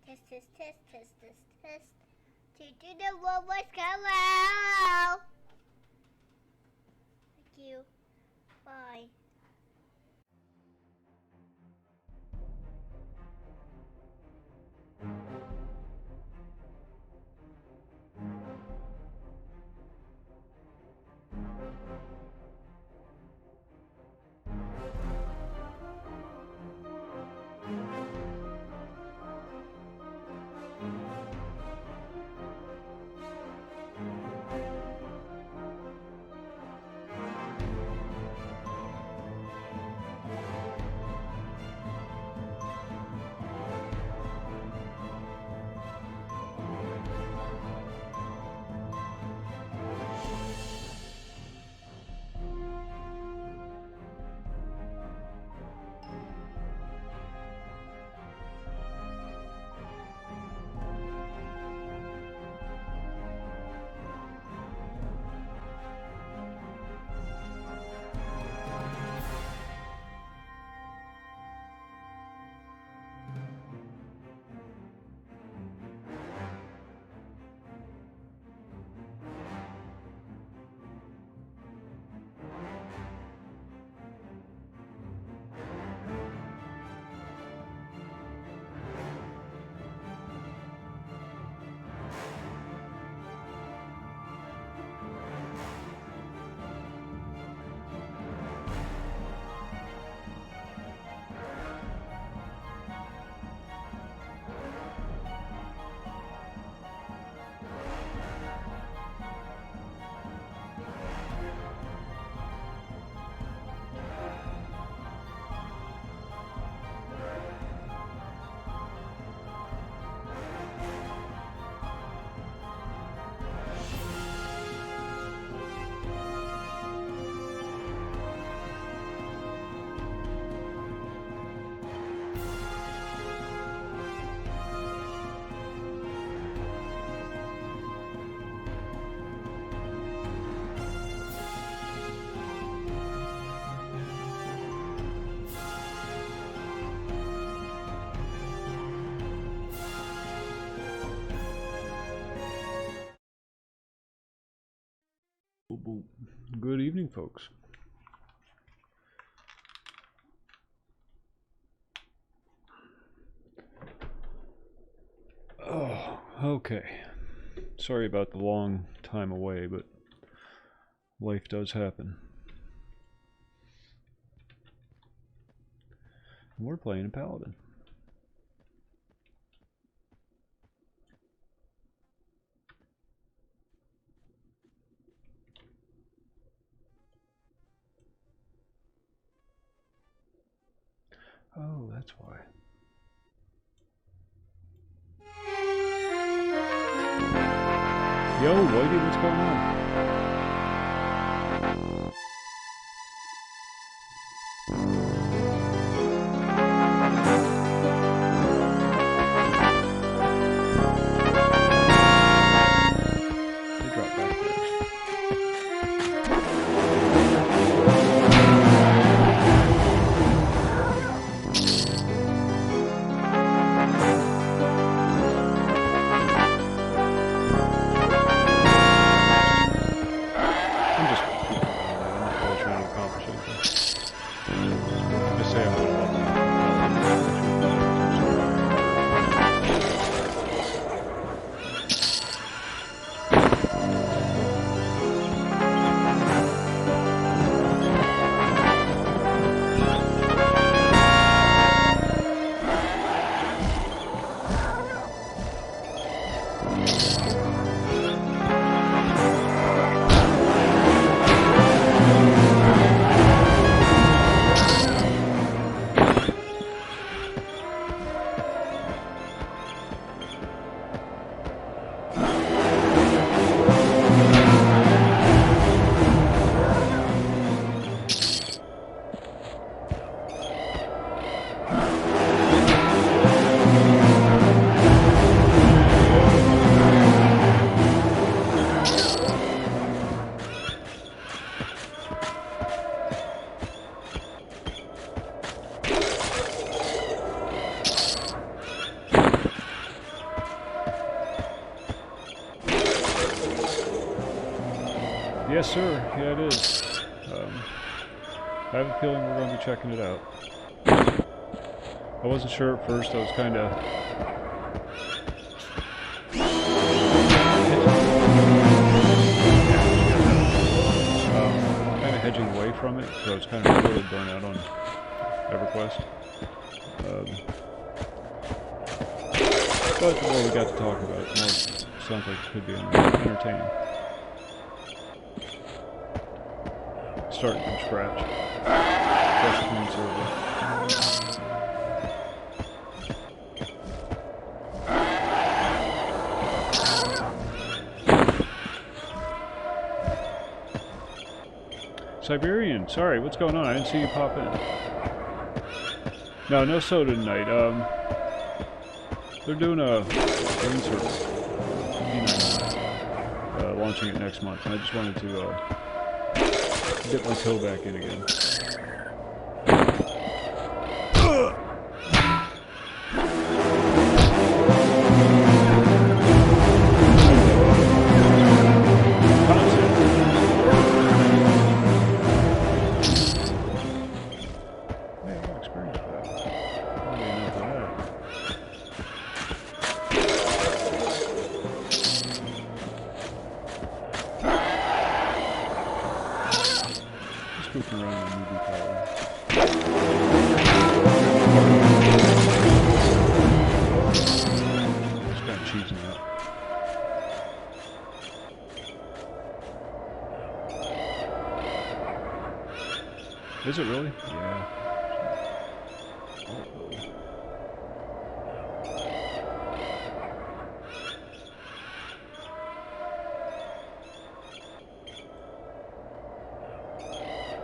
Test. To the world was hello. Thank you. Bye. Good evening, folks. Oh, okay. Sorry about the long time away, but life does happen. We're playing a Paladin. Oh, that's why. Yo, Whitey, what's going on? Yes, sir. Yeah, it is. I have a feeling we're going to be checking it out. I wasn't sure at first. I was kind of hedging away from it, so I was kind of really burnt out on EverQuest. But the more we got to talk about it, the more it sounds like it could be entertaining. Starting from scratch. Fresh Green Server. Siberian, sorry, what's going on? I didn't see you pop in. No soda tonight. They're doing a Green Server, P99, launching it next month, and I just wanted to get my toe back in again. Is it really? Yeah.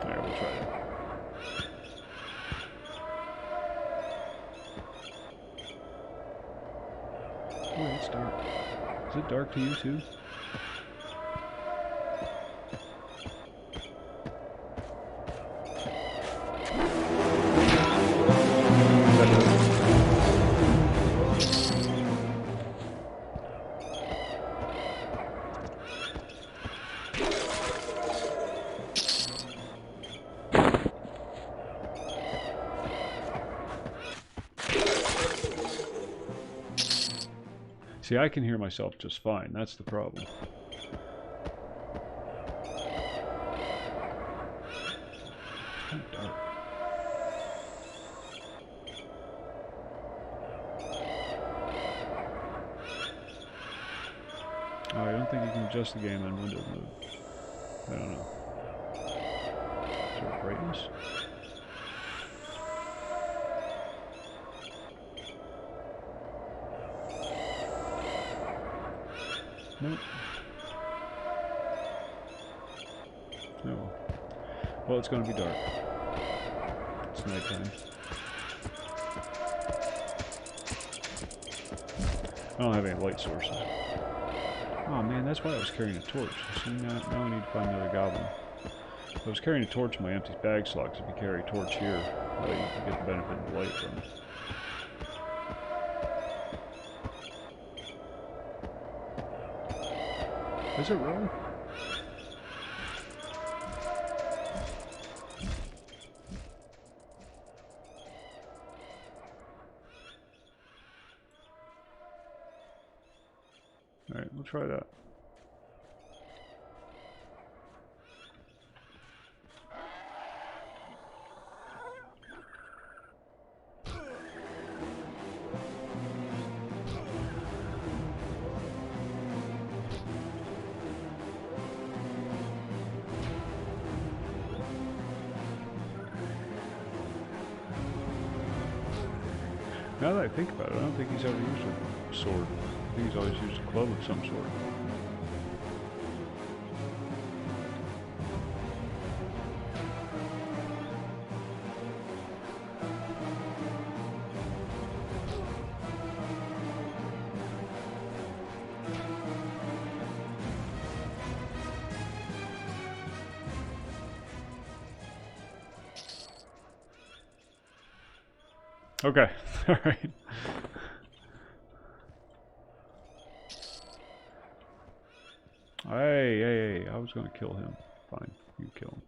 Alright, we'll try that. Boy, it's dark. Is it dark to you too? See, I can hear myself just fine. That's the problem. It's kind of dark. Oh, I don't think you can adjust the game in Windows mode. I don't know. Is there brightness? Nope. No. Well, it's going to be dark. It's nighttime. I don't have any light sources. Oh man, that's why I was carrying a torch. See, now I need to find another goblin. I was carrying a torch in my empty bag slots. If you carry a torch here, you can get the benefit of the light from it. Is it really? Alright, we'll try that. Now that I think about it, I don't think he's ever used a sword. I think he's always used a club of some sort. Okay, alright. Hey, I was gonna kill him. Fine, you kill him.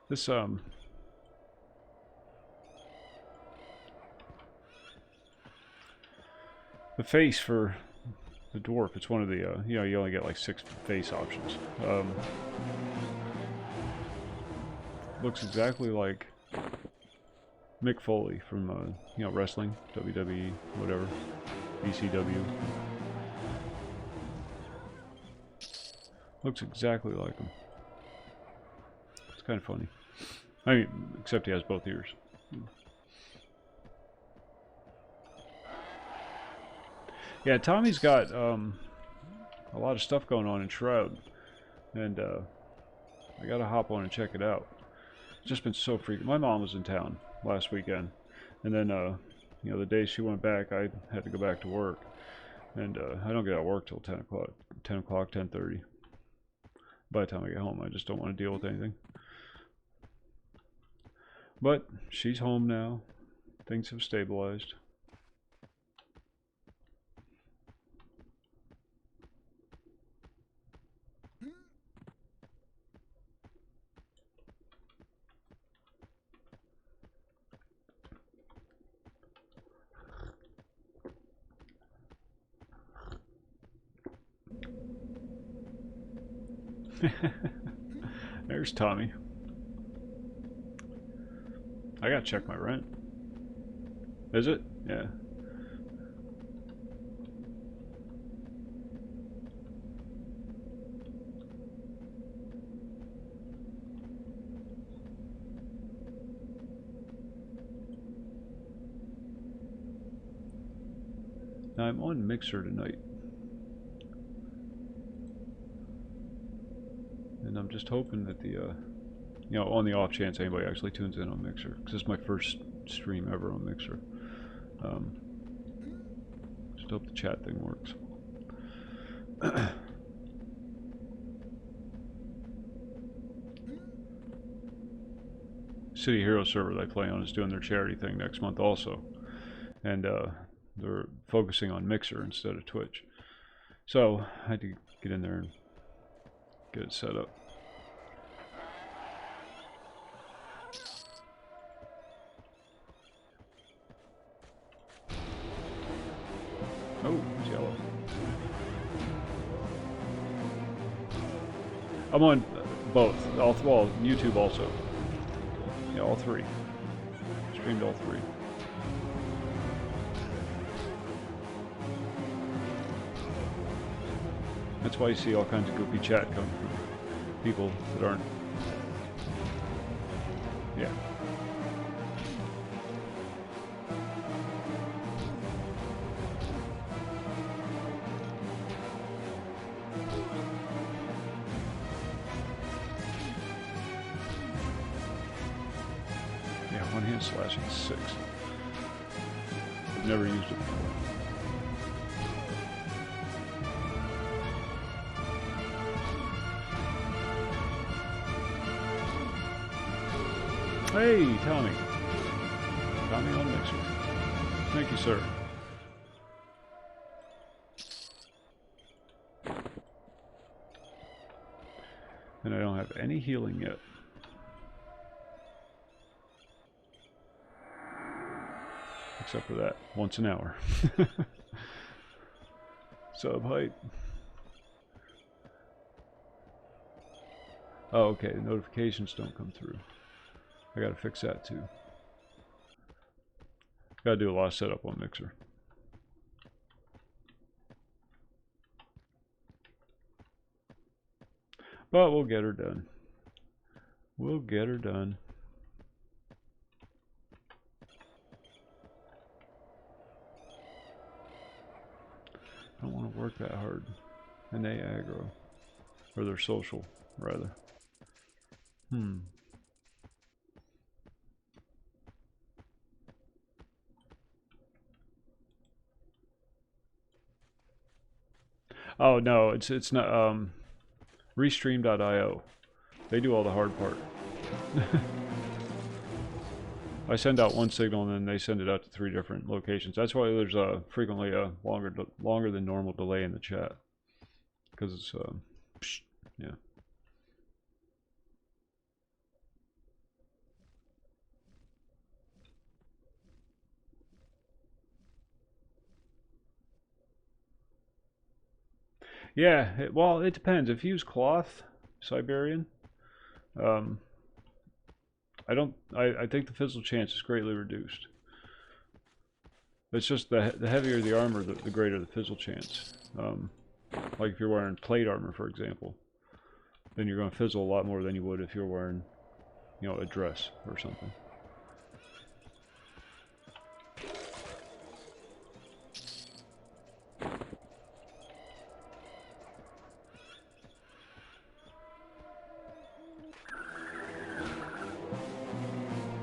This, the face for the dwarf, it's one of the, you know, you only get like 6 face options. Looks exactly like Mick Foley from, you know, wrestling, WWE, whatever, ECW. Looks exactly like him. It's kind of funny. I mean, except he has both ears. Yeah, Tommy's got a lot of stuff going on in Shroud, and I gotta hop on and check it out. It's just been so freaking. My mom was in town last weekend, and then you know, the day she went back, I had to go back to work, and I don't get out of work till 10 o'clock, 10:30. By the time I get home, I just don't want to deal with anything. But she's home now. Things have stabilized. There's Tommy. I gotta check my rent. Is it? Yeah. Now I'm on Mixer tonight. And I'm just hoping that the, you know, on the off chance anybody actually tunes in on Mixer, because this is my first stream ever on Mixer. Just hope the chat thing works. City Hero server they play on is doing their charity thing next month also, and they're focusing on Mixer instead of Twitch. So I had to get in there and get it set up. Oh, it's yellow. I'm on both. Well, YouTube also. Yeah, all 3. Streamed all 3. That's why you see all kinds of goofy chat coming from people that aren't. Yeah. Yeah, one hand slashing 6. I've never used it before. Hey, Tommy. Tommy on Mixer. Thank you, sir. And I don't have any healing yet. Except for that, once an hour. Sub height. Oh, okay, the notifications don't come through. I gotta fix that too. Gotta do a lot of setup on Mixer. But we'll get her done. We'll get her done. I don't want to work that hard. And they aggro. Or they're social, rather. Oh no, it's not Restream.io. They do all the hard part. I send out one signal and then they send it out to 3 different locations. That's why there's frequently a longer than normal delay in the chat. Because it's, yeah. Yeah, well, it depends. If you use cloth Siberian, I think the fizzle chance is greatly reduced. It's just the heavier the armor, the greater the fizzle chance. Like if you're wearing plate armor, for example, then you're going to fizzle a lot more than you would if you're wearing, you know, a dress or something.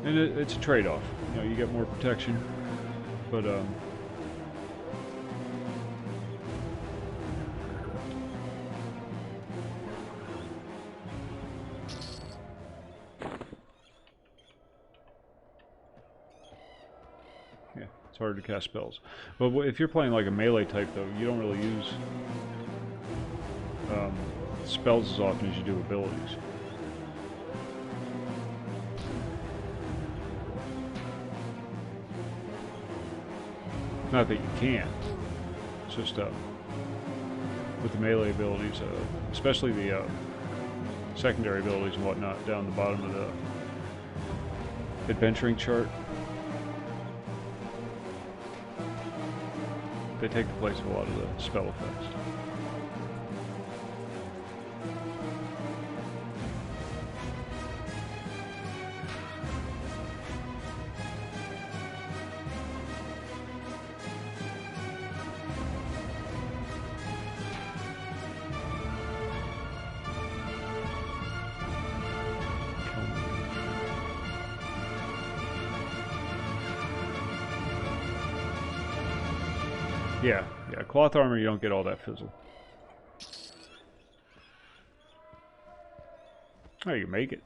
And it's a trade-off. You know, you get more protection, but yeah, it's harder to cast spells. But if you're playing like a melee type, though, you don't really use spells as often as you do abilities. Not that you can't. It's just with the melee abilities, especially the secondary abilities and whatnot, down the bottom of the adventuring chart, they take the place of a lot of the spell effects. Yeah, cloth armor you don't get all that fizzle. Oh, you can make it.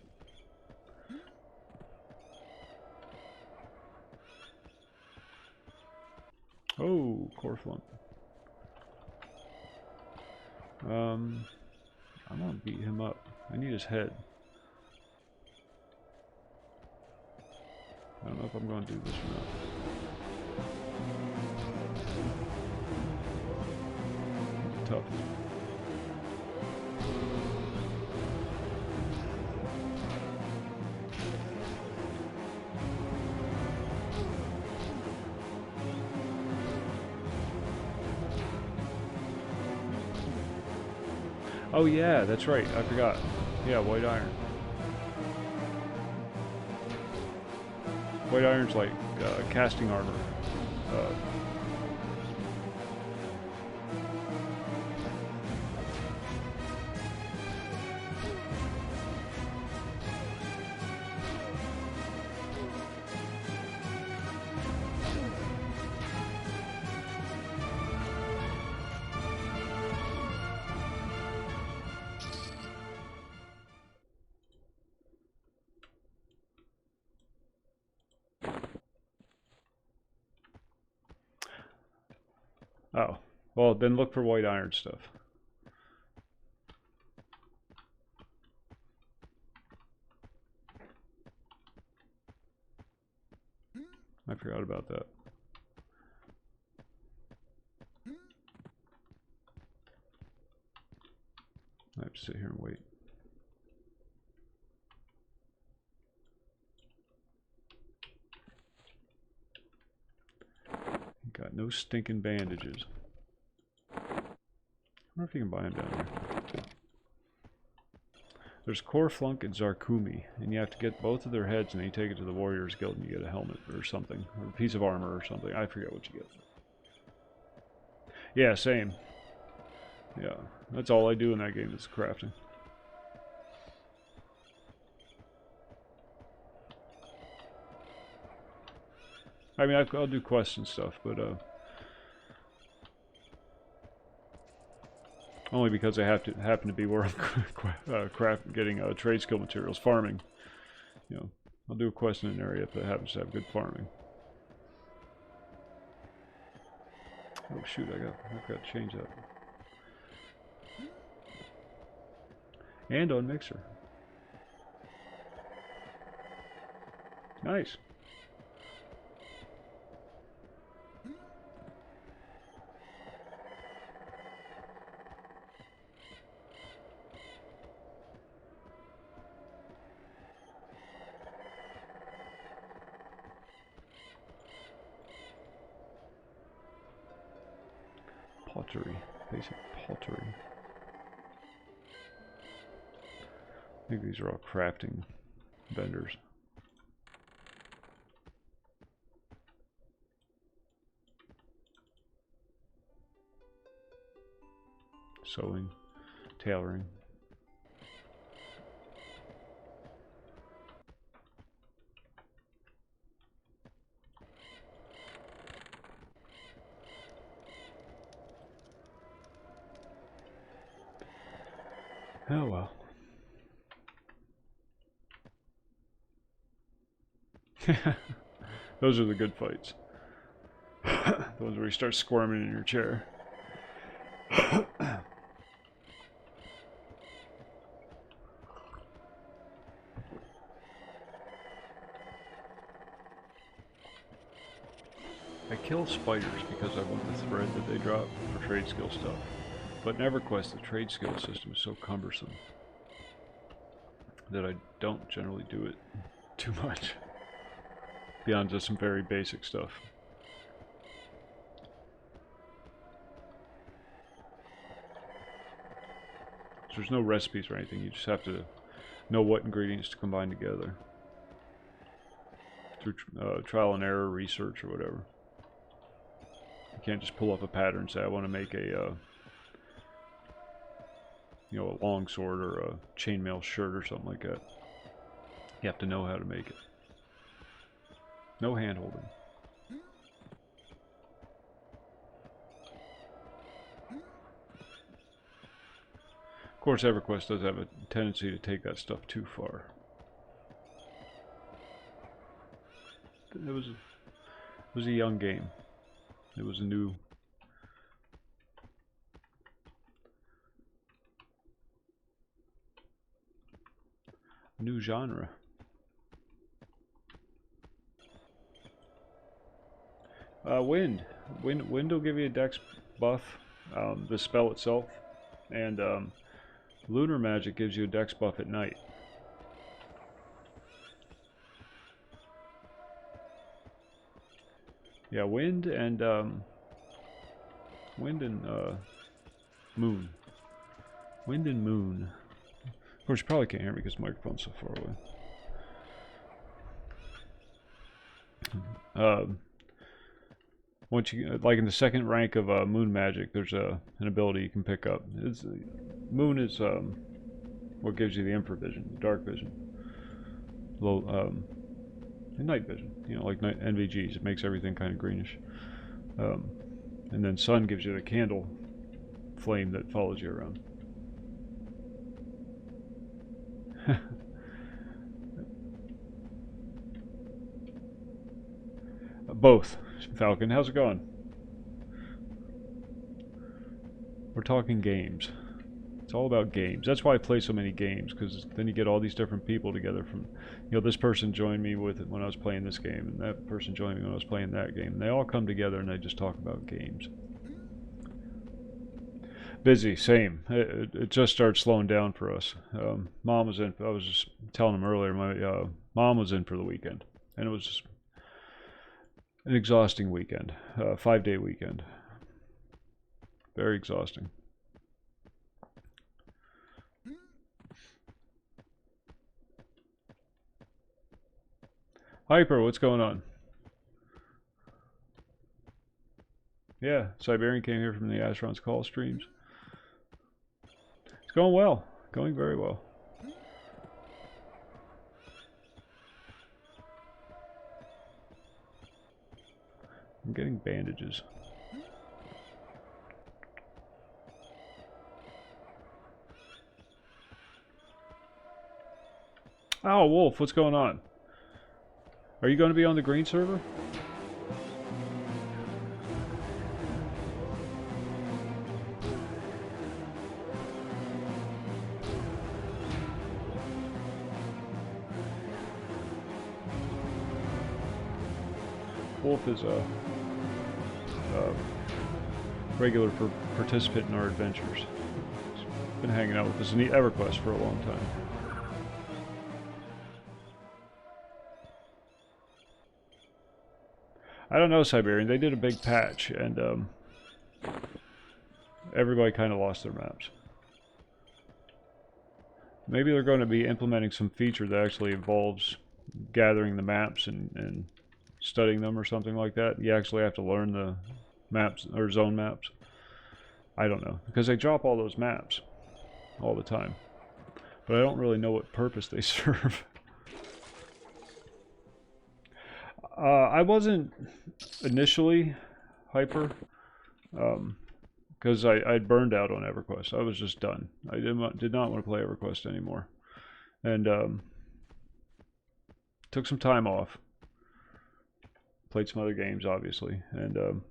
Oh, core flunk. I'm gonna beat him up. I need his head. I don't know if I'm gonna do this or not. Tough. Oh yeah, that's right. I forgot. Yeah, white iron. White iron's like casting armor. Oh, well then look for white iron stuff. I forgot about that. I have to sit here and wait. Got no stinking bandages. I wonder if you can buy them down here. There's Core Flunk and Zarkumi, and you have to get both of their heads and then you take it to the Warriors Guild and you get a helmet or something, or a piece of armor or something. I forget what you get. Yeah, same. Yeah, that's all I do in that game is crafting. I mean, I'll do quests and stuff, but only because I happen to be where I'm getting trade skill materials, farming. You know, I'll do a quest in an area if it happens to have good farming. Oh shoot, I've got to change that. And on mixer. Nice. Pottery. Basic pottery. I think these are all crafting vendors. Sewing, tailoring. Oh well. Those are the good fights. The ones where you start squirming in your chair. I kill spiders because I want the thread that they drop for trade skill stuff. But in EverQuest, the trade skill system is so cumbersome that I don't generally do it too much. Beyond just some very basic stuff. So there's no recipes or anything, you just have to know what ingredients to combine together. Through trial and error, research, or whatever. You can't just pull up a pattern and say, I want to make a, you know, a long sword or a chainmail shirt or something like that. You have to know how to make it. No hand holding. Of course, EverQuest does have a tendency to take that stuff too far. It was a young game. It was a new genre. Wind will give you a dex buff, the spell itself, and lunar magic gives you a dex buff at night. Yeah, wind and moon. Wind and moon. Of course, you probably can't hear me because the microphone's so far away. Once you, like in the second rank of moon magic, there's an ability you can pick up. Moon is what gives you the infravision, the dark vision, and night vision. You know, like NVGs. It makes everything kind of greenish. And then sun gives you the candle flame that follows you around. Both. Falcon, how's it going? We're talking games. It's all about games. That's why I play so many games, because then you get all these different people together from, you know, this person joined me with it when I was playing this game, and that person joined me when I was playing that game. And they all come together and they just talk about games. Busy, same. It just started slowing down for us. Mom was in, I was just telling him earlier, my mom was in for the weekend, and it was just an exhausting weekend, 5-day weekend. Very exhausting. Hyper, what's going on? Yeah, Siberian came here from the Asheron's Call streams. It's going well. Going very well. I'm getting bandages. Oh, Wolf, what's going on? Are you going to be on the green server? Wolf is a regular participant in our adventures. He's been hanging out with us in the EverQuest for a long time. I don't know, Siberian. They did a big patch, and everybody kind of lost their maps. Maybe they're going to be implementing some feature that actually involves gathering the maps and studying them or something like that. You actually have to learn the maps or zone maps. I don't know, because they drop all those maps all the time, but I don't really know what purpose they serve. I wasn't initially hyper because I'd burned out on EverQuest. I was just done. I did not want to play EverQuest anymore, and took some time off. Played some other games, obviously, and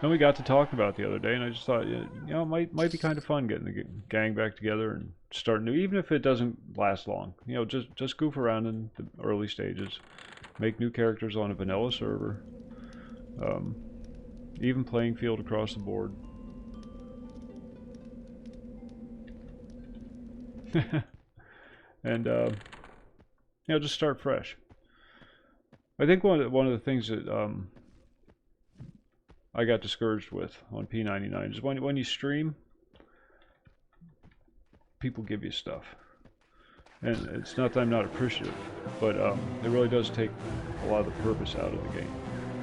then we got to talking about it the other day, and I just thought, you know, it might be kind of fun getting the gang back together and start new, even if it doesn't last long. You know, just goof around in the early stages, make new characters on a vanilla server, even playing field across the board. And you know, just start fresh. I think one of the things that I got discouraged with on P99 is when you stream, people give you stuff, and it's not that I'm not appreciative, but it really does take a lot of the purpose out of the game.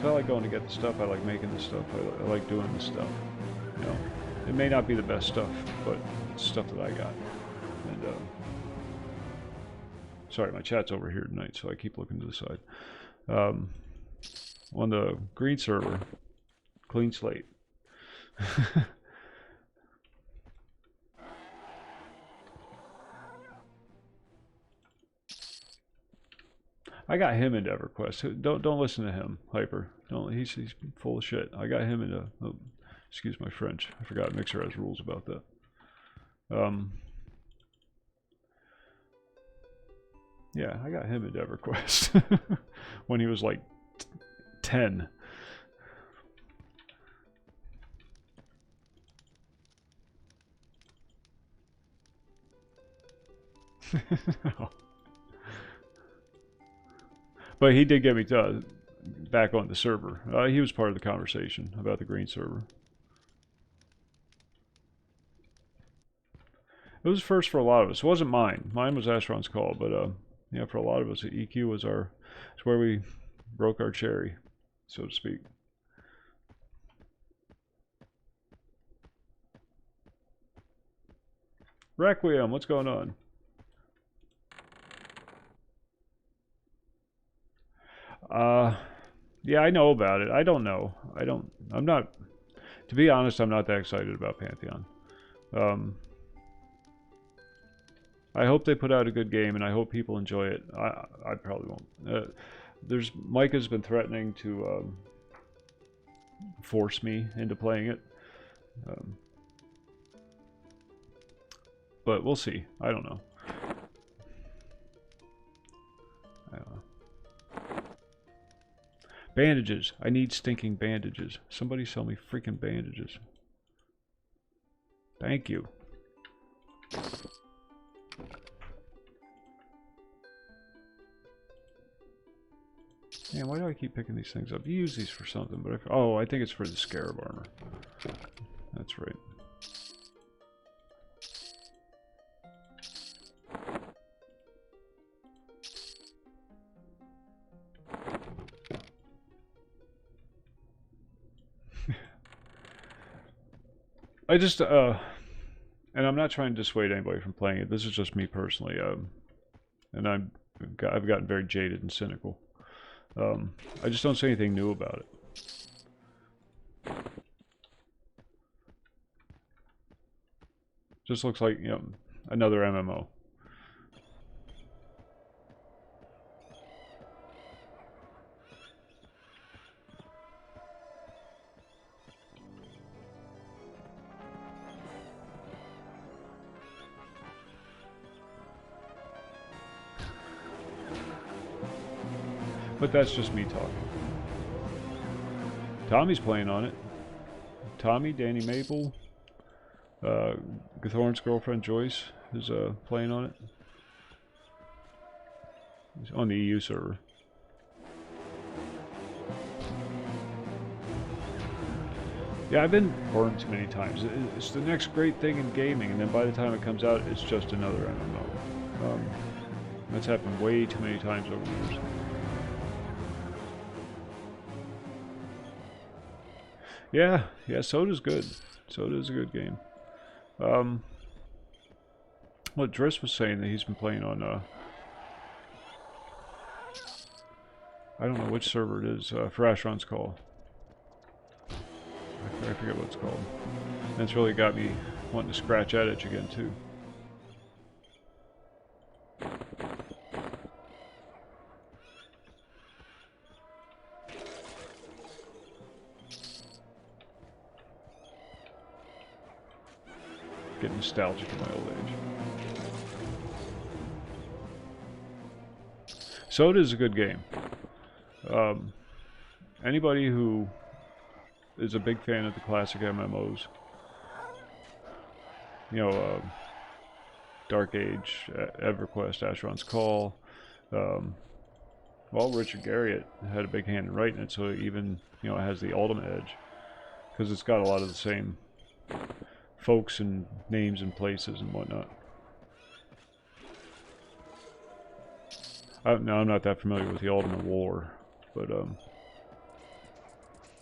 So I like going to get the stuff, I like making the stuff, I like doing the stuff. You know, it may not be the best stuff, but it's stuff that I got. And sorry, my chat's over here tonight, so I keep looking to the side. On the green server, clean slate. I got him into EverQuest. Don't listen to him, Hyper. Don't. He's full of shit. I got him into. Oh, excuse my French. I forgot Mixer has rules about that. Yeah, I got him into EverQuest when he was like 10. No. But he did get me back on the server. He was part of the conversation about the green server. It was first for a lot of us. It wasn't mine. Mine was Astron's Call, but yeah, for a lot of us, EQ was it's where we broke our cherry, so to speak. Requiem, what's going on? Yeah, I know about it. I don't know. I'm not, to be honest, I'm not that excited about Pantheon. I hope they put out a good game, and I hope people enjoy it. I probably won't. Mike has been threatening to force me into playing it. But we'll see. I don't know. Bandages. I need stinking bandages. Somebody sell me freaking bandages. Thank you. Man, why do I keep picking these things up? You use these for something, but oh, I think it's for the scarab armor. That's right. I just, and I'm not trying to dissuade anybody from playing it. This is just me personally, and I've gotten very jaded and cynical. I just don't see anything new about it. Just looks like, you know, another MMO. But that's just me talking. Tommy's playing on it. Tommy, Danny Maple, Gathorn's girlfriend Joyce is playing on it. He's on the EU server. Yeah, I've been burned too many times. It's the next great thing in gaming, and then by the time it comes out, it's just another MMO. That's happened way too many times over the years. Yeah, Soda's good. Soda's a good game. What Driss was saying that he's been playing on, I don't know which server it is, for Asheron's Call. I forget what it's called. And it's really got me wanting to scratch that itch again, too. Get nostalgic in my old age. Soda is a good game. Anybody who is a big fan of the classic MMOs, you know, Dark Age, EverQuest, Asheron's Call, well, Richard Garriott had a big hand in writing it, so even, you know, it has the ultimate edge, because it's got a lot of the same folks and names and places and whatnot. Now, I'm not that familiar with the Ultimate War, but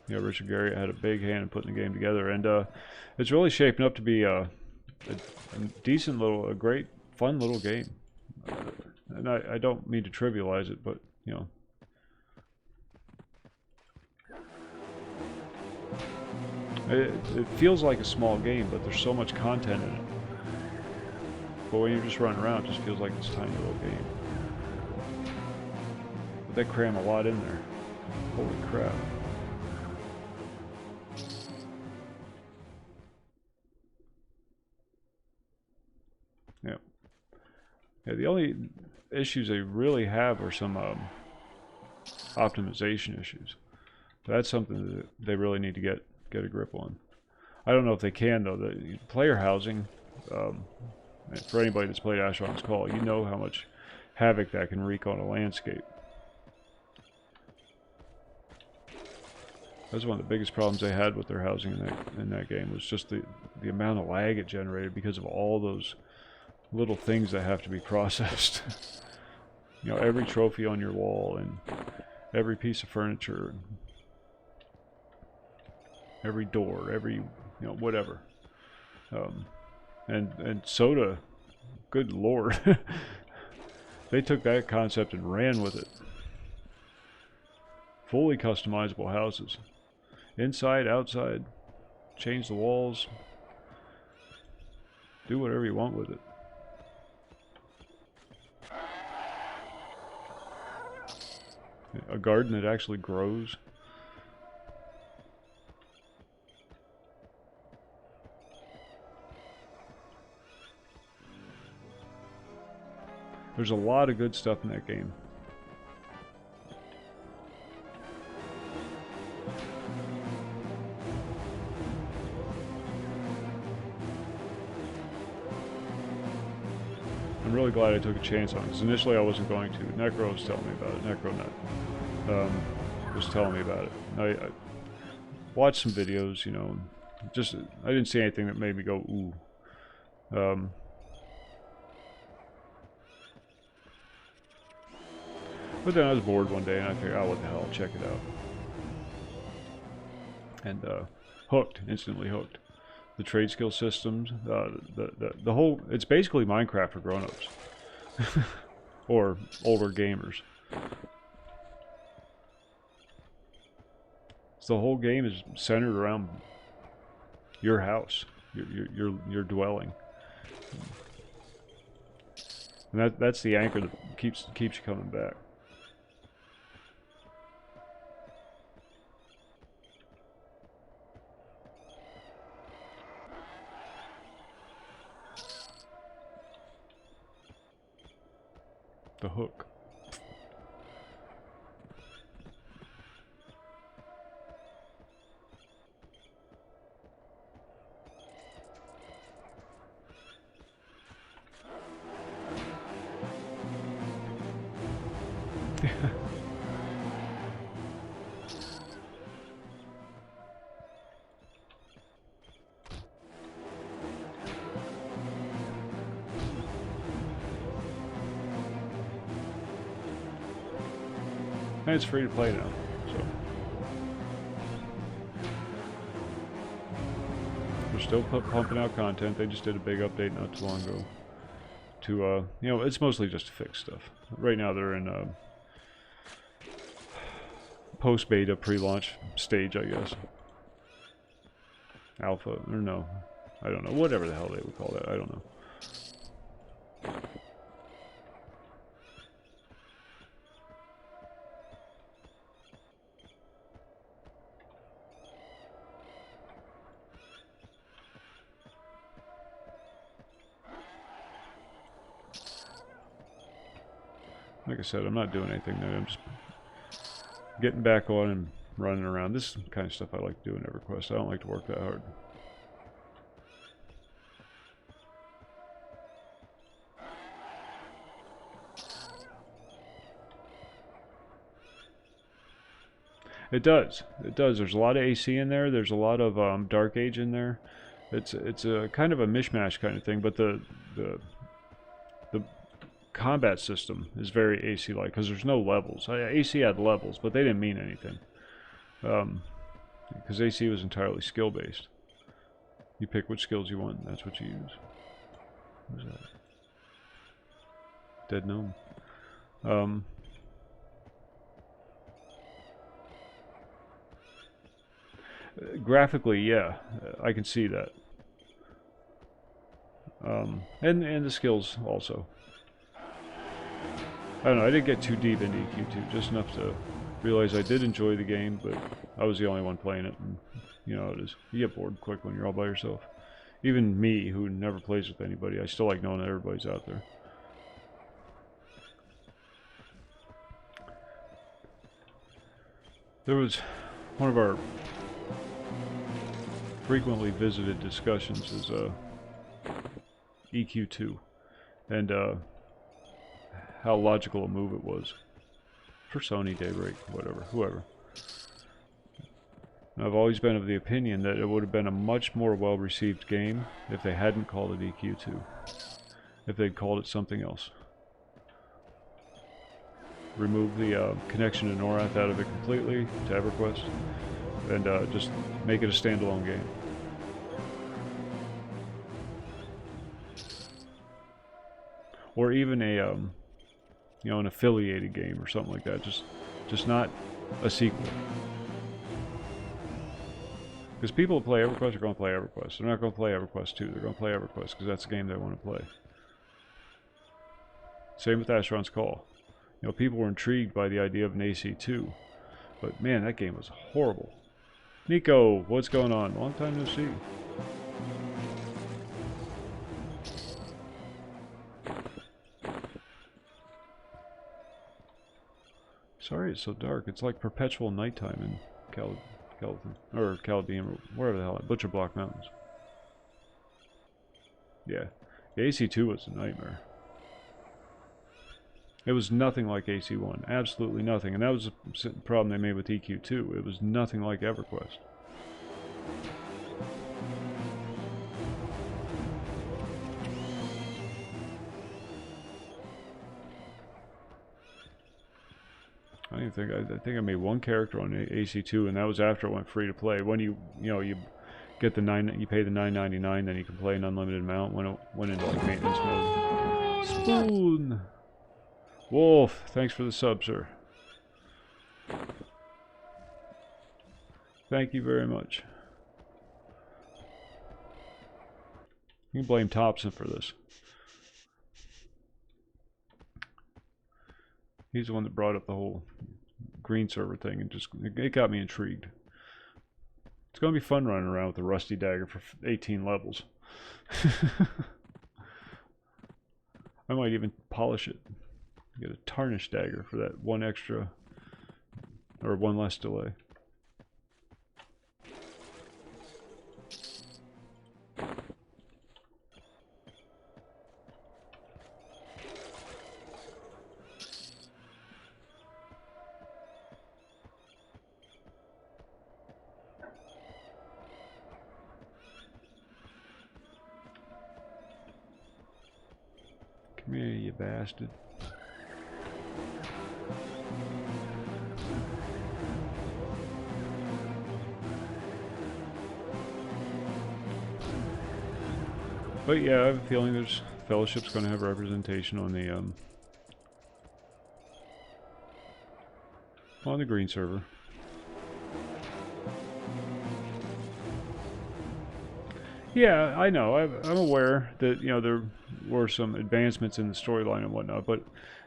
yeah, Richard Garriott had a big hand in putting the game together, and it's really shaping up to be a decent little, a great, fun little game. And I don't mean to trivialize it, but you know, it feels like a small game, but there's so much content in it. But when you're just running around, it just feels like this tiny little game. But they cram a lot in there. Holy crap. Yeah. Yeah, the only issues they really have are some optimization issues. That's something that they really need to get a grip on. I don't know if they can, though. The player housing, for anybody that's played Asheron's Call, you know how much havoc that can wreak on a landscape. That's one of the biggest problems they had with their housing in that game, was just the amount of lag it generated because of all those little things that have to be processed. You know, every trophy on your wall and every piece of furniture, every door, every, you know, whatever. And Soda, good lord, they took that concept and ran with it. Fully customizable houses, inside, outside, change the walls, do whatever you want with it. A garden that actually grows. There's a lot of good stuff in that game. I'm really glad I took a chance on it, because initially I wasn't going to. Necro was telling me about it. NecroNet was telling me about it. I watched some videos, you know, just I didn't see anything that made me go ooh. But then I was bored one day and I figured, oh, what the hell, I'll check it out. And hooked, instantly hooked. The trade skill systems, the whole, it's basically Minecraft for grown-ups. Or older gamers. So the whole game is centered around your house, your dwelling. And that's the anchor that keeps you coming back. The hook. And it's free to play now, so they're still pumping out content. They just did a big update not too long ago to, you know, it's mostly just to fix stuff. Right now they're in post-beta, pre-launch stage, I guess. Alpha, or no, I don't know, whatever the hell they would call that, I don't know. Like I said, I'm not doing anything there. I'm just getting back on and running around. This is the kind of stuff I like to do in EverQuest. I don't like to work that hard. It does. It does. There's a lot of AC in there. There's a lot of Dark Age in there. It's a kind of a mishmash kind of thing, but the combat system is very AC-like because there's no levels. AC had levels, but they didn't mean anything because AC was entirely skill-based. You pick which skills you want, and that's what you use. Who's that? Dead gnome. Graphically, yeah, I can see that. And the skills also. I don't know, I didn't get too deep into EQ2, just enough to realize I did enjoy the game, but I was the only one playing it, and you know how it is. You get bored quick when you're all by yourself. Even me, who never plays with anybody, I still like knowing that everybody's out there. There was one of our frequently visited discussions is EQ2, and how logical a move it was for Sony, Daybreak, whatever, whoever. And I've always been of the opinion that it would have been a much more well-received game if they hadn't called it EQ2, if they'd called it something else. Remove the connection to Norrath out of it completely, to EverQuest, and just make it a standalone game. Or even a you know, an affiliated game or something like that. Just not a sequel. Because people who play EverQuest are going to play EverQuest. They're not going to play EverQuest 2. They're going to play EverQuest because that's the game they want to play. Same with Asheron's Call. You know, people were intrigued by the idea of an AC2. But man, that game was horrible. Nico, what's going on? Long time no see. Sorry it's so dark. It's like perpetual nighttime in Paladin, or wherever the hell, Butcher Block Mountains. Yeah, the AC2 was a nightmare. It was nothing like AC1, absolutely nothing, and that was the problem they made with EQ2. It was nothing like EverQuest. I think I made one character on AC2, and that was after it went free to play. When you get you pay the $9.99, then you can play an unlimited amount. When it went into like maintenance mode. Spoon. Wolf, thanks for the sub, sir. Thank you very much. You can blame Thompson for this. He's the one that brought up the whole green server thing, and just it got me intrigued. It's going to be fun running around with a rusty dagger for 18 levels. I might even polish it. Get a tarnished dagger for that one extra, or one less delay. Come here, you bastard. But yeah, I have a feeling there's Fellowship's going to have representation on the Green Server. Yeah, I know. I'm aware that, you know, there were some advancements in the storyline and whatnot, but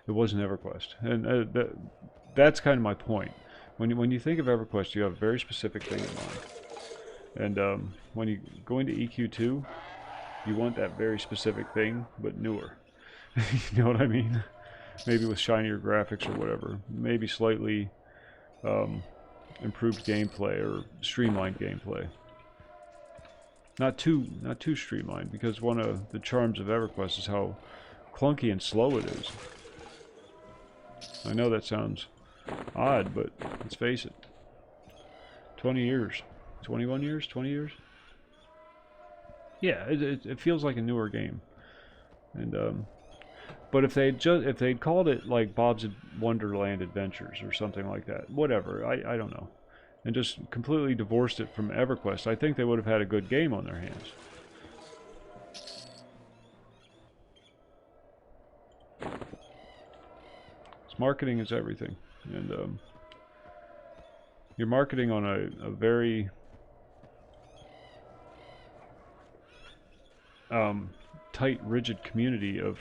it wasn't EverQuest, and that's kind of my point. When you think of EverQuest, you have a very specific thing in mind, and when you go into EQ2, you want that very specific thing, but newer. You know what I mean? Maybe with shinier graphics or whatever. Maybe slightly improved gameplay or streamlined gameplay. Not too streamlined, because one of the charms of EverQuest is how clunky and slow it is. I know that sounds odd, but let's face it. 20 years. 21 years? 20 years? Yeah, it feels like a newer game. And but if they'd called it like Bob's Wonderland Adventures or something like that, whatever, I don't know, and just completely divorced it from EverQuest, I think they would have had a good game on their hands. Marketing is everything, and you're marketing on a very tight, rigid community of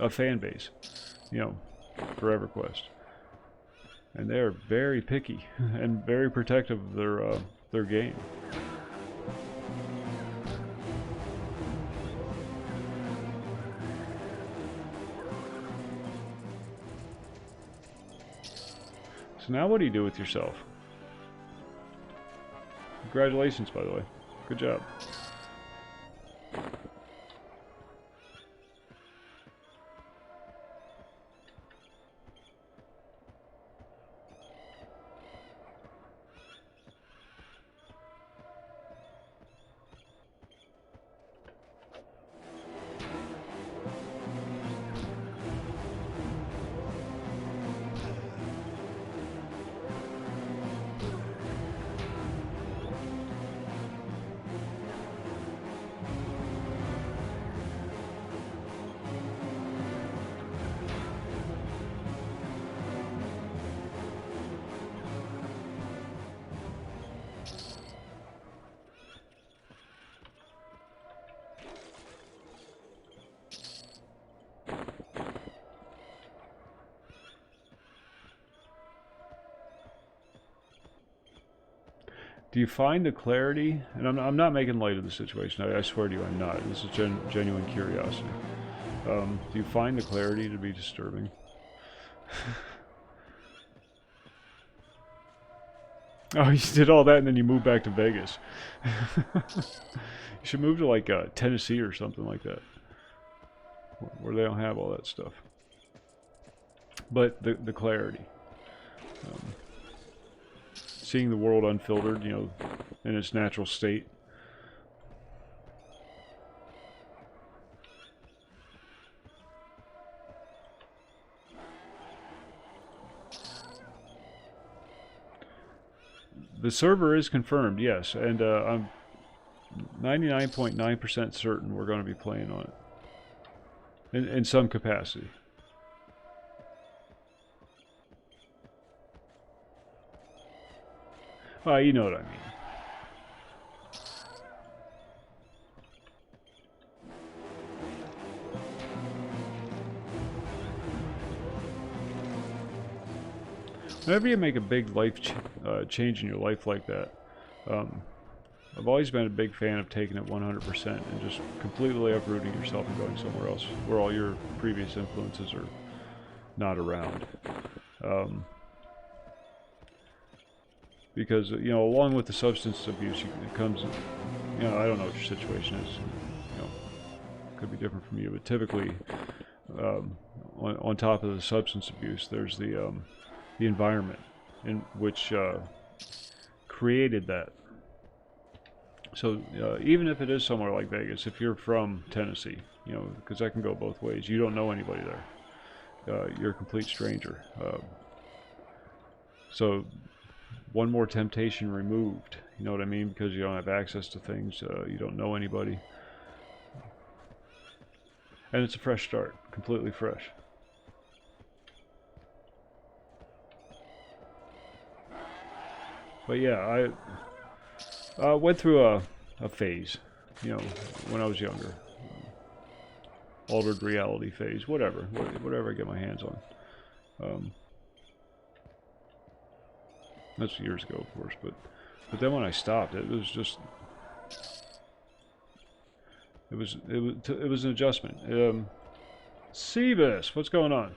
a fan base, you know, for EverQuest, and they're very picky and very protective of their game. So now what do you do with yourself? Congratulations, by the way. Good job. Do you find the clarity, and I'm not making light of the situation, I swear to you I'm not, this is genuine curiosity. Do you find the clarity to be disturbing? Oh, you did all that and then you moved back to Vegas. You should move to like Tennessee or something like that, where they don't have all that stuff. But the clarity. Seeing the world unfiltered, you know, in its natural state. The server is confirmed, yes, and I'm 99.9% certain we're going to be playing on it in some capacity. You know what I mean. Whenever you make a big life change in your life like that, I've always been a big fan of taking it 100% and just completely uprooting yourself and going somewhere else where all your previous influences are not around. Because, you know, along with the substance abuse, it comes, you know, I don't know what your situation is, you know, could be different from you, but typically, on top of the substance abuse, there's the environment in which created that. So even if it is somewhere like Vegas, if you're from Tennessee, you know, because that can go both ways. You don't know anybody there. You're a complete stranger. So one more temptation removed. You know what I mean? Because you don't have access to things. You don't know anybody. And it's a fresh start. Completely fresh. But yeah, I went through a phase, you know, when I was younger. Altered reality phase, whatever I get my hands on. That's years ago, of course, but then when I stopped, it was just it was an adjustment. Seabus, what's going on?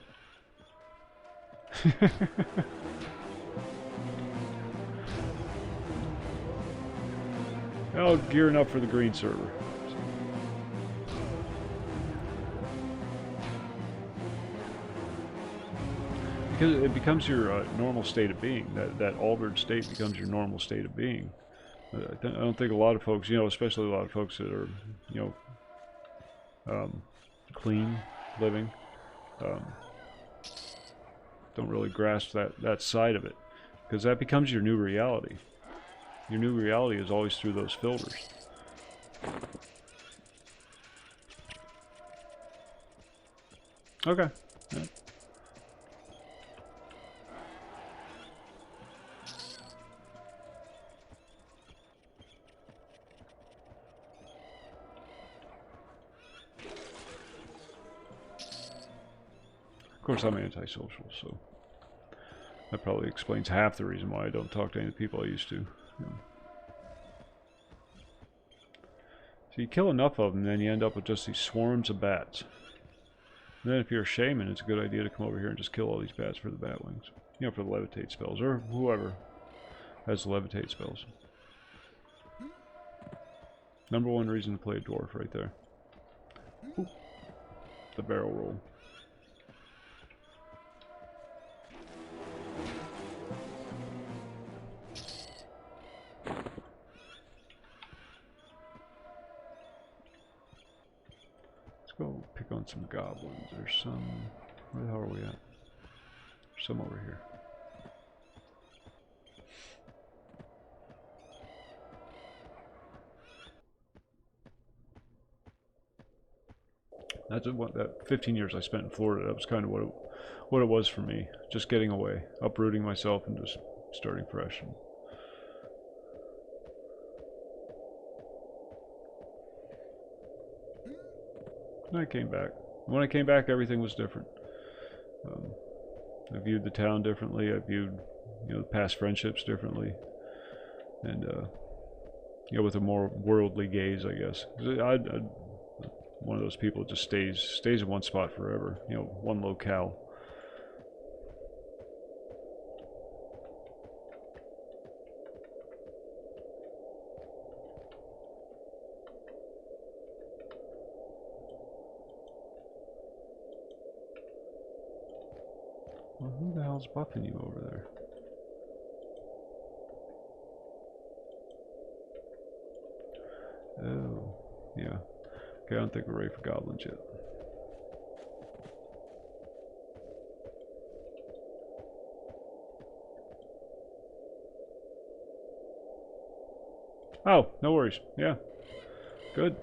Oh, gearing up for the green server. Because it becomes your normal state of being. That altered state becomes your normal state of being. I don't think a lot of folks, you know, especially a lot of folks that are, you know, clean living, don't really grasp that side of it. Because that becomes your new reality. Your new reality is always through those filters. Okay. Yeah. Of course, I'm antisocial, so that probably explains half the reason why I don't talk to any of the people I used to. You know. So you kill enough of them, then you end up with just these swarms of bats. And then if you're a shaman, it's a good idea to come over here and just kill all these bats for the bat wings. You know, for the levitate spells, or whoever has the levitate spells. Number one reason to play a dwarf right there. Ooh. The barrel roll. Go pick on some goblins. There's some... Where the hell are we at? There's some over here. That's what that 15 years I spent in Florida. That was kind of what it was for me. Just getting away, uprooting myself, and just starting fresh. And I came back. When I came back, everything was different. I viewed the town differently. I viewed, you know, past friendships differently, and you know, with a more worldly gaze, I guess. I'm one of those people that just stays in one spot forever. You know, one locale. Well, who the hell's buffing you over there? Oh, yeah. Okay, I don't think we're ready for goblins yet. Oh, no worries. Yeah. Good.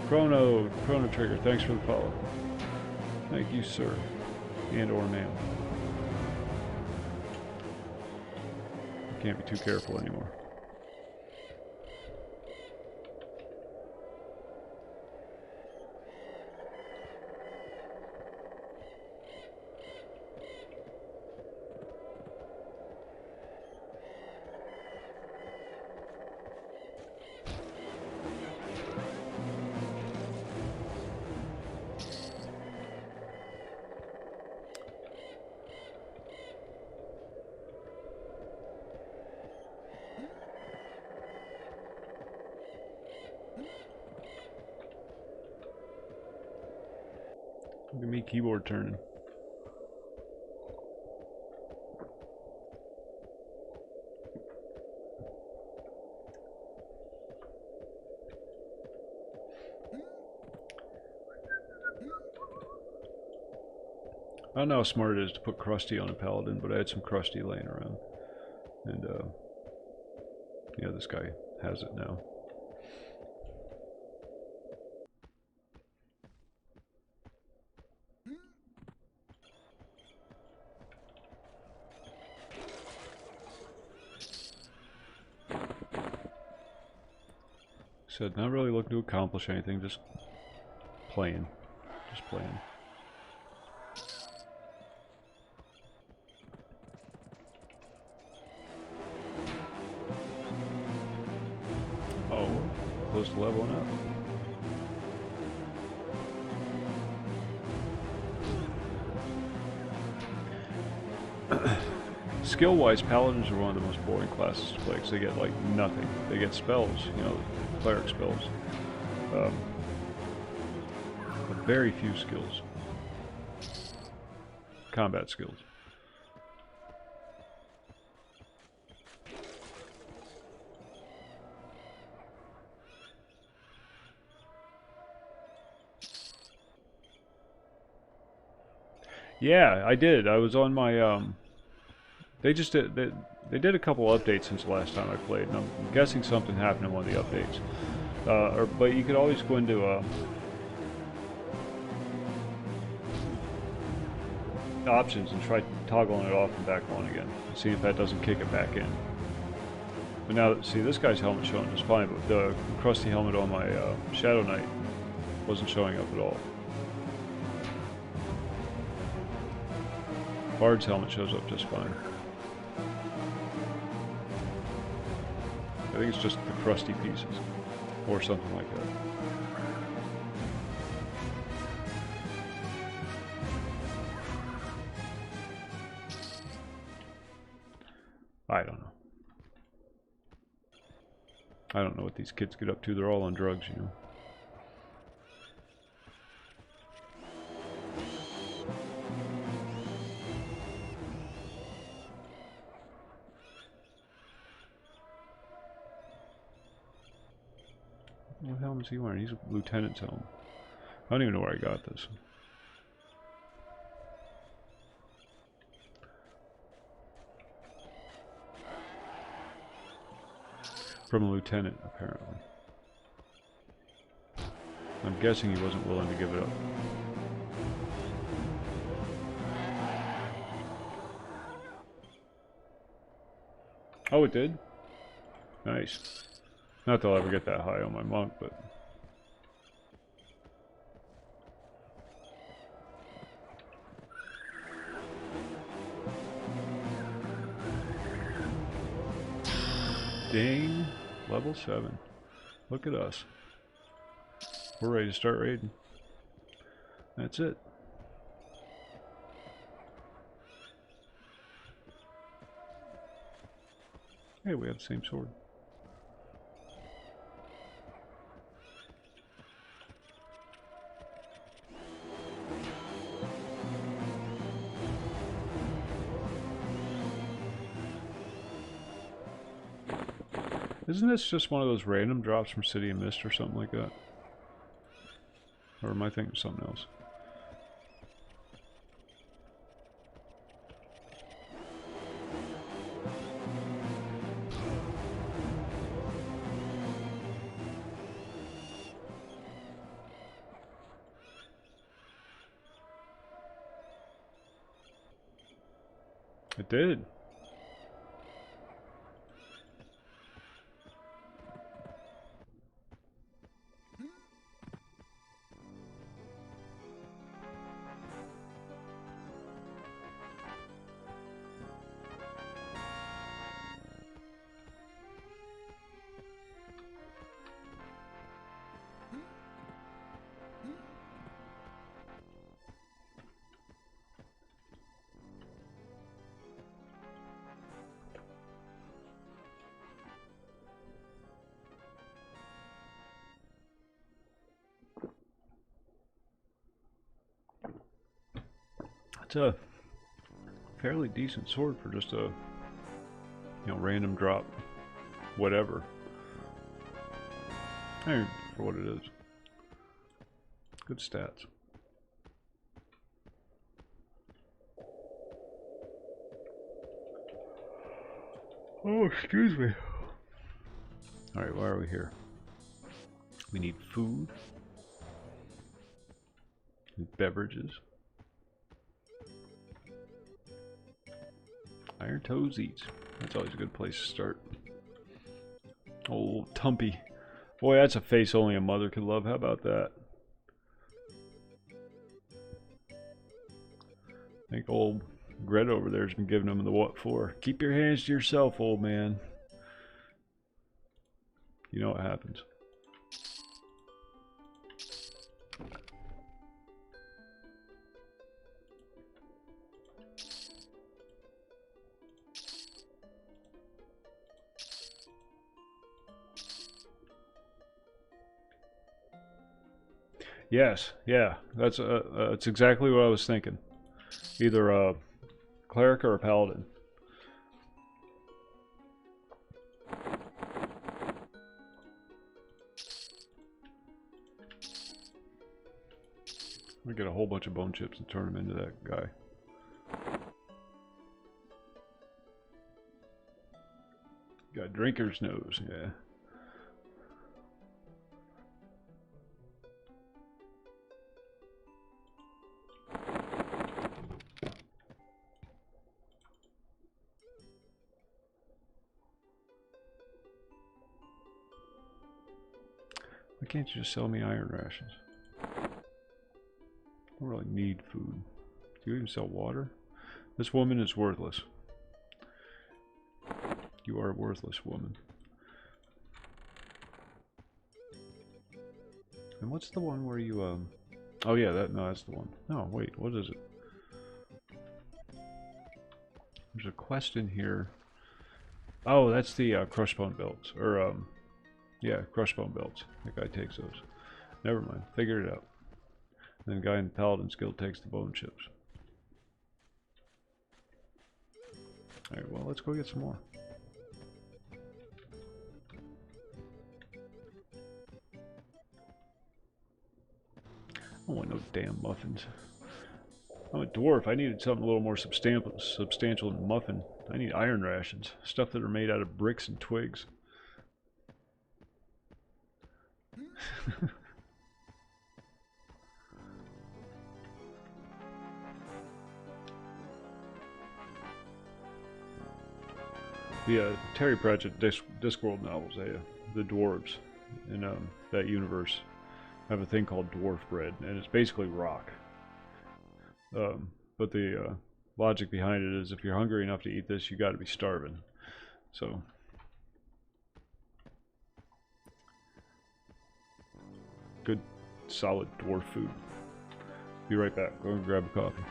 Chrono Trigger, thanks for the follow. Thank you, sir. And or ma'am. Can't be too careful anymore. Look at me keyboard turning. I don't know how smart it is to put Krusty on a Paladin, but I had some Krusty laying around. And, yeah, this guy has it now. Said, not really looking to accomplish anything, just playing. Just playing. Oh, close to leveling up. Skill-wise, Paladins are one of the most boring classes to play because they get, like, nothing. They get spells, you know, cleric spells. But very few skills. Combat skills. Yeah, I did. I was on my, they just did, they did a couple updates since the last time I played, and I'm guessing something happened in one of the updates. But you could always go into, options and try toggling it off and back on again, see if that doesn't kick it back in. But now, see, this guy's helmet showing just fine, but the Krusty helmet on my Shadow Knight wasn't showing up at all. Bard's helmet shows up just fine. I think it's just the crusty pieces, or something like that. I don't know. I don't know what these kids get up to. They're all on drugs, you know. What helmet is he wearing? He's a lieutenant's helmet. I don't even know where I got this. From a lieutenant, apparently. I'm guessing he wasn't willing to give it up. Oh, it did? Nice. Not that I'll ever get that high on my monk, but... Dang. Level 7. Look at us. We're ready to start raiding. That's it. Hey, we have the same sword. Isn't this just one of those random drops from City of Mist or something like that? Or am I thinking of something else? It did. It's a fairly decent sword for just a, you know, random drop, whatever. Hey, for what it is. Good stats. Oh, excuse me. Alright, why are we here? We need food. Need beverages. Iron Toes Eats. That's always a good place to start. Oh, Tumpy. Boy, that's a face only a mother could love. How about that? I think old Greta over there has been giving him the what for. Keep your hands to yourself, old man. You know what happens. Yes, yeah, that's exactly what I was thinking. Either a cleric or a paladin. We get a whole bunch of bone chips and turn them into that guy. Got drinker's nose, yeah. Why can't you just sell me iron rations? I don't really need food. Do you even sell water? This woman is worthless. You are a worthless woman. And what's the one where you, oh yeah, that's the one. No, wait, what is it? There's a quest in here. Oh, that's the, crushbone belts. Or, yeah, crushbone belts. That guy takes those. Never mind, figured it out. Then the guy in the Paladin's Guild takes the bone chips. Alright, well, let's go get some more. I don't want no damn muffins. I'm a dwarf. I needed something a little more substantial than muffin. I need iron rations. Stuff that are made out of bricks and twigs. The Terry Pratchett Discworld novels, the dwarves in that universe have a thing called dwarf bread, and it's basically rock. But the logic behind it is if you're hungry enough to eat this, you got to be starving. So good, solid dwarf food. Be right back. Go and grab a coffee.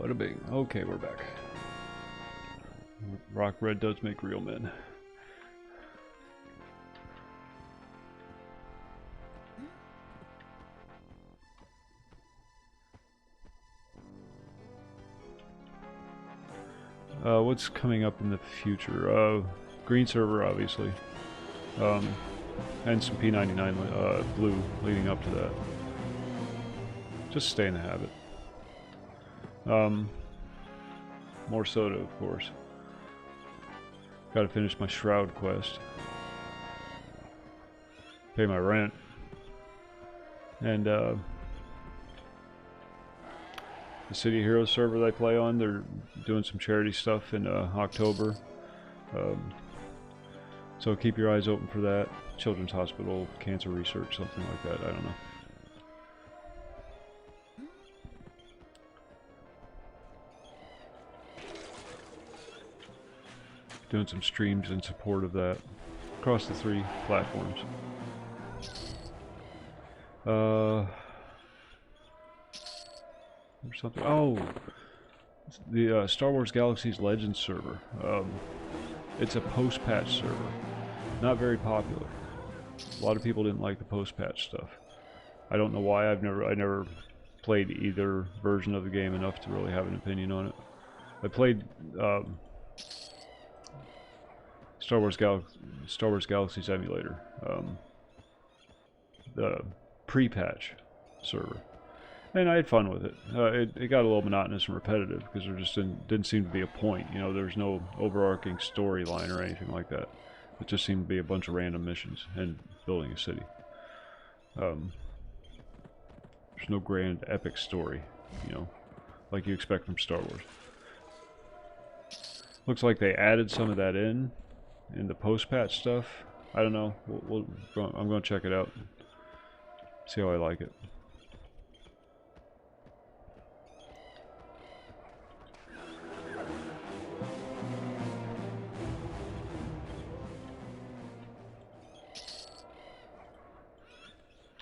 Bada bing. Okay, we're back. Rock red does make real men. What's coming up in the future? Green Server, obviously. And some P99 blue leading up to that. Just stay in the habit. More soda, of course. Gotta finish my Shroud quest. Pay my rent. And, the City Heroes server they play on, they're doing some charity stuff in October. So keep your eyes open for that. Children's Hospital, cancer research, something like that, I don't know. Doing some streams in support of that across the 3 platforms. Or something. Oh, the Star Wars Galaxy's Legends server. It's a post-patch server. Not very popular. A lot of people didn't like the post-patch stuff. I don't know why. I never played either version of the game enough to really have an opinion on it. I played Star Wars Galaxy's emulator, the pre-patch server. And I had fun with it. It got a little monotonous and repetitive because there just didn't seem to be a point. You know, there's no overarching storyline or anything like that. It just seemed to be a bunch of random missions and building a city. There's no grand epic story, you know, like you expect from Star Wars. Looks like they added some of that in the post-patch stuff. I don't know. I'm going to check it out. See how I like it.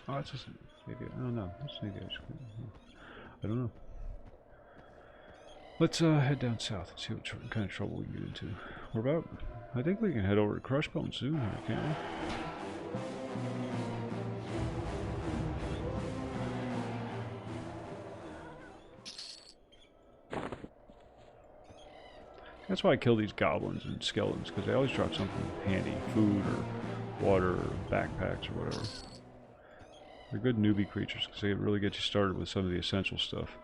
Oh, it's just maybe I don't know. Maybe I don't know. Let's head down south and see what kind of trouble we can get into. We're about. I think we can head over to Crushbone soon, here, can't we? That's why I kill these goblins and skeletons, because they always drop something handy. Food or water or backpacks or whatever. They're good newbie creatures, because they really get you started with some of the essential stuff.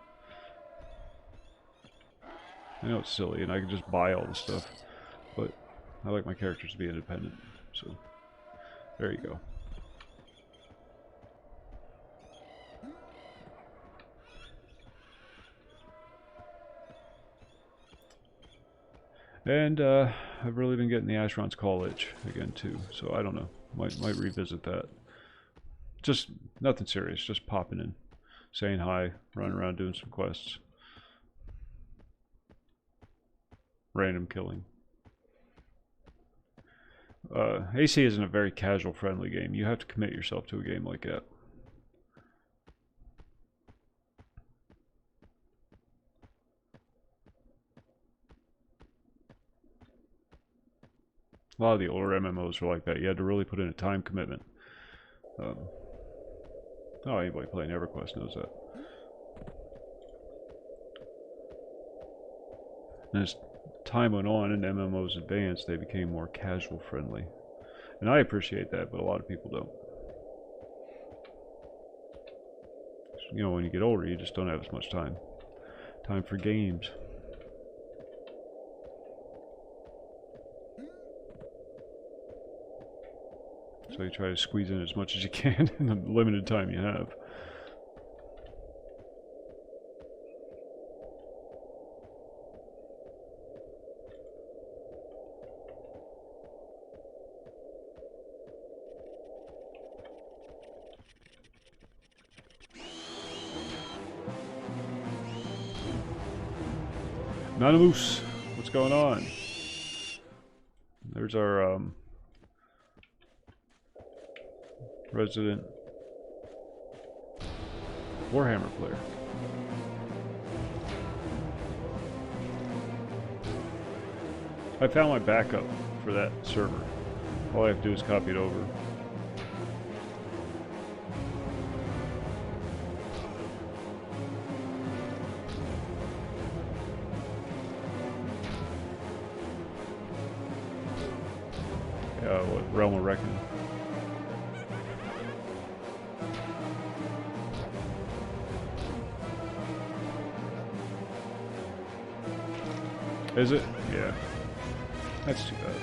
I know it's silly, and I can just buy all the stuff, but I like my characters to be independent, so there you go. And I've really been getting the Asheron's Call itch again too, so I don't know, might revisit that. Just nothing serious, just popping in, saying hi, running around doing some quests. Random killing. AC isn't a very casual friendly game. You have to commit yourself to a game like that. A lot of the older MMOs were like that. You had to really put in a time commitment. Oh, anybody playing EverQuest knows that. And as time went on and MMOs advanced, they became more casual friendly. And I appreciate that, but a lot of people don't. You know, when you get older, you just don't have as much time. Time for games. So you try to squeeze in as much as you can in the limited time you have. Nanamoose, what's going on? There's our resident Warhammer player. I found my backup for that server. All I have to do is copy it over. What, Realm of Reckoning? Is it? Yeah. That's too bad.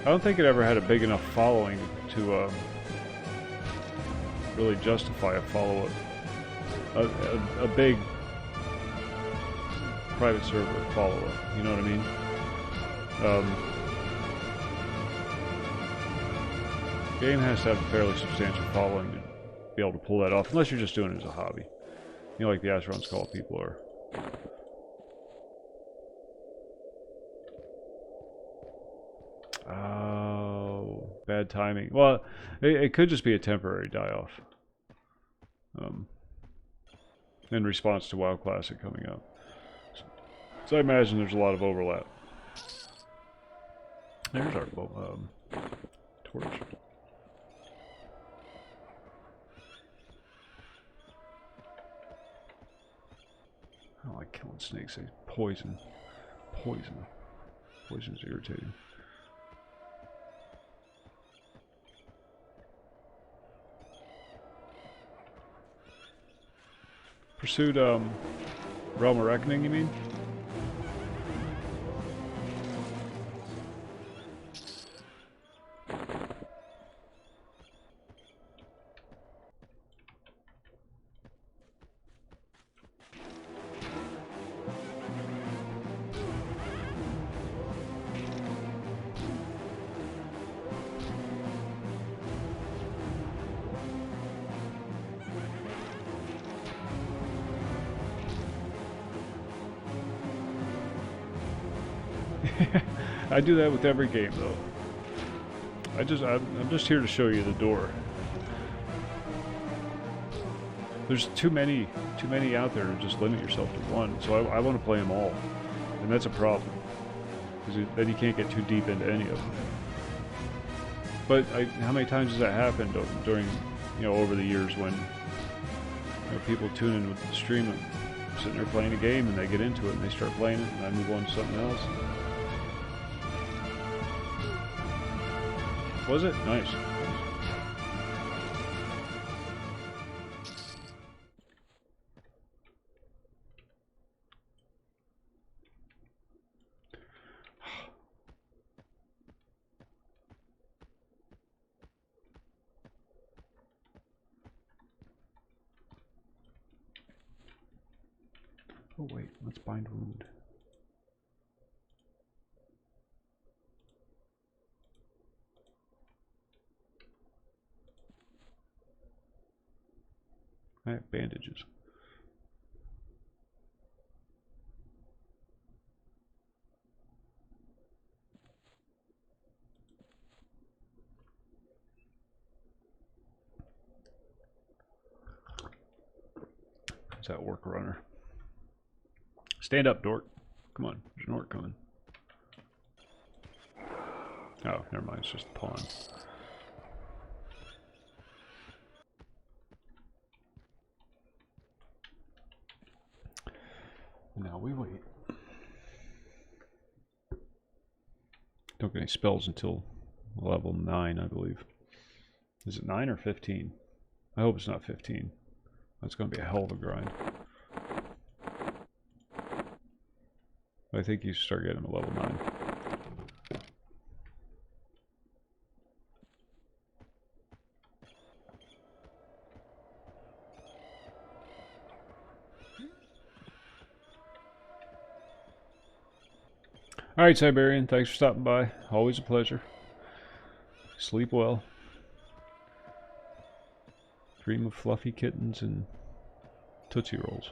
I don't think it ever had a big enough following to really justify a follow-up. A big private server follow-up. You know what I mean? Game has to have a fairly substantial following to be able to pull that off, unless you're just doing it as a hobby. You know, like the Asheron Skull people are. Oh, bad timing. Well, it could just be a temporary die-off. In response to WoW Classic coming up. So I imagine there's a lot of overlap. There's our torch. I don't like killing snakes. They poison. Poison's irritating. Pursued Realm of Reckoning, you mean? I do that with every game, though. I'm just here to show you the door. There's too many out there to just limit yourself to one. So I want to play them all, and that's a problem, because then you can't get too deep into any of them. But how many times has that happened during, over the years when people tune in with the stream and sitting there playing a game and they get into it and they start playing it and I move on to something else. Was it? Nice. Oh wait, let's bind wound. I have bandages. What's that work runner? Stand up, dork. Come on, there's an orc coming. Oh, never mind, it's just a pawn. Now we wait. Don't get any spells until level 9, I believe. Is it 9 or 15? I hope it's not 15. That's going to be a hell of a grind. I think you start getting to level 9. Alright, Siberian, thanks for stopping by. Always a pleasure. Sleep well. Dream of fluffy kittens and Tootsie Rolls.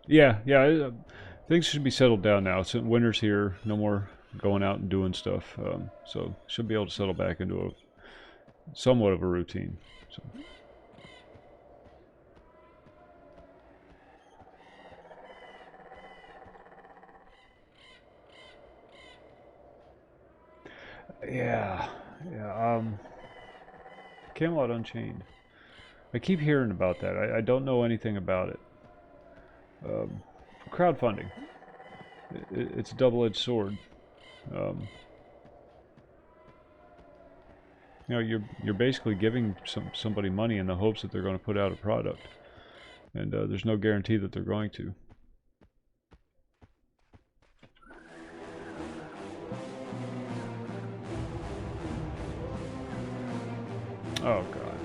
Yeah, things should be settled down now. So winter's here, no more going out and doing stuff. So should be able to settle back into a somewhat of a routine. So. Yeah. Yeah. Camelot Unchained. I keep hearing about that. I don't know anything about it. Crowdfunding. It's a double-edged sword. You know, you're basically giving somebody money in the hopes that they're going to put out a product, and there's no guarantee that they're going to. Oh god.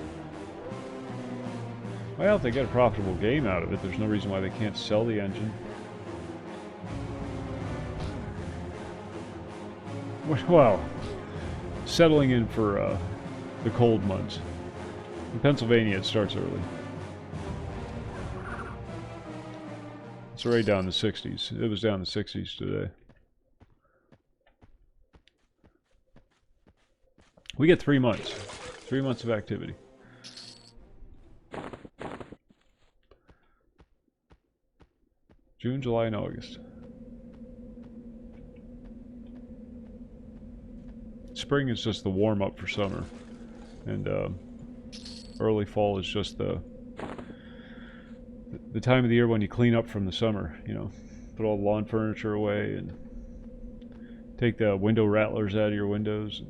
Well, if they get a profitable game out of it, there's no reason why they can't sell the engine. Well, settling in for the cold months. In Pennsylvania, it starts early. It's already down in the 60s. It was down in the 60s today. We get 3 months. 3 months of activity. June, July, and August. Spring is just the warm-up for summer. And early fall is just the time of the year when you clean up from the summer, you know. Put all the lawn furniture away and take the window rattlers out of your windows.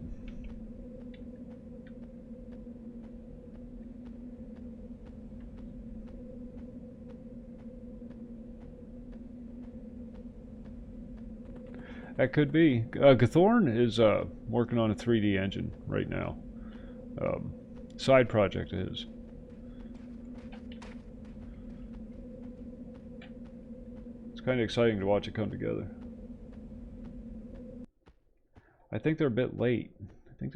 That could be. Gathorn is working on a 3D engine right now. Side project of his. It's kind of exciting to watch it come together. I think they're a bit late. They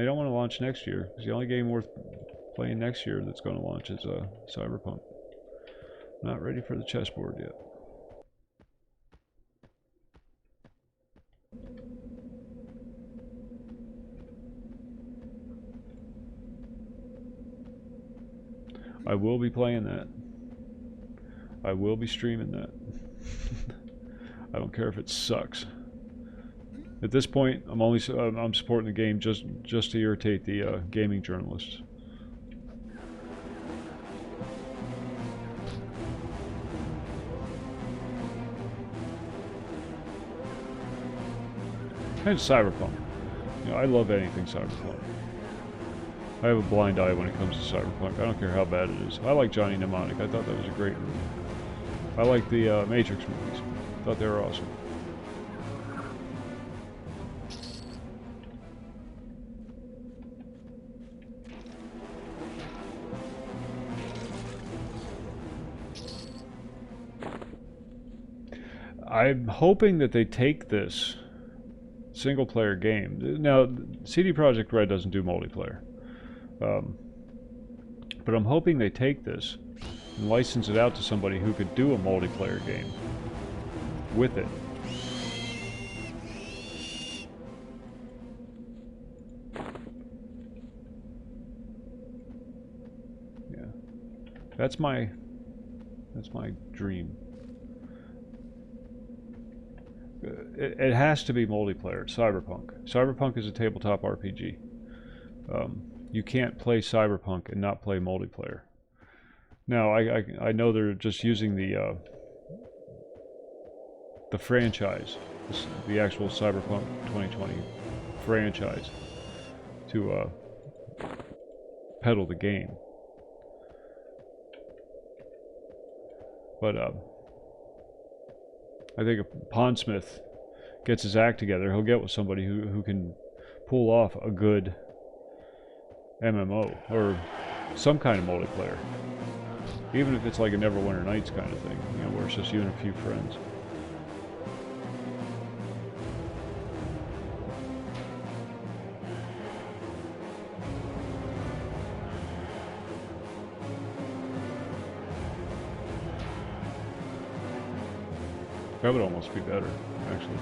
don't want to launch next year, because the only game worth playing next year that's going to launch is Cyberpunk. Not ready for the chessboard yet. I will be playing that. I will be streaming that. I don't care if it sucks. At this point, I'm supporting the game just to irritate the gaming journalists. And Cyberpunk. You know, I love anything Cyberpunk. I have a blind eye when it comes to Cyberpunk. I don't care how bad it is. I like Johnny Mnemonic. I thought that was a great movie. I like the Matrix movies. I thought they were awesome. I'm hoping that they take this single-player game. Now, CD Projekt Red doesn't do multiplayer. But I'm hoping they take this and license it out to somebody who could do a multiplayer game with it. Yeah. That's my dream. It has to be multiplayer. Cyberpunk. Cyberpunk is a tabletop RPG. You can't play Cyberpunk and not play multiplayer. Now, I know they're just using the franchise, the actual Cyberpunk 2020 franchise, to peddle the game. But I think if Pondsmith gets his act together, he'll get with somebody who can pull off a good MMO or some kind of multiplayer, even if it's like a Neverwinter Nights kind of thing, you know, where it's just you and a few friends. That would almost be better, actually.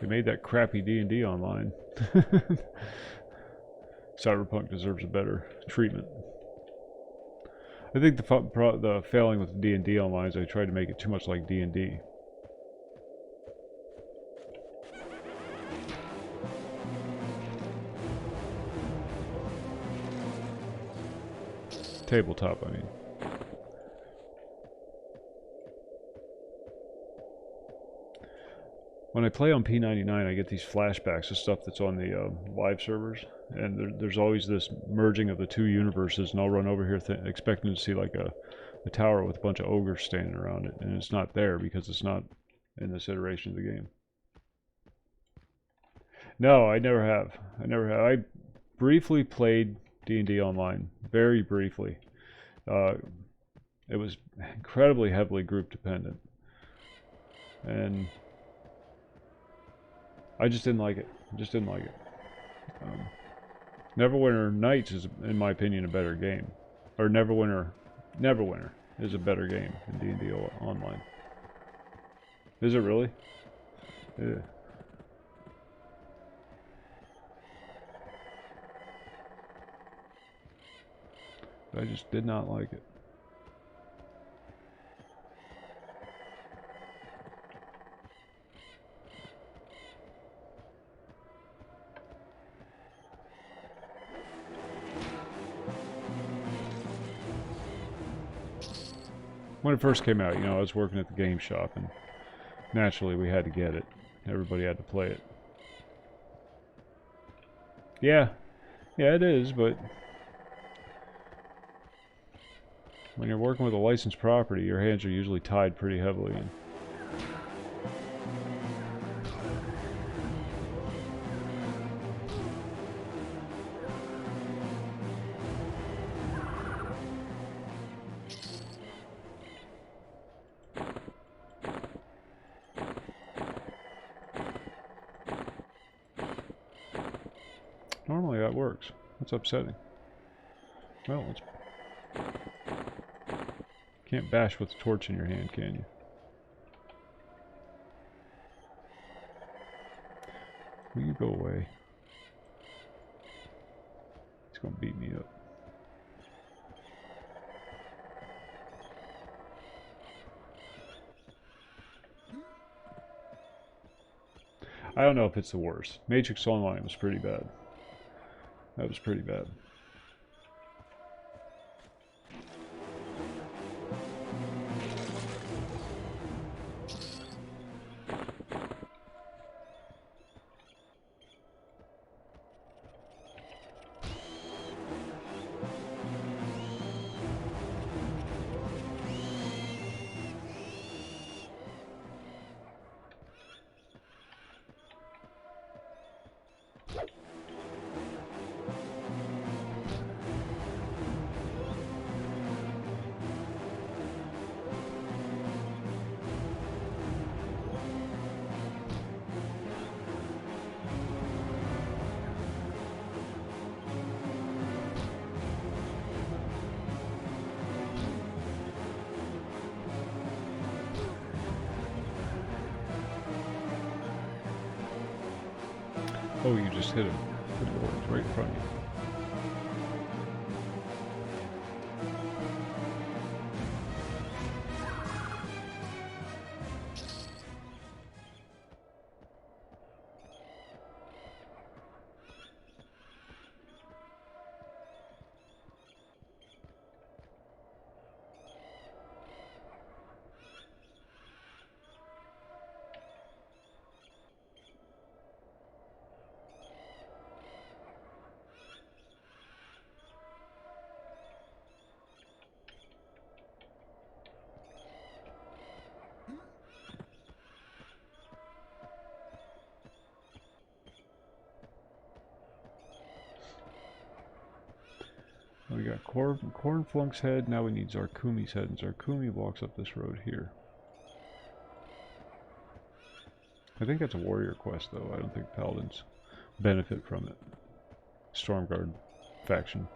They made that crappy D&D online. Cyberpunk deserves a better treatment. I think the failing with D&D online is they tried to make it too much like D&D. Tabletop, I mean. When I play on P99, I get these flashbacks of stuff that's on the live servers, and there's always this merging of the two universes, and I'll run over here expecting to see like a tower with a bunch of ogres standing around it, and it's not there because it's not in this iteration of the game. No, I never have. I briefly played D&D online, very briefly. It was incredibly heavily group dependent, and I just didn't like it. Neverwinter Nights is, in my opinion, a better game. Or Neverwinter is a better game than D&D Online. Is it really? Yeah. I just did not like it. When it first came out, you know, I was working at the game shop, and naturally we had to get it. Everybody had to play it. Yeah, it is, but when you're working with a licensed property, your hands are usually tied pretty heavily. Normally that works. That's upsetting. Well, it's... Can't bash with a torch in your hand, can you? Will you go away? He's gonna beat me up. I don't know if it's the worst. Matrix Online was pretty bad. That was pretty bad. Oh, you just hit him. Good lord, it's right in front of you. We got Cornflunk's head, now we need Zarkumi's head, and Zarkumi walks up this road here. I think that's a warrior quest though, I don't think Paladins benefit from it. Stormguard faction.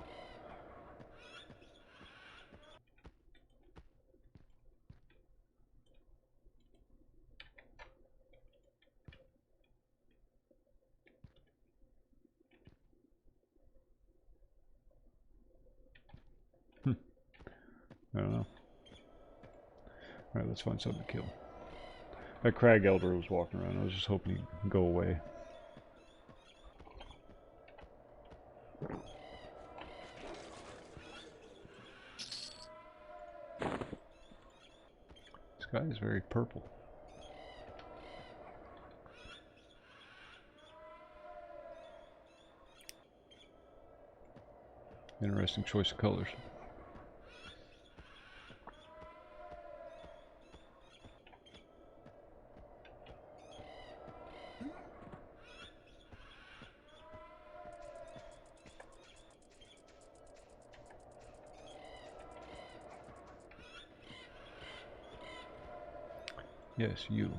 I don't know. Alright, let's find something to kill. That crag elder was walking around. I was just hoping he'd go away. This guy is very purple. Interesting choice of colors. Yes, you.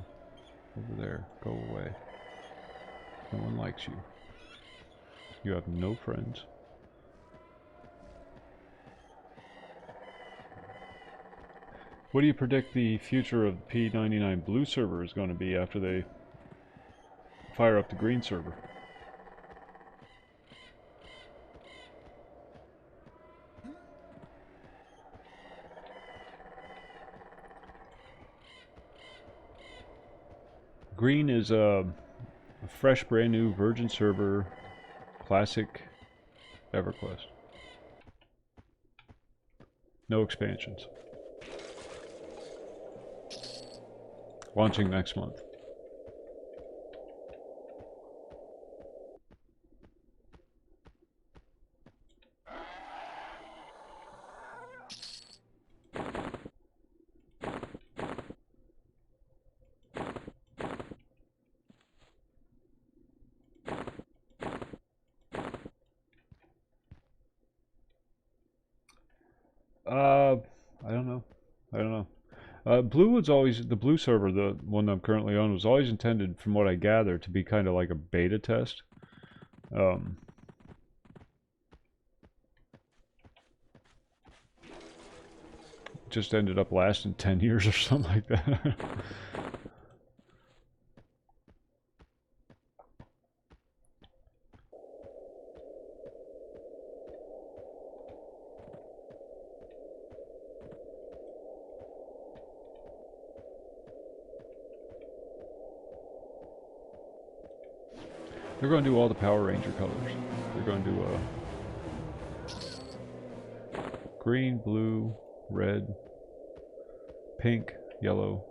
Over there. Go away. No one likes you. You have no friends. What do you predict the future of the P99 Blue Server is going to be after they fire up the Green Server? Green is a fresh, brand new Virgin server, classic EverQuest. No expansions. Launching next month. I don't know. I don't know. Blue was always, the Blue server, the one I'm currently on, was always intended, from what I gather, to be kind of like a beta test. Just ended up lasting 10 years or something like that. They're going to do all the Power Ranger colors. They're going to do green, blue, red, pink, yellow.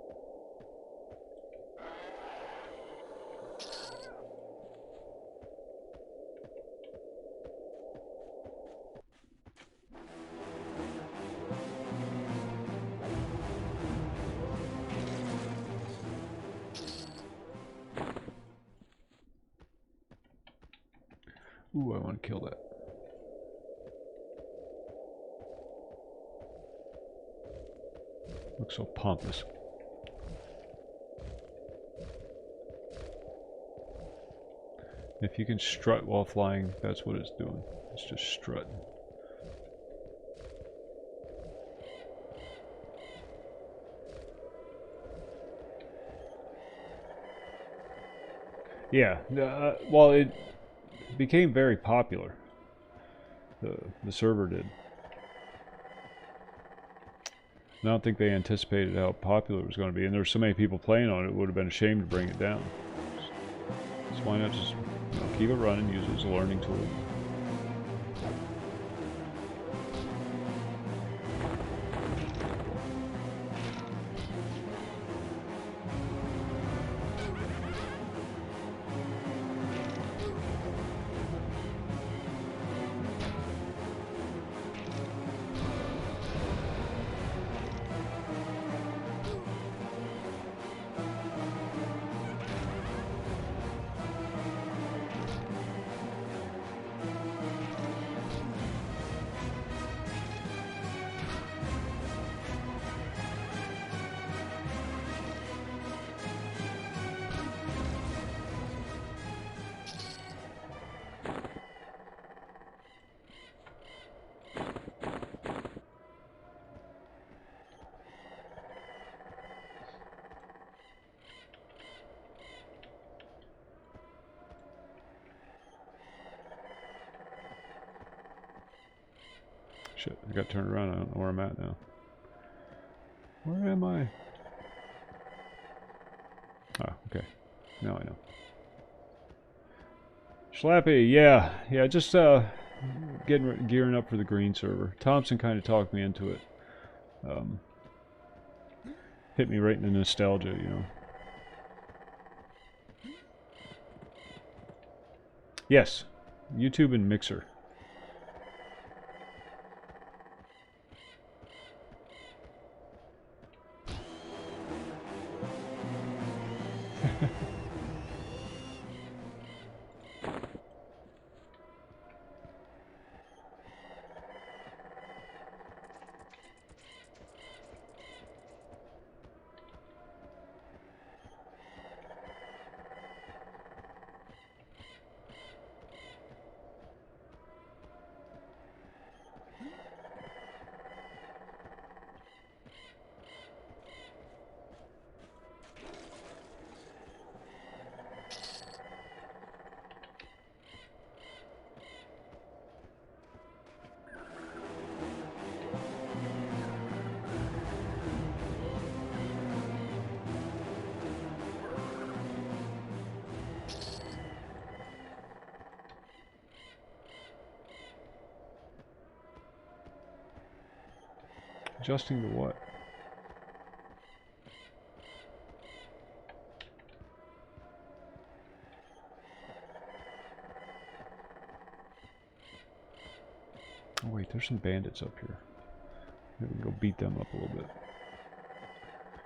Ooh, I want to kill that. Looks so pompous. If you can strut while flying, that's what it's doing. It's just strutting. Yeah, well, it became very popular. The server did. I don't think they anticipated how popular it was going to be, and there were so many people playing on it, it would have been a shame to bring it down. So why not just, you know, keep it running, use it as a learning tool. Shit, I got turned around. I don't know where I'm at now. Where am I? Oh, okay. Now I know. Schlappy, yeah, just gearing up for the green server. Thompson kind of talked me into it. Hit me right in the nostalgia, you know. Yes, YouTube and Mixer. Adjusting to what? Oh wait, there's some bandits up here. Maybe we can go beat them up a little bit.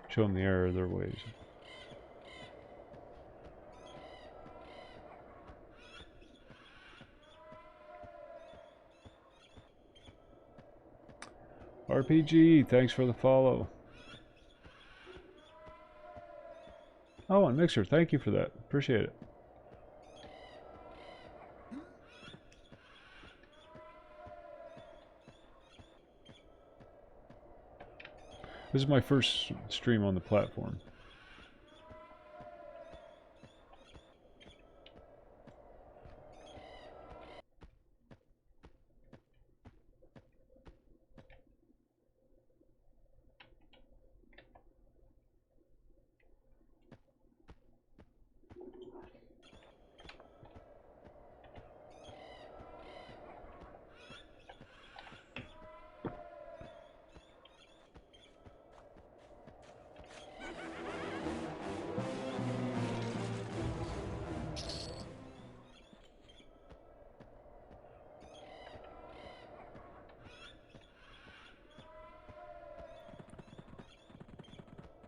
Show them the error of their ways. RPG, thanks for the follow. Oh, and Mixer, thank you for that. Appreciate it. This is my first stream on the platform.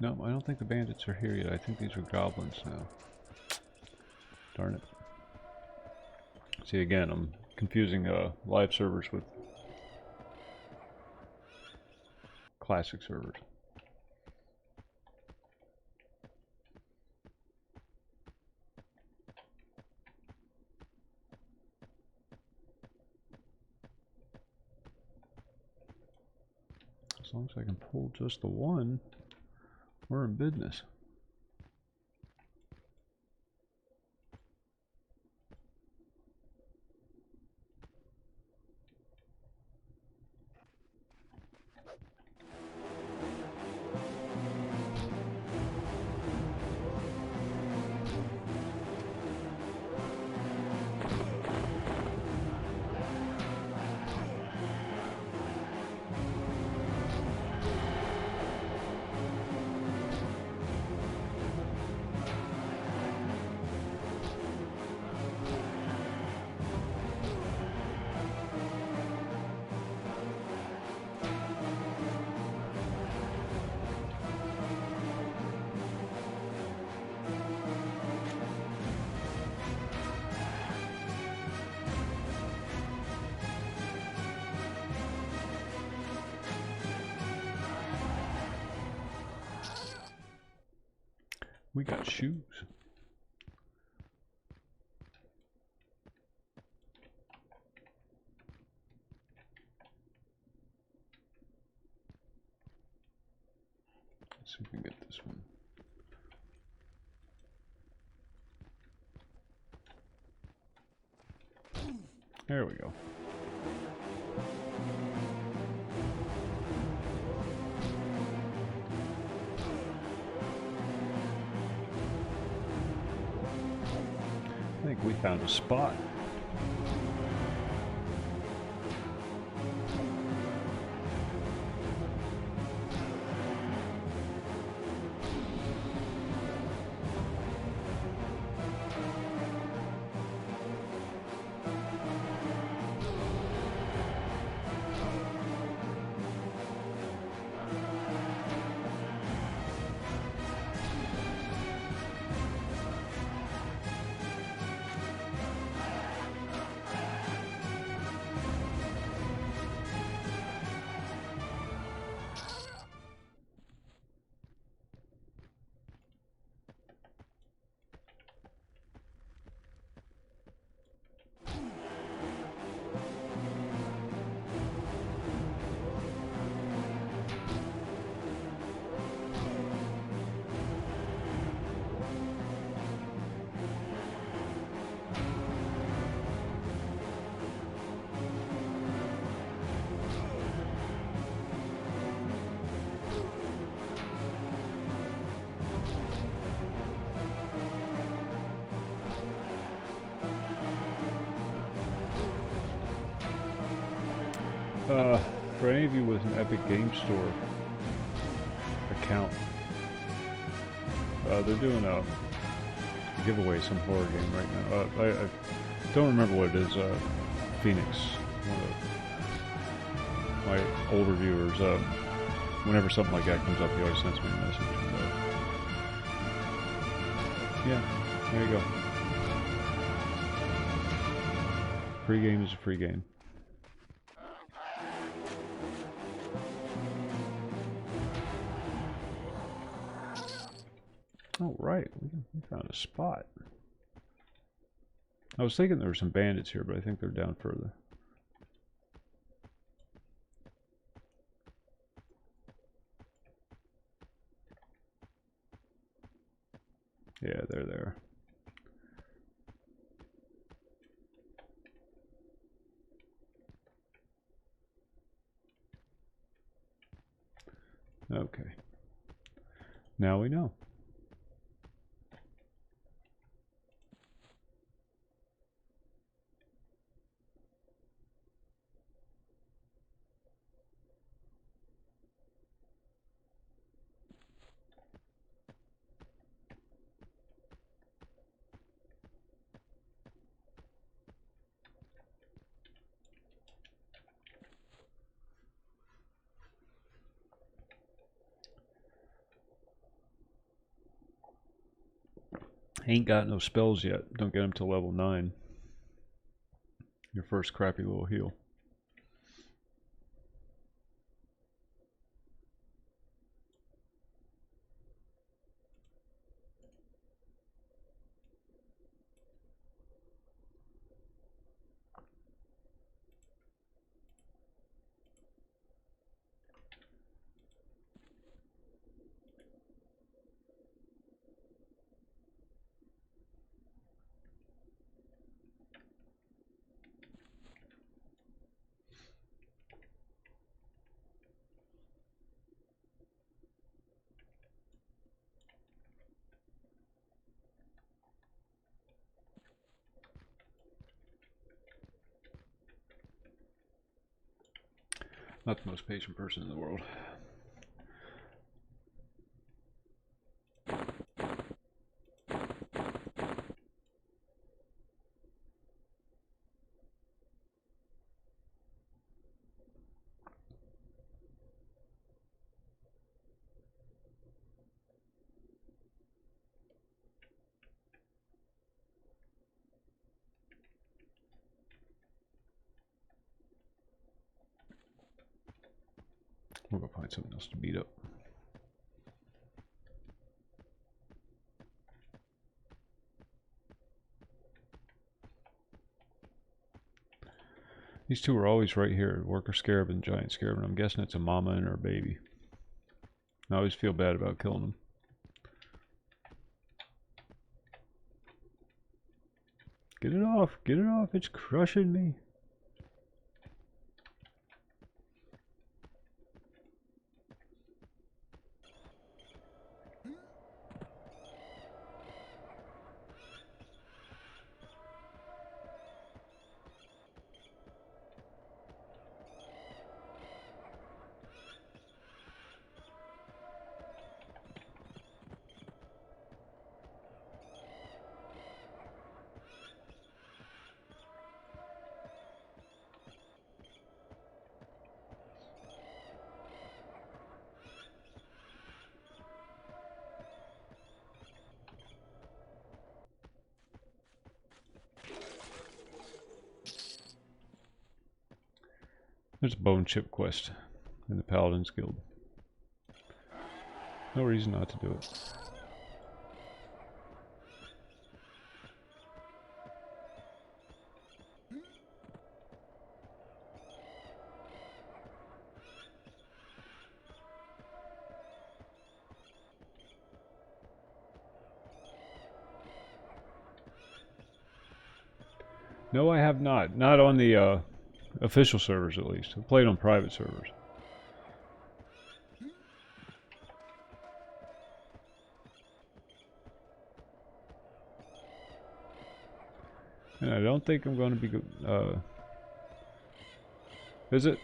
No, I don't think the bandits are here yet. I think these are goblins now. Darn it. See, again, I'm confusing live servers with classic servers. As long as I can pull just the one, we're in business. We got shoes. Let's see if we can get this one. There we go. think we found a spot. For any of you with an Epic Game Store account, they're doing a giveaway, some horror game right now. I don't remember what it is. Phoenix, one of my older viewers. Whenever something like that comes up, he always sends me a message. And, yeah, there you go. Free game is a free game. Oh, right. We found a spot. I was thinking there were some bandits here, but I think they're down further. Yeah, they're there. Okay. Now we know. Ain't got no spells yet. Don't get them till level 9. Your first crappy little heal. Not the most patient person in the world. We'll go find something else to beat up. These two are always right here, worker scarab and giant scarab, and I'm guessing it's a mama and her baby. I always feel bad about killing them. Get it off, it's crushing me. There's a bone chip quest in the Paladin's Guild. No reason not to do it. No, I have not. Not on the official servers, at least. I've played on private servers. And I don't think I'm going to be good. Is it?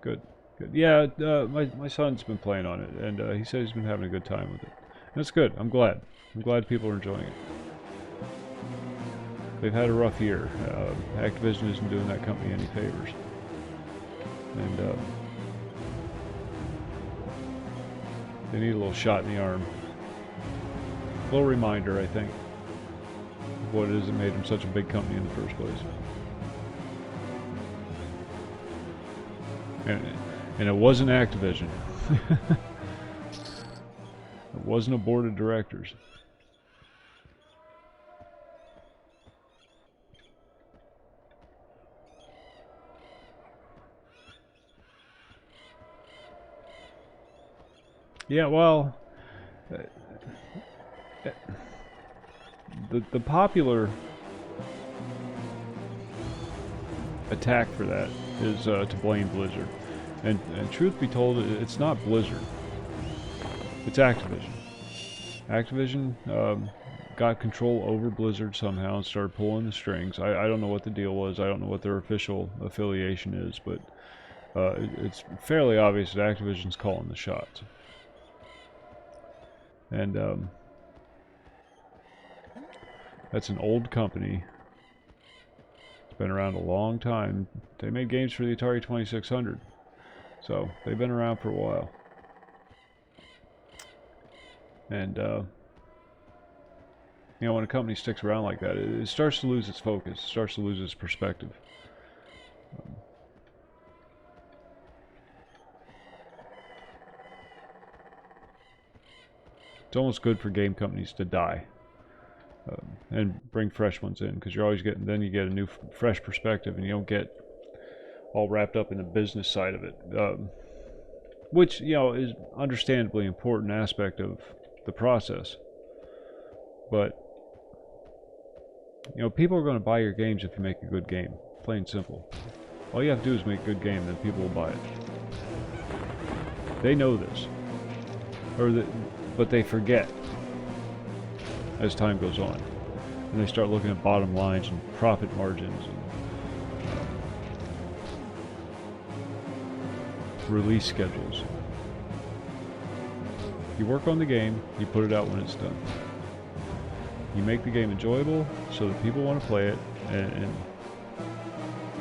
Good. Good. Yeah, my son's been playing on it, and he said he's been having a good time with it. And that's good. I'm glad. I'm glad people are enjoying it. They've had a rough year. Activision isn't doing that company any favors. And they need a little shot in the arm. A little reminder, I think, of what it is that made them such a big company in the first place. And it wasn't Activision. It wasn't a board of directors. Yeah, well, the popular attack for that is to blame Blizzard. And truth be told, it's not Blizzard. It's Activision. Activision got control over Blizzard somehow and started pulling the strings. I don't know what the deal was. I don't know what their official affiliation is, but it's fairly obvious that Activision's calling the shots. And that's an old company. It's been around a long time. They made games for the Atari 2600. So they've been around for a while. And you know, when a company sticks around like that, it starts to lose its focus. It starts to lose its perspective. It's almost good for game companies to die and bring fresh ones in, because you're always getting, then you get a new fresh perspective, and you don't get all wrapped up in the business side of it, which, you know, is understandably an important aspect of the process. But you know, people are going to buy your games if you make a good game, plain and simple. All you have to do is make a good game, then people will buy it. They know this, but they forget as time goes on, and they start looking at bottom lines and profit margins and release schedules. You work on the game, you put it out when it's done. You make the game enjoyable so that people want to play it, and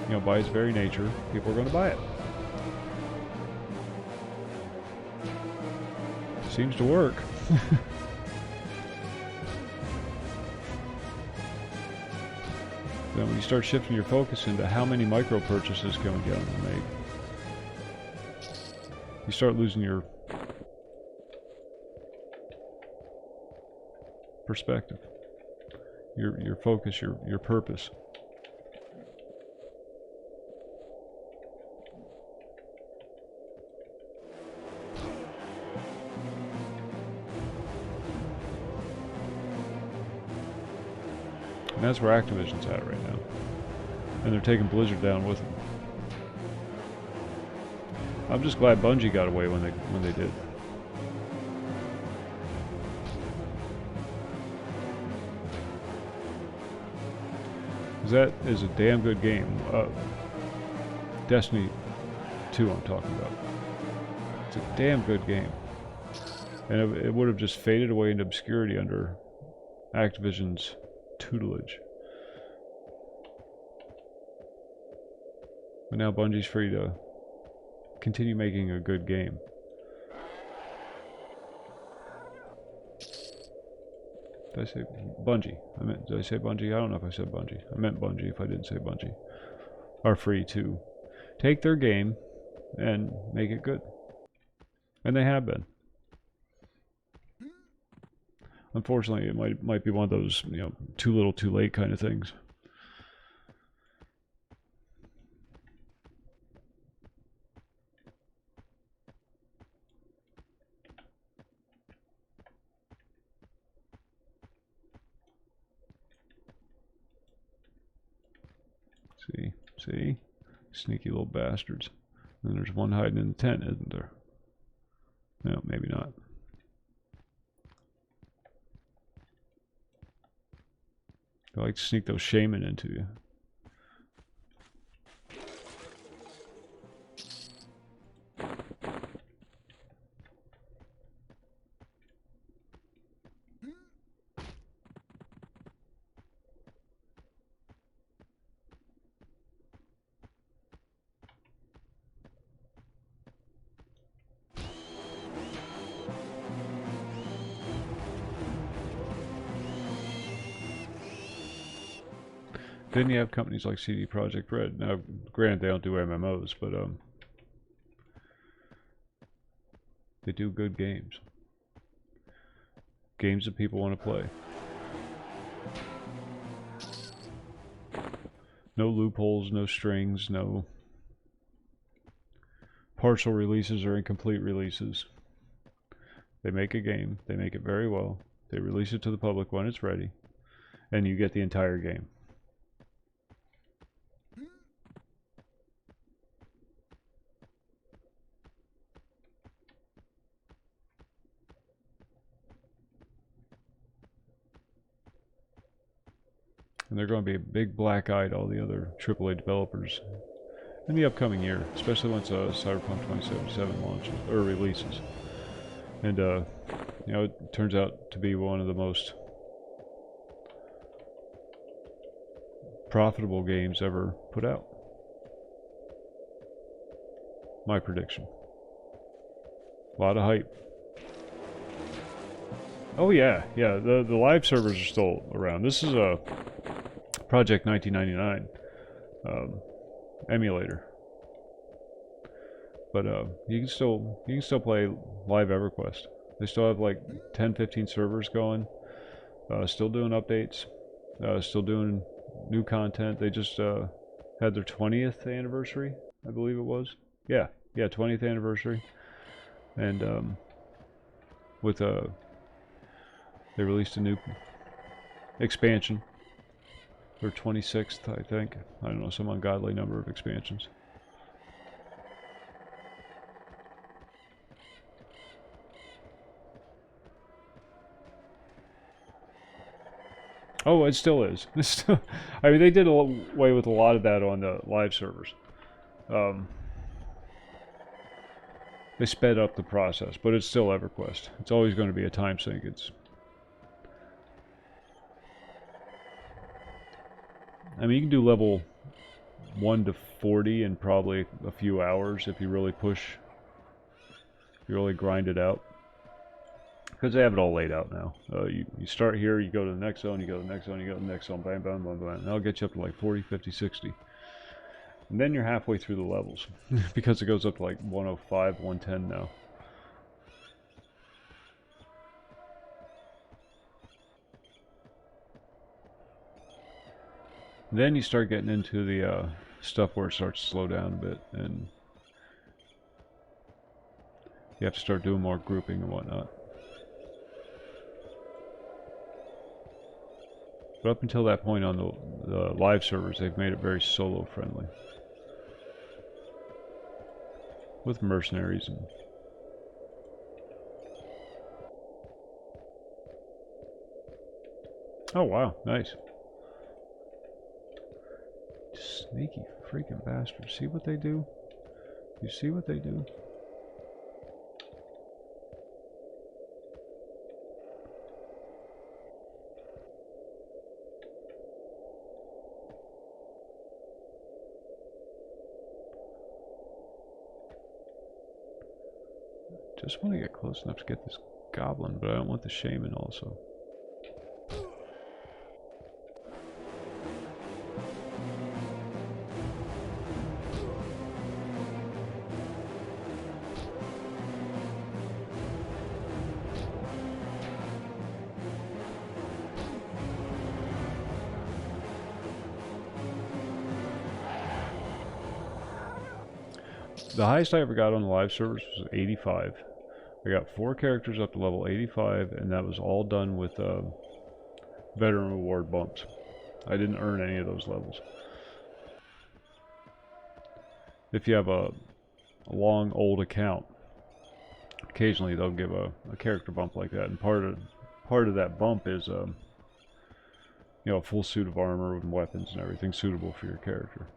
you know, by its very nature, people are going to buy it. Seems to work. Then when you start shifting your focus into how many micro purchases can we get them to make, you start losing your perspective, your focus, your purpose. And that's where Activision's at right now. And they're taking Blizzard down with them. I'm just glad Bungie got away when they did. That is a damn good game. Destiny 2 I'm talking about. It's a damn good game. And it would have just faded away into obscurity under Activision's tutelage. But now Bungie's free to continue making a good game. Did I say Bungie? Did I say Bungie? I don't know if I said Bungie. I meant Bungie if I didn't say Bungie. Are free to take their game and make it good. And they have been. Unfortunately, it might be one of those, you know, too little, too late kind of things. See? Sneaky little bastards. And there's one hiding in the tent, isn't there? No, maybe not. They like to sneak those shaman into you. Then you have companies like CD Projekt Red. Now, granted, they don't do MMOs, but they do good games. Games that people want to play. No loopholes, no strings, no partial releases or incomplete releases. They make a game, they make it very well, they release it to the public when it's ready, and you get the entire game. And they're going to be a big black-eye to all the other AAA developers in the upcoming year, especially once Cyberpunk 2077 launches or releases. And you know, it turns out to be one of the most profitable games ever put out. My prediction. A lot of hype. Oh yeah, the live servers are still around. This is a Project 1999 emulator, but you can still play live EverQuest. They still have like 10-15 servers going, still doing updates, still doing new content. They just had their 20th anniversary, I believe it was. Yeah, 20th anniversary, and with they released a new expansion. Their 26th, I think. I don't know, some ungodly number of expansions. Oh, it still is. I mean, they did away with a lot of that on the live servers. They sped up the process, but it's still EverQuest. It's always going to be a time sink. I mean, you can do level 1 to 40 in probably a few hours if you really push, if you really grind it out. Because they have it all laid out now. You start here, you go to the next zone, you go to the next zone, you go to the next zone, bam, bam, bam, bam. And that'll get you up to like 40, 50, 60. And then you're halfway through the levels. Because it goes up to like 105, 110 now. Then you start getting into the stuff where it starts to slow down a bit, and you have to start doing more grouping and whatnot. But up until that point on the live servers, they've made it very solo friendly. With mercenaries and... Oh wow, nice. Sneaky freaking bastards. See what they do? You see what they do? Just want to get close enough to get this goblin, but I don't want the shaman also. The highest I ever got on the live servers was 85. I got 4 characters up to level 85, and that was all done with veteran reward bumps. I didn't earn any of those levels. If you have a long old account, occasionally they'll give a character bump like that, and part of that bump is you know, a full suit of armor and weapons and everything suitable for your character.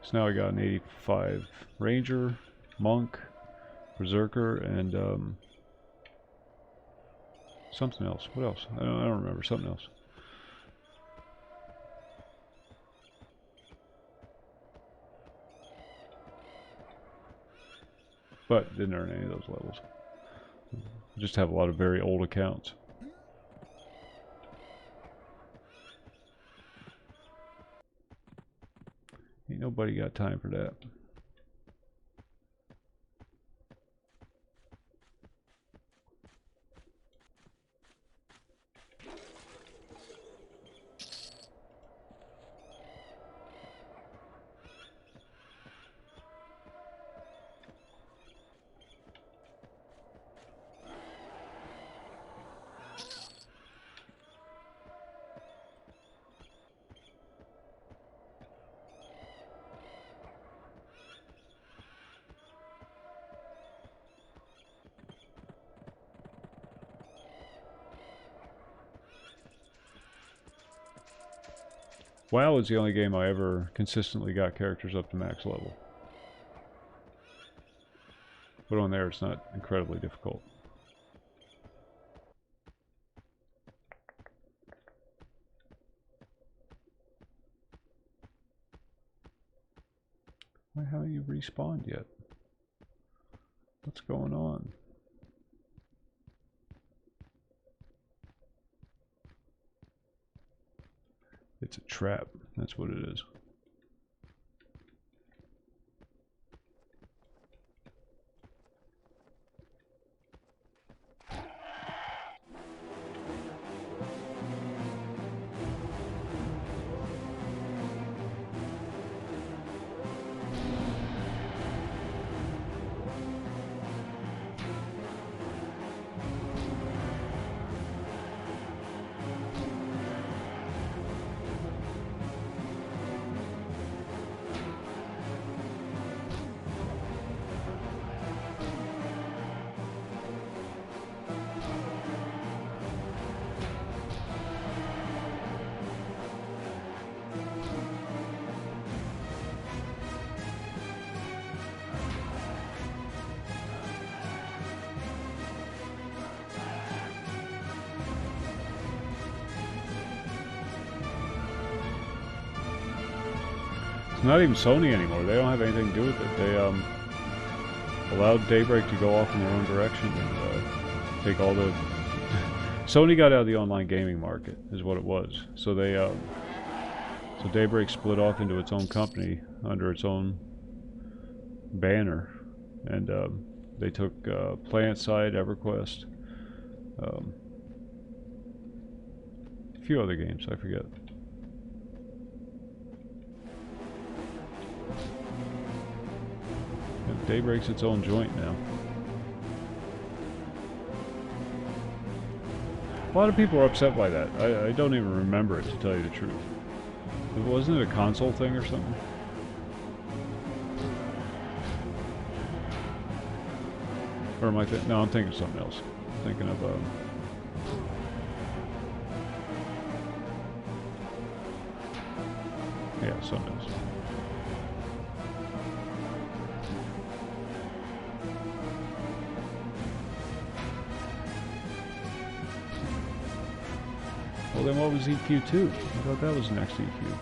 So now I got an 85 ranger, monk, berserker, and something else. What else? I don't remember. Something else. But didn't earn any of those levels. Just have a lot of very old accounts. Ain't nobody got time for that. WoW is the only game I ever consistently got characters up to max level. But on there, it's not incredibly difficult. Why haven't you respawned yet? What's going on? It's a trap. That's what it is. It's not even Sony anymore. They don't have anything to do with it. They allowed Daybreak to go off in their own direction and take all the... Sony got out of the online gaming market, is what it was. So they, so Daybreak split off into its own company under its own banner, and they took PlanetSide, EverQuest, a few other games, I forget. And Daybreak's its own joint now. A lot of people are upset by that. I don't even remember it, to tell you the truth. Wasn't it a console thing or something? Or am I no, I'm thinking of something else. I'm thinking of yeah, something else. Well, then what was EQ2? I thought that was next EQ.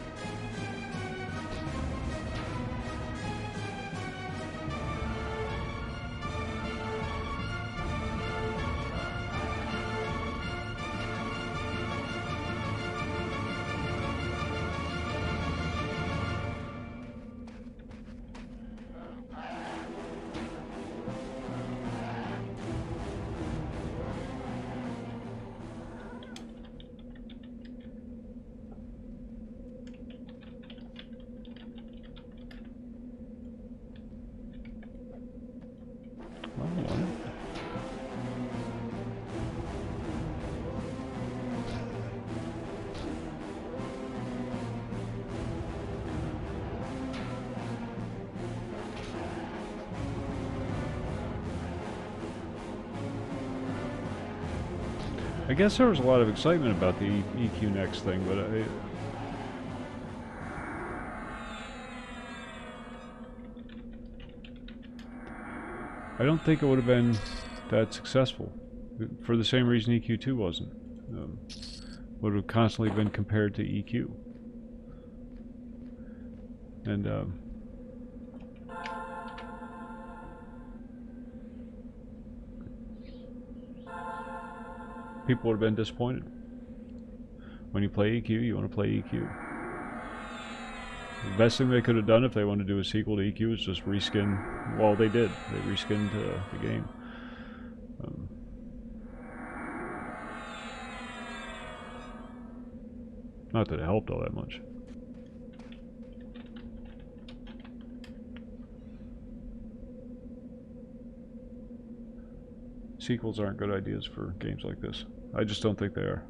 I guess there was a lot of excitement about the EQ Next thing, but I don't think it would have been that successful. For the same reason EQ2 wasn't. Would have constantly been compared to EQ. And people would have been disappointed. When you play EQ, you want to play EQ. The best thing they could have done if they wanted to do a sequel to EQ is just reskin. Well, they did. They reskinned the game. Not that it helped all that much. Sequels aren't good ideas for games like this. I just don't think they are.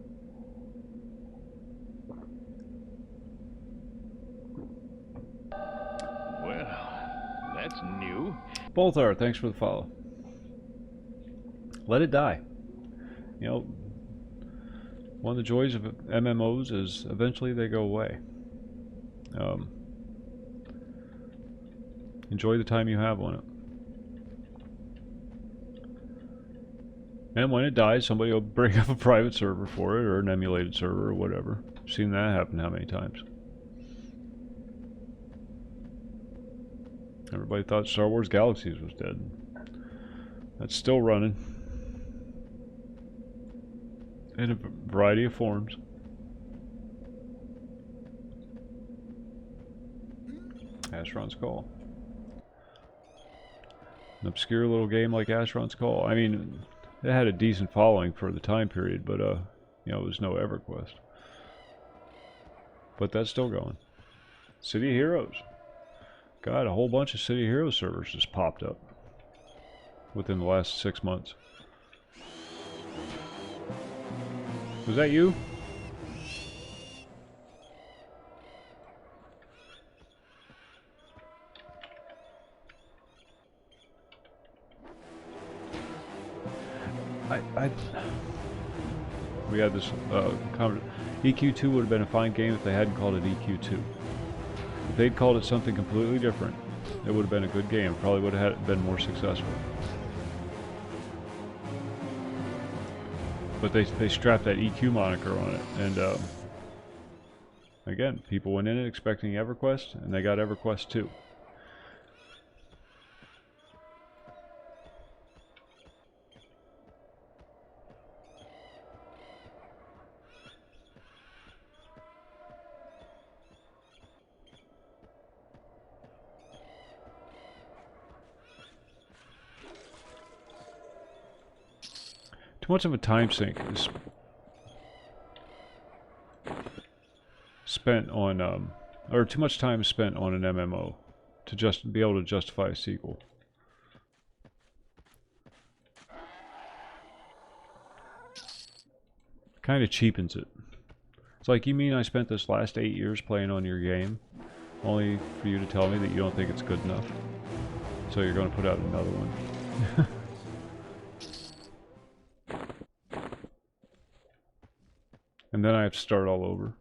Well, that's new. Both are. Thanks for the follow. Let it die. You know, one of the joys of MMOs is eventually they go away. Enjoy the time you have on it. And when it dies, somebody will bring up a private server for it, or an emulated server, or whatever. I've seen that happen how many times. Everybody thought Star Wars Galaxies was dead. That's still running. In a variety of forms. Asheron's Call. An obscure little game like Asheron's Call. I mean, it had a decent following for the time period, but you know, it was no EverQuest. But that's still going. City of Heroes. God, a whole bunch of City of Heroes servers just popped up within the last 6 months. Was that you? We had this EQ2 would have been a fine game if they hadn't called it EQ2. If they'd called it something completely different, it would have been a good game. Probably would have been more successful. But they strapped that EQ moniker on it, and again, people went in it expecting EverQuest, and they got EverQuest 2. Too much of a time sink is spent on, or too much time is spent on an MMO to just be able to justify a sequel. Kind of cheapens it. It's like, you mean I spent this last 8 years playing on your game, only for you to tell me that you don't think it's good enough, so you're going to put out another one. And then I have to start all over.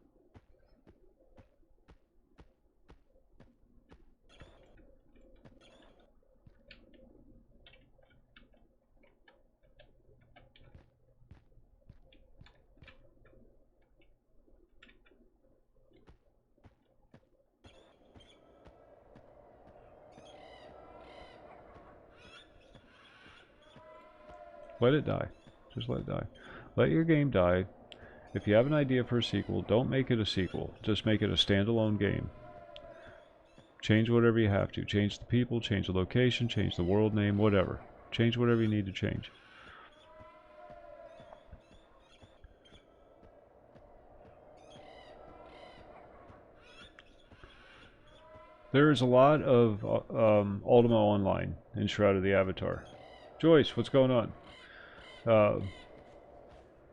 Let it die. Just let it die. Let your game die. If you have an idea for a sequel, don't make it a sequel. Just make it a standalone game. Change whatever you have to. Change the people, change the location, change the world name, whatever. Change whatever you need to change. There is a lot of Ultima Online in Shroud of the Avatar. Joyce, what's going on?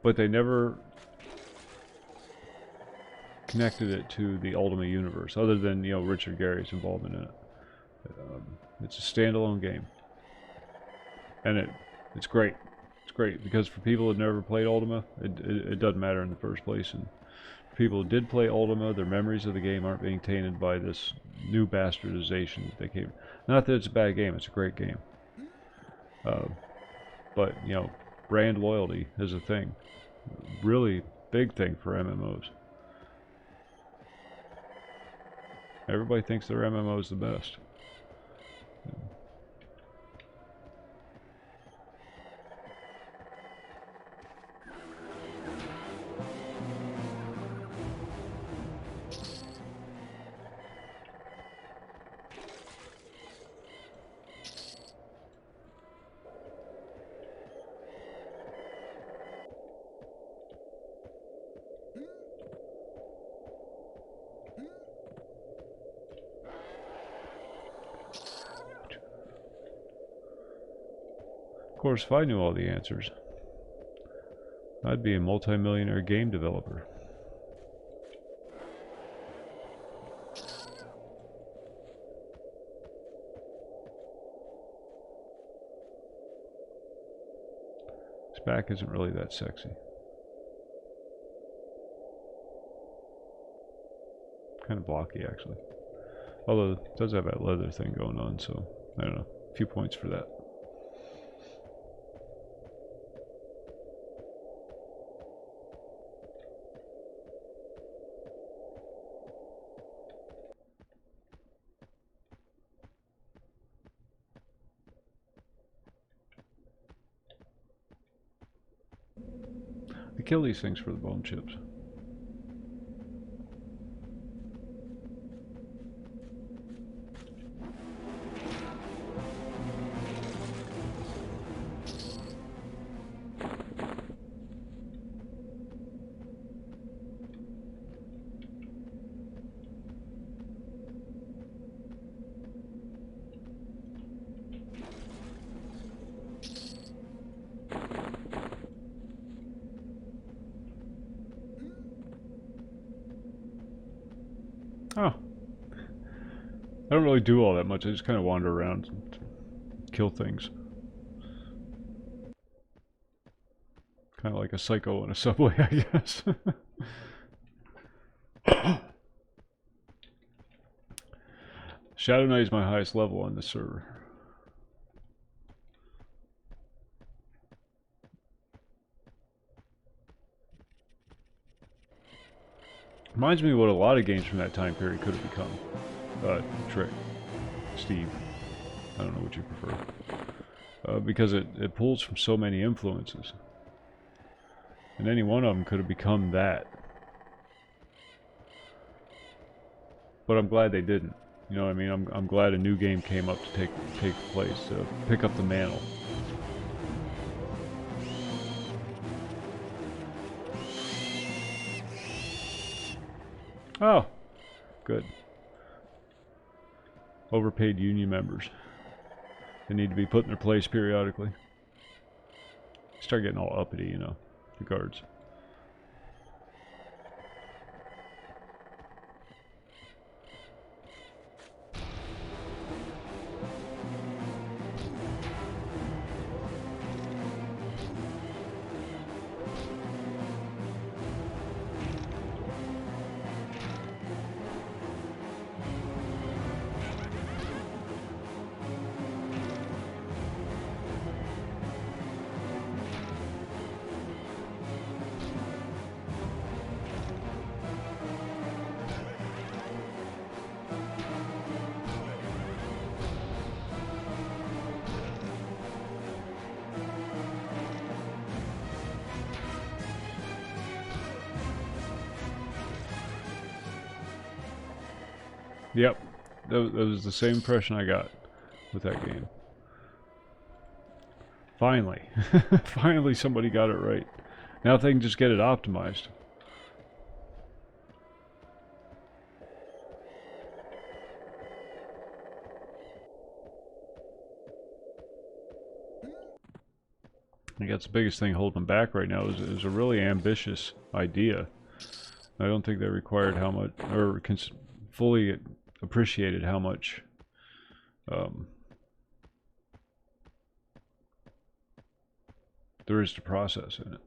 But they never connected it to the Ultima universe, other than, you know, Richard Gary's involvement in it. It's a standalone game, and it's great. It's great because for people that never played Ultima, it doesn't matter in the first place. And for people who did play Ultima, their memories of the game aren't being tainted by this new bastardization that came. Not that it's a bad game; it's a great game. But you know, brand loyalty is a thing, really big thing for MMOs. Everybody thinks their MMO is the best. Of course, if I knew all the answers, I'd be a multi-millionaire game developer. This back isn't really that sexy. Kind of blocky, actually. Although it does have that leather thing going on, so I don't know. A few points for that. I kill these things for the bone chips. Oh. I don't really do all that much. I just kind of wander around and kill things. Kind of like a psycho in a subway, I guess. Shadow Knight is my highest level on this server. Reminds me of what a lot of games from that time period could have become. Trick. Steve. I don't know what you prefer. Because it pulls from so many influences. And any one of them could have become that. But I'm glad they didn't. You know what I mean? I'm glad a new game came up to take the place, to pick up the mantle. Oh, good. Overpaid union members. They need to be put in their place periodically. Start getting all uppity, you know, the guards. Yep, that was the same impression I got with that game. Finally. Finally somebody got it right. Now if they can just get it optimized. I think that's the biggest thing holding them back right now is a really ambitious idea. I don't think they required how much, or fully appreciated how much there is to process in it.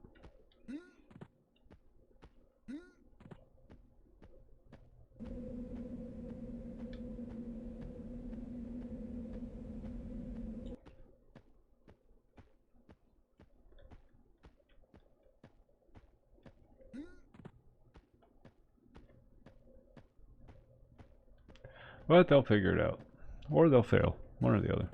But they'll figure it out. Or they'll fail. One or the other.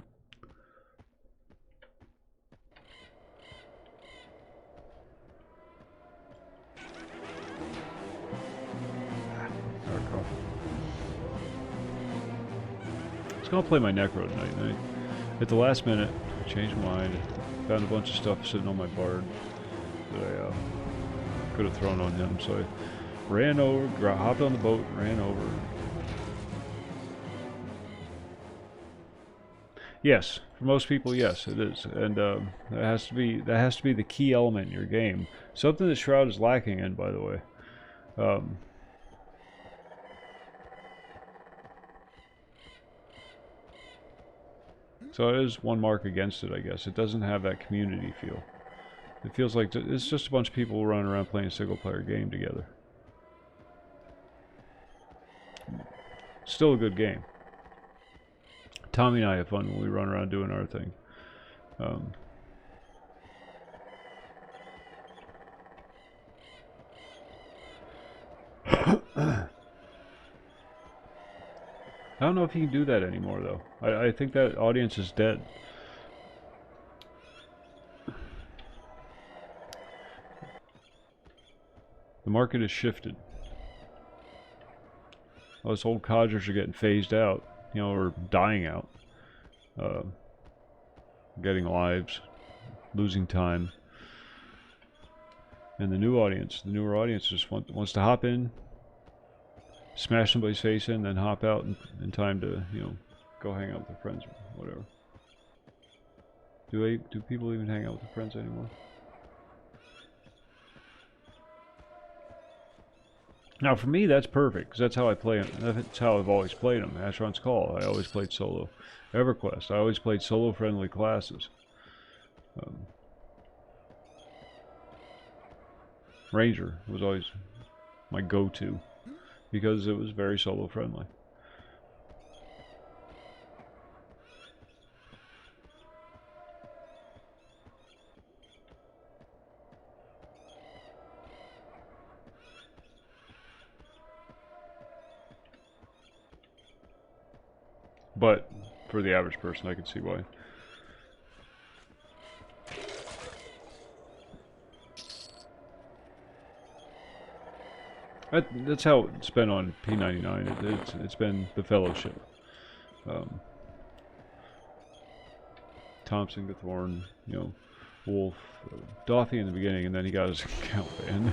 I was going to play my Necro tonight. And at the last minute, I changed my mind. Found a bunch of stuff sitting on my Bard that I could have thrown on him. So I ran over, hopped on the boat, ran over. Yes, for most people, yes, it is, and that has to be the key element in your game. Something that Shroud is lacking in, by the way. So it is one mark against it, I guess. It doesn't have that community feel. It feels like it's just a bunch of people running around playing a single-player game together. Still a good game. Tommy and I have fun when we run around doing our thing. I don't know if you can do that anymore, though. I think that audience is dead. The market has shifted. All those old codgers are getting phased out, you know, or dying out. Getting lives, losing time. And the newer audience just wants to hop in, smash somebody's face in, then hop out in time to, you know, go hang out with their friends or whatever. Do people even hang out with their friends anymore? Now for me that's perfect, because that's how I play them. That's how I've always played them. Asheron's Call, I always played solo. EverQuest, I always played solo friendly classes. Ranger was always my go-to, because it was very solo friendly. But for the average person, I can see why. That's how it's been on P99. It's been the Fellowship. Thompson, Gathorn, you know, Wolf, Dothy in the beginning, and then he got his account banned,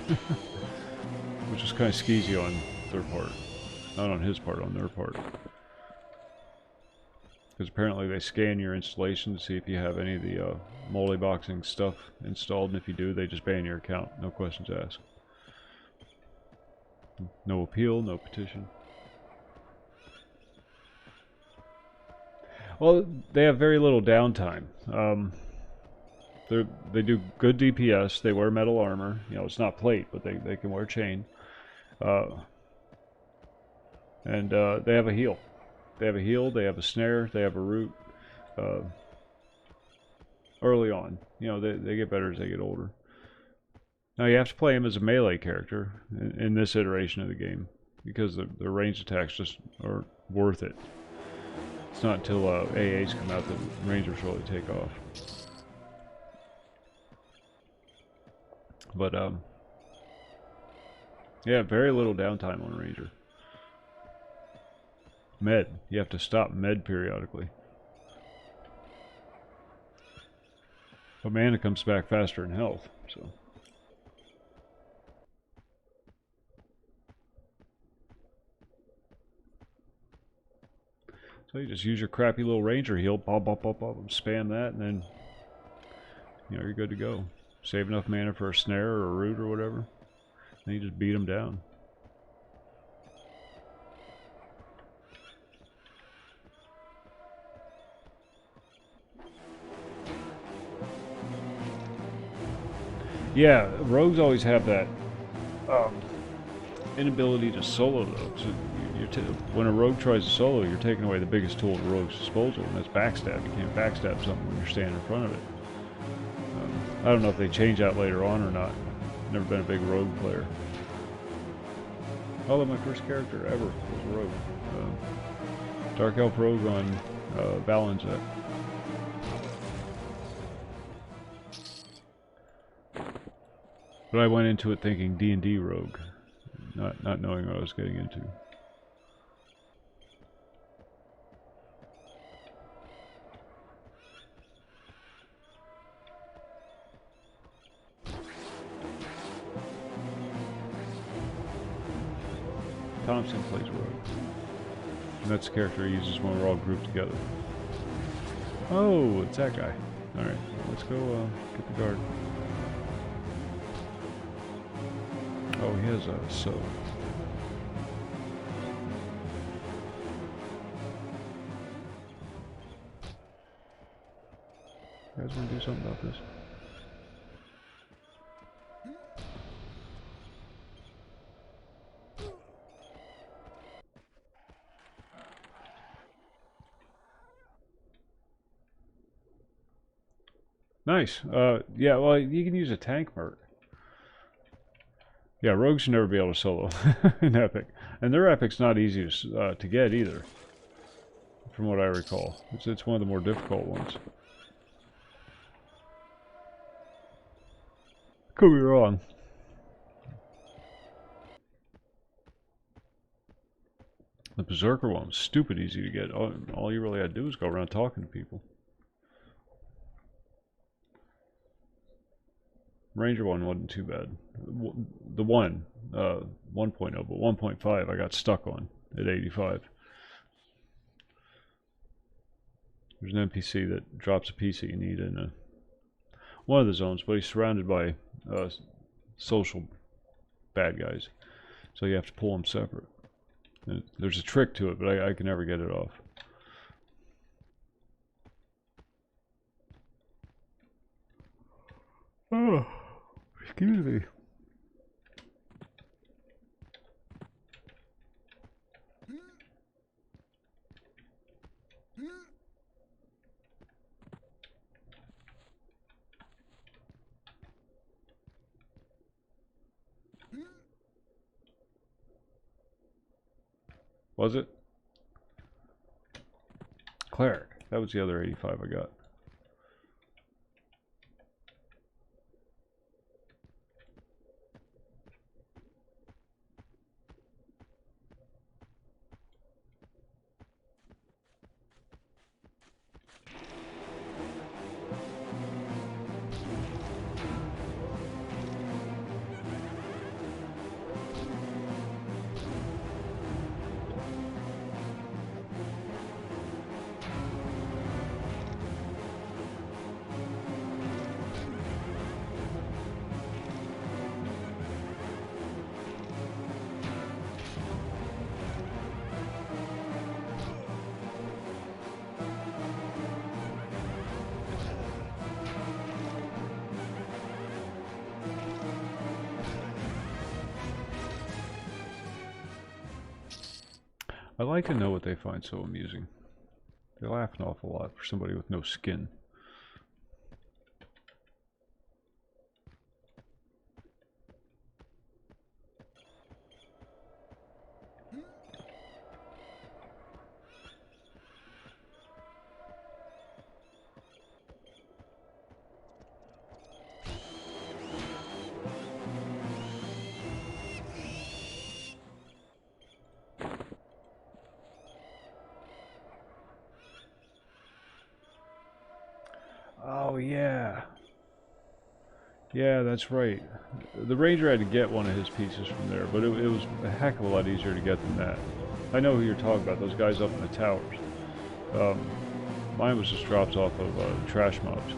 which was kind of skeezy on their part, not on his part, on their part. Because apparently they scan your installation to see if you have any of the multi-boxing stuff installed, and if you do, they just ban your account. No questions asked. No appeal, no petition. Well, they have very little downtime. They do good DPS. They wear metal armor. You know, it's not plate, but they can wear chain. And they have a heal. They have a heal, they have a snare, they have a root. Early on. You know, they get better as they get older. Now you have to play him as a melee character in this iteration of the game, because the ranged attacks just aren't worth it. It's not until AAs come out that rangers really take off. But yeah, very little downtime on Ranger. Med. You have to stop med periodically. But mana comes back faster in health, so. So you just use your crappy little Ranger heal, pop, spam that, and then, you know, you're good to go. Save enough mana for a snare or a root or whatever, and you just beat them down. Yeah, rogues always have that inability to solo though. So when a rogue tries to solo, you're taking away the biggest tool at the rogue's disposal, and that's backstab. You can't backstab something when you're standing in front of it. I don't know if they change that later on or not. Never been a big rogue player. Although my first character ever was a rogue. Dark Elf Rogue on Balanzet. But I went into it thinking D&D Rogue, not knowing what I was getting into. Thompson plays Rogue. And that's the character he uses when we're all grouped together. Oh, it's that guy. Alright, let's go get the guard. Oh, he has a so. You guys want to do something about this? Nice. Yeah, well, you can use a tank merc. Yeah, rogues should never be able to solo in Epic. And their Epic's not easy to get either, from what I recall. It's one of the more difficult ones. Could be wrong. The Berserker one was stupid easy to get. All you really had to do was go around talking to people. Ranger one wasn't too bad. The 1.0, but 1.5 I got stuck on at 85. There's an NPC that drops a piece that you need in one of the zones, but he's surrounded by social bad guys, so you have to pull them separate. And there's a trick to it, but I can never get it off. Oh, excuse me. Was it? Cleric. That was the other 85 I got. I like to know what they find so amusing. They laugh an awful lot for somebody with no skin. Oh, yeah. Yeah, that's right. The Ranger had to get one of his pieces from there, but it was a heck of a lot easier to get than that. I know who you're talking about, those guys up in the towers. Mine was just dropped off of trash mobs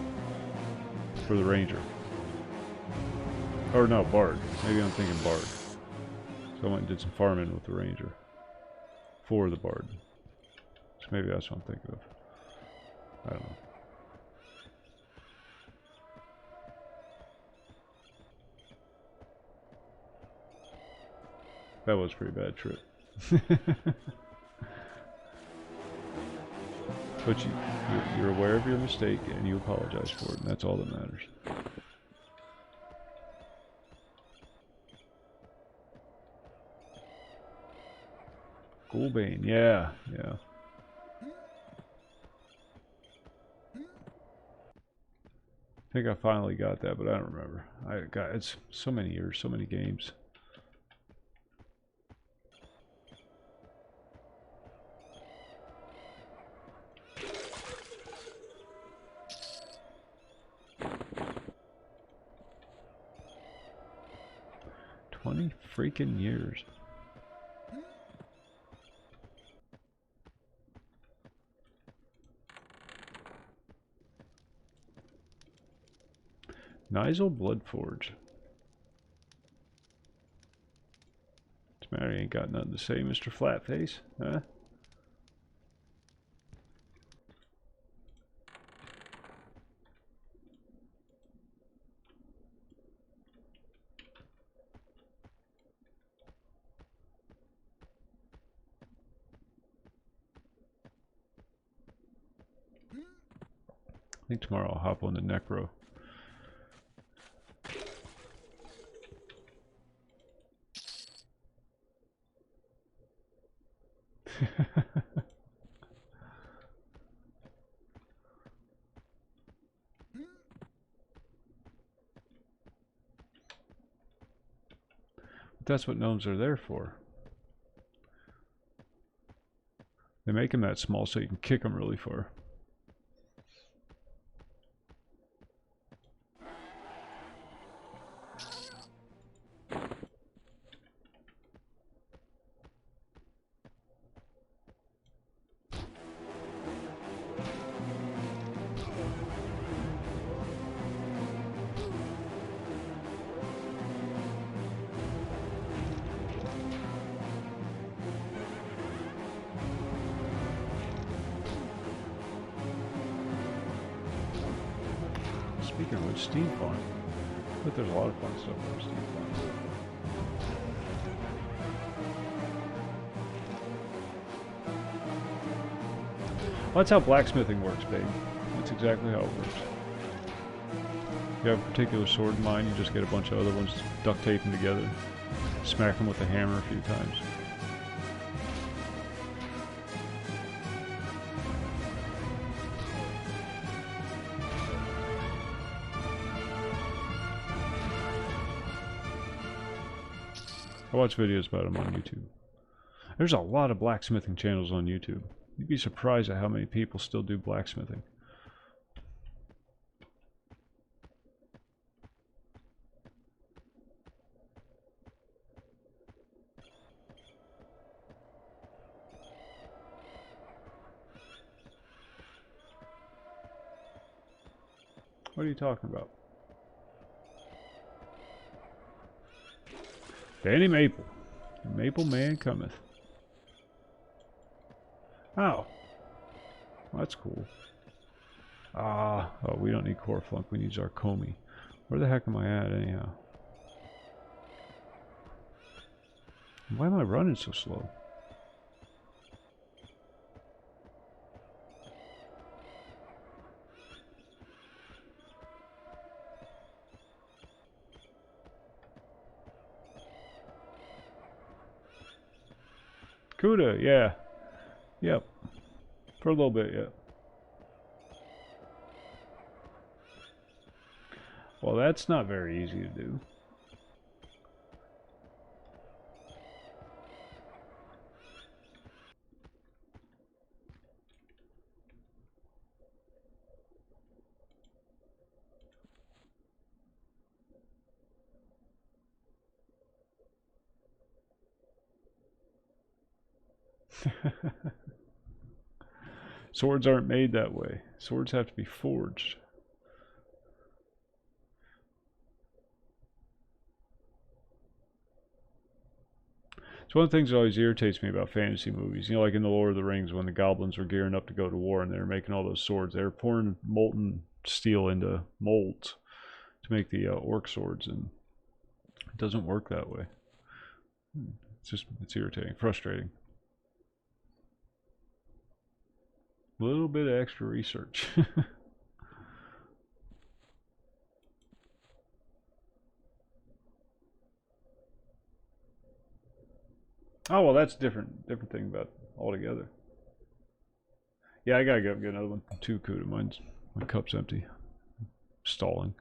for the Ranger. Or no, Bard. Maybe I'm thinking Bard. So I went and did some farming with the Ranger for the Bard. So maybe that's what I'm thinking of. I don't know. That was a pretty bad trip. But you're aware of your mistake and you apologize for it, and that's all that matters. Ghoulbane, yeah. I think I finally got that, but I don't remember. It's so many years, so many games. Freaking years. Nigel Bloodforge. What's the matter? You ain't got nothing to say, Mr. Flatface, huh? I think tomorrow I'll hop on the Necro. That's what gnomes are there for. They make them that small so you can kick them really far. Speaking of which, Steam Farm. But there's a lot of fun stuff on Steam Farm. Well, that's how blacksmithing works, babe. That's exactly how it works. If you have a particular sword in mind, you just get a bunch of other ones, duct tape them together, smack them with a hammer a few times. I watch videos about them on YouTube. There's a lot of blacksmithing channels on YouTube. You'd be surprised at how many people still do blacksmithing. What are you talking about? Danny Maple. The Maple Man cometh. Oh. Well, that's cool. Oh, we don't need Coreflunk. We need Zarkomi. Where the heck am I at, anyhow? Why am I running so slow? Kuda, yeah. Yep. For a little bit, yeah. Well, that's not very easy to do. Swords aren't made that way. Swords have to be forged. It's one of the things that always irritates me about fantasy movies. You know, like in The Lord of the Rings, when the goblins were gearing up to go to war and they were making all those swords. They were pouring molten steel into molds to make the orc swords, and it doesn't work that way. it's irritating, frustrating. A little bit of extra research. Oh well, that's different thing about altogether. Yeah, I gotta go get another one. Too Kuda. My cup's empty. Stalling.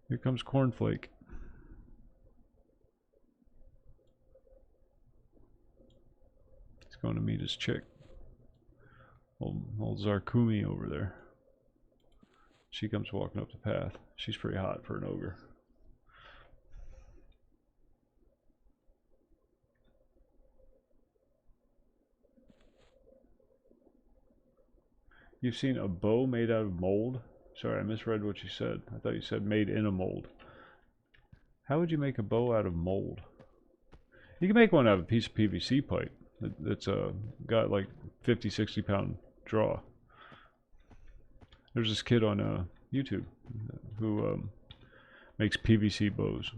Here comes Cornflake. He's going to meet his chick. Old Zarkumi over there. She comes walking up the path. She's pretty hot for an ogre. You've seen a bow made out of mold? Sorry, I misread what you said. I thought you said made in a mold. How would you make a bow out of mold? You can make one out of a piece of PVC pipe that's got like 50, 60 pound draw. There's this kid on YouTube who makes PVC bows.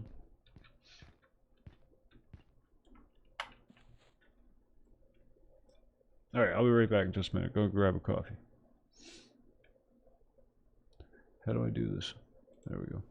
Alright, I'll be right back in just a minute. Go grab a coffee. How do I do this? There we go.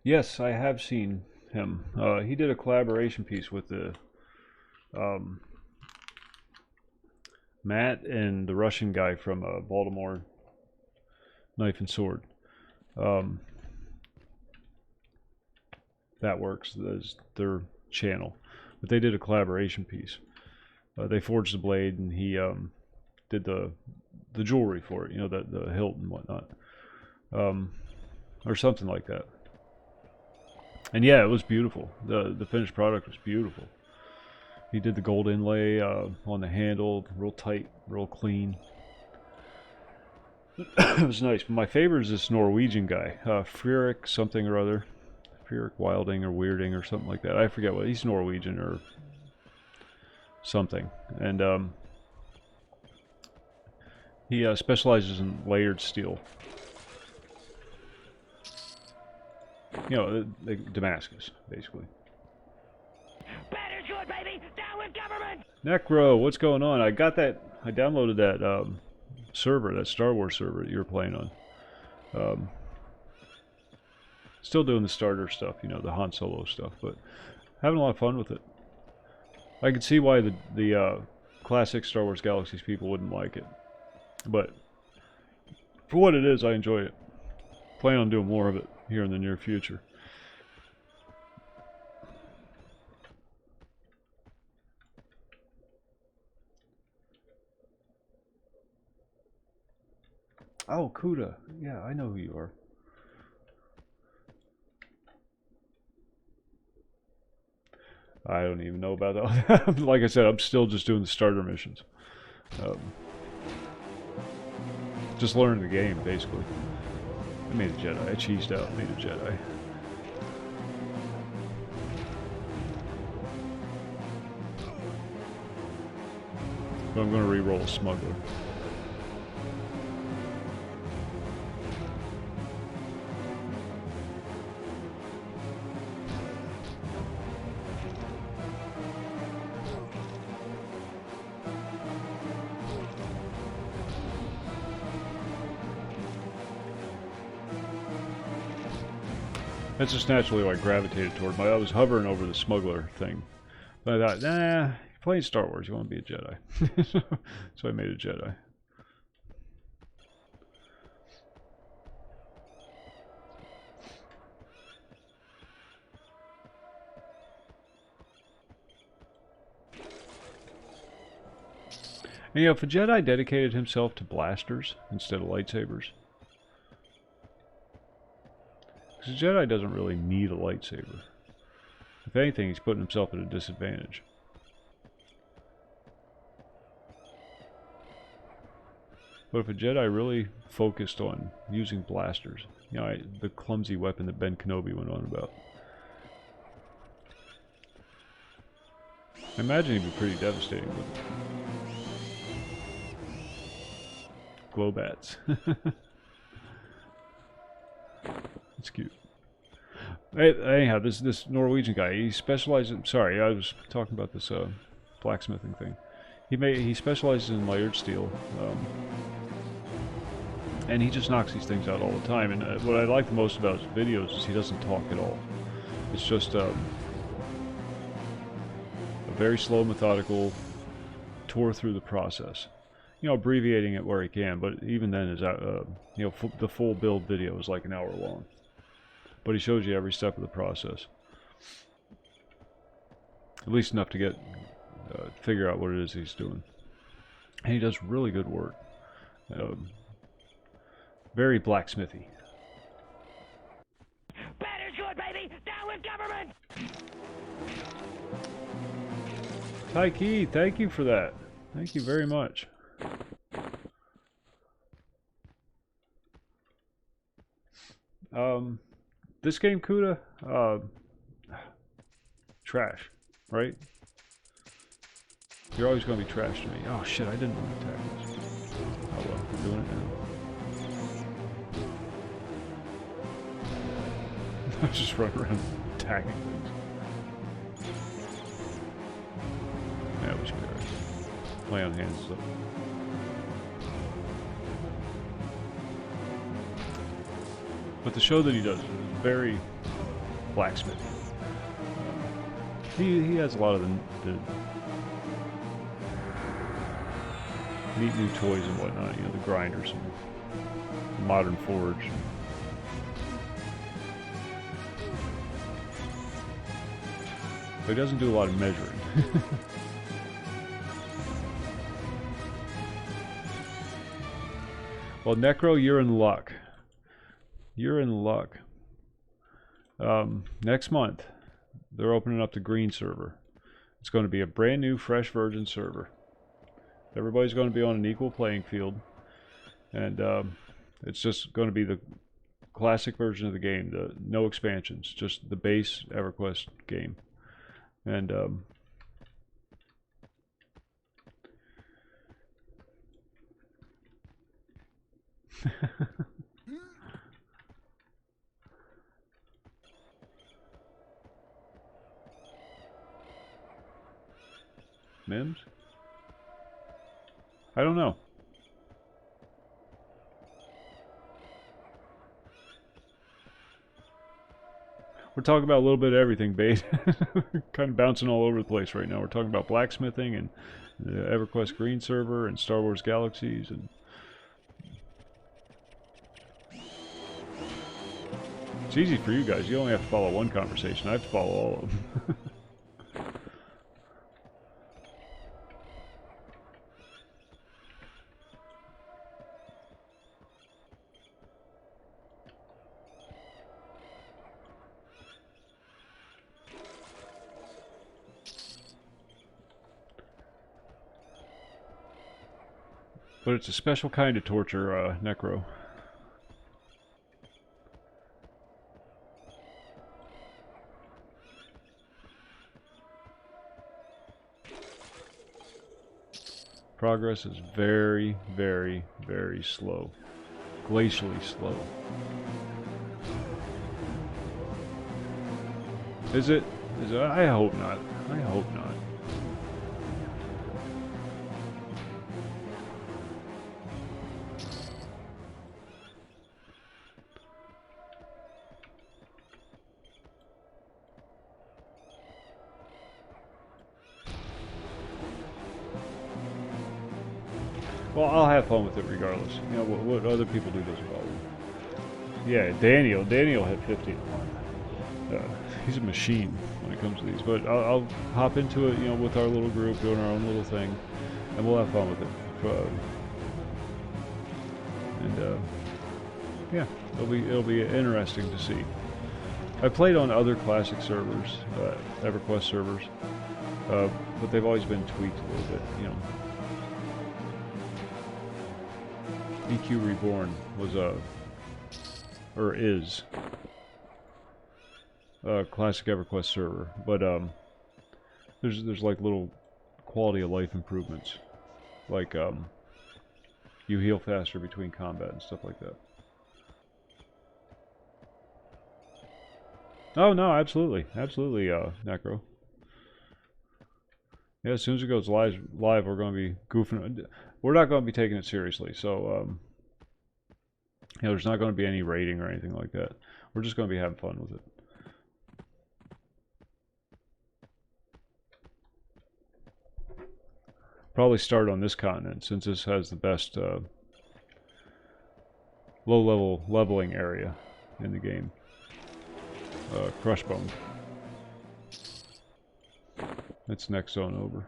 Yes, I have seen him. He did a collaboration piece with the Matt and the Russian guy from Baltimore Knife and Sword. That works as their channel, but they did a collaboration piece. They forged the blade, and he did the jewelry for it. You know, the hilt and whatnot, or something like that. And yeah, it was beautiful. The finished product was beautiful. He did the gold inlay on the handle, real tight, real clean. It was nice. But my favorite is this Norwegian guy, Fririk something or other. Fririk Wilding or Weirding or something like that. I forget what. He's Norwegian or something. And he specializes in layered steel. You know, Damascus, basically. Better join good, baby! Down with government! Necro, what's going on? I got that. I downloaded that server, that Star Wars server that you were playing on. Still doing the starter stuff, you know, the Han Solo stuff, but having a lot of fun with it. I could see why the classic Star Wars Galaxies people wouldn't like it, but for what it is, I enjoy it. Plan on doing more of it here in the near future. Oh, Kuda. Yeah, I know who you are. I don't even know about that. Like I said, I'm still just doing the starter missions. Just learning the game, basically. I made a Jedi. I cheesed out, made a Jedi. But I'm going to re-roll a smuggler. That's just naturally what I gravitated toward. I was hovering over the smuggler thing. But I thought, nah, you're playing Star Wars, you want to be a Jedi. So I made a Jedi. And, you know, if a Jedi dedicated himself to blasters instead of lightsabers, because a Jedi doesn't really need a lightsaber. If anything, he's putting himself at a disadvantage. But if a Jedi really focused on using blasters, you know, the clumsy weapon that Ben Kenobi went on about, I imagine he'd be pretty devastating with it. Glowbats. It's cute. Anyhow, this Norwegian guy, he specializes. Sorry, I was talking about this blacksmithing thing. He specializes in layered steel, and he just knocks these things out all the time. And what I like the most about his videos is he doesn't talk at all. It's just a very slow, methodical tour through the process. You know, abbreviating it where he can, but even then, you know, the full build video is like an hour long. But he shows you every step of the process. At least enough to get figure out what it is he's doing. And he does really good work. Very blacksmithy. Bad is good, baby! Down with government! Taiki, thank you for that. Thank you very much. This game, Kuda, trash, right? You're always going to be trash to me. Oh shit, I didn't want to attack this. Oh well, we're doing it now. I just run around attacking things. Yeah, we should be alright. Play on hands is up. But the show that he does is very blacksmith. He has a lot of the neat new toys and whatnot, you know, the grinders and the modern forge. But he doesn't do a lot of measuring. Well, Necro, you're in luck. You're in luck. Next month, they're opening up the Green Server. It's going to be a brand new, fresh virgin server. Everybody's going to be on an equal playing field. And it's just going to be the classic version of the game. No expansions, just the base EverQuest game. And Mims? I don't know. We're talking about a little bit of everything, Bait. Kind of bouncing all over the place right now. We're talking about blacksmithing and the EverQuest Green Server and Star Wars Galaxies and... It's easy for you guys. You only have to follow one conversation. I have to follow all of them. But it's a special kind of torture, Necro. Progress is very, very, very slow. Glacially slow. Is it? Is it? I hope not. I hope not. Well, I'll have fun with it regardless. You know, what other people do doesn't bother me. Yeah, Daniel had 50. He's a machine when it comes to these. But I'll hop into it, you know, with our little group, doing our own little thing, and we'll have fun with it. Yeah, it'll be interesting to see. I played on other classic servers, EverQuest servers, but they've always been tweaked a little bit, you know. EQ Reborn was is a classic EverQuest server, but there's like little quality of life improvements, like you heal faster between combat and stuff like that. Oh no, absolutely, Necro. Yeah, as soon as it goes live, we're going to be goofing. We're not going to be taking it seriously, so you know, there's not going to be any rating or anything like that. We're just going to be having fun with it. Probably start on this continent since this has the best low-level leveling area in the game. Crushbone. That's next zone over.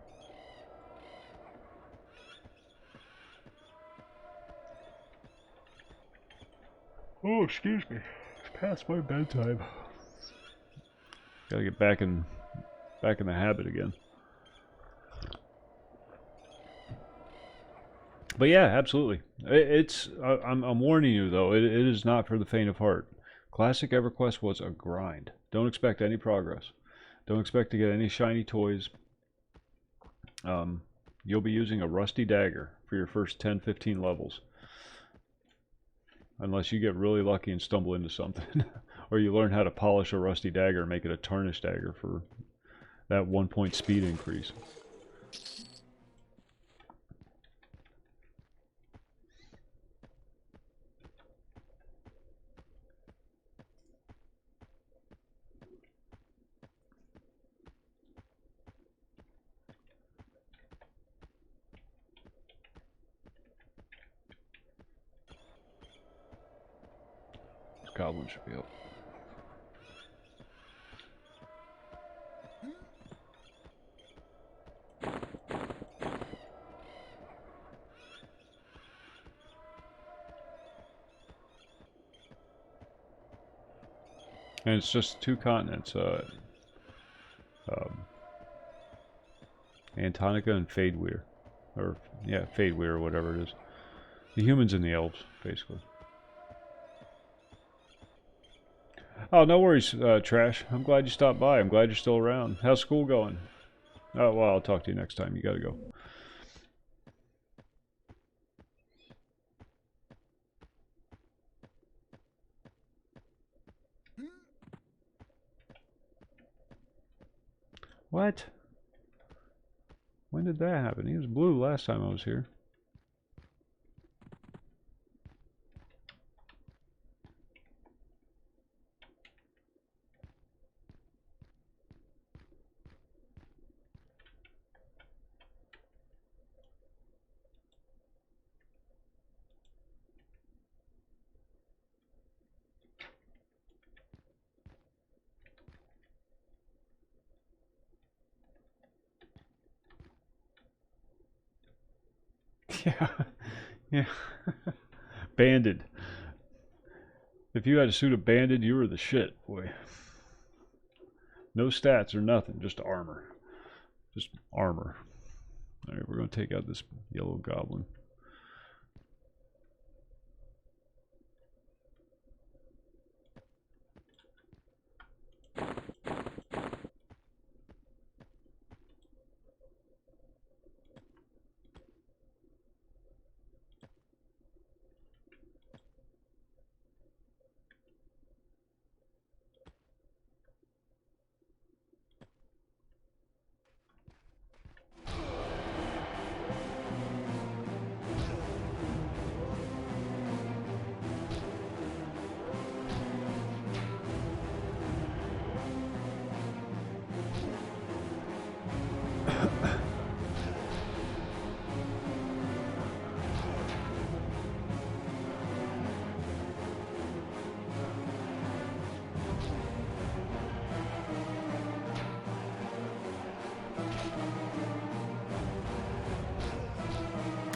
Oh, excuse me. It's past my bedtime. Gotta get back in the habit again. But yeah, absolutely. I'm warning you though. It is not for the faint of heart. Classic EverQuest was a grind. Don't expect any progress. Don't expect to get any shiny toys. You'll be using a rusty dagger for your first 10-15 levels. Unless you get really lucky and stumble into something. Or you learn how to polish a rusty dagger and make it a tarnished dagger for that 1-point speed increase. Goblin should be up. And it's just 2 continents, Antonica and Fadeweir. Or, yeah, Fadeweir or whatever it is. The humans and the elves, basically. Oh, no worries, Trash. I'm glad you stopped by. I'm glad you're still around. How's school going? Oh, well, I'll talk to you next time. You gotta go. What? When did that happen? He was blue last time I was here. Yeah, yeah. Banded. If you had a suit of banded, you were the shit, boy. No stats or nothing, just armor. Just armor. Alright, we're going to take out this yellow goblin.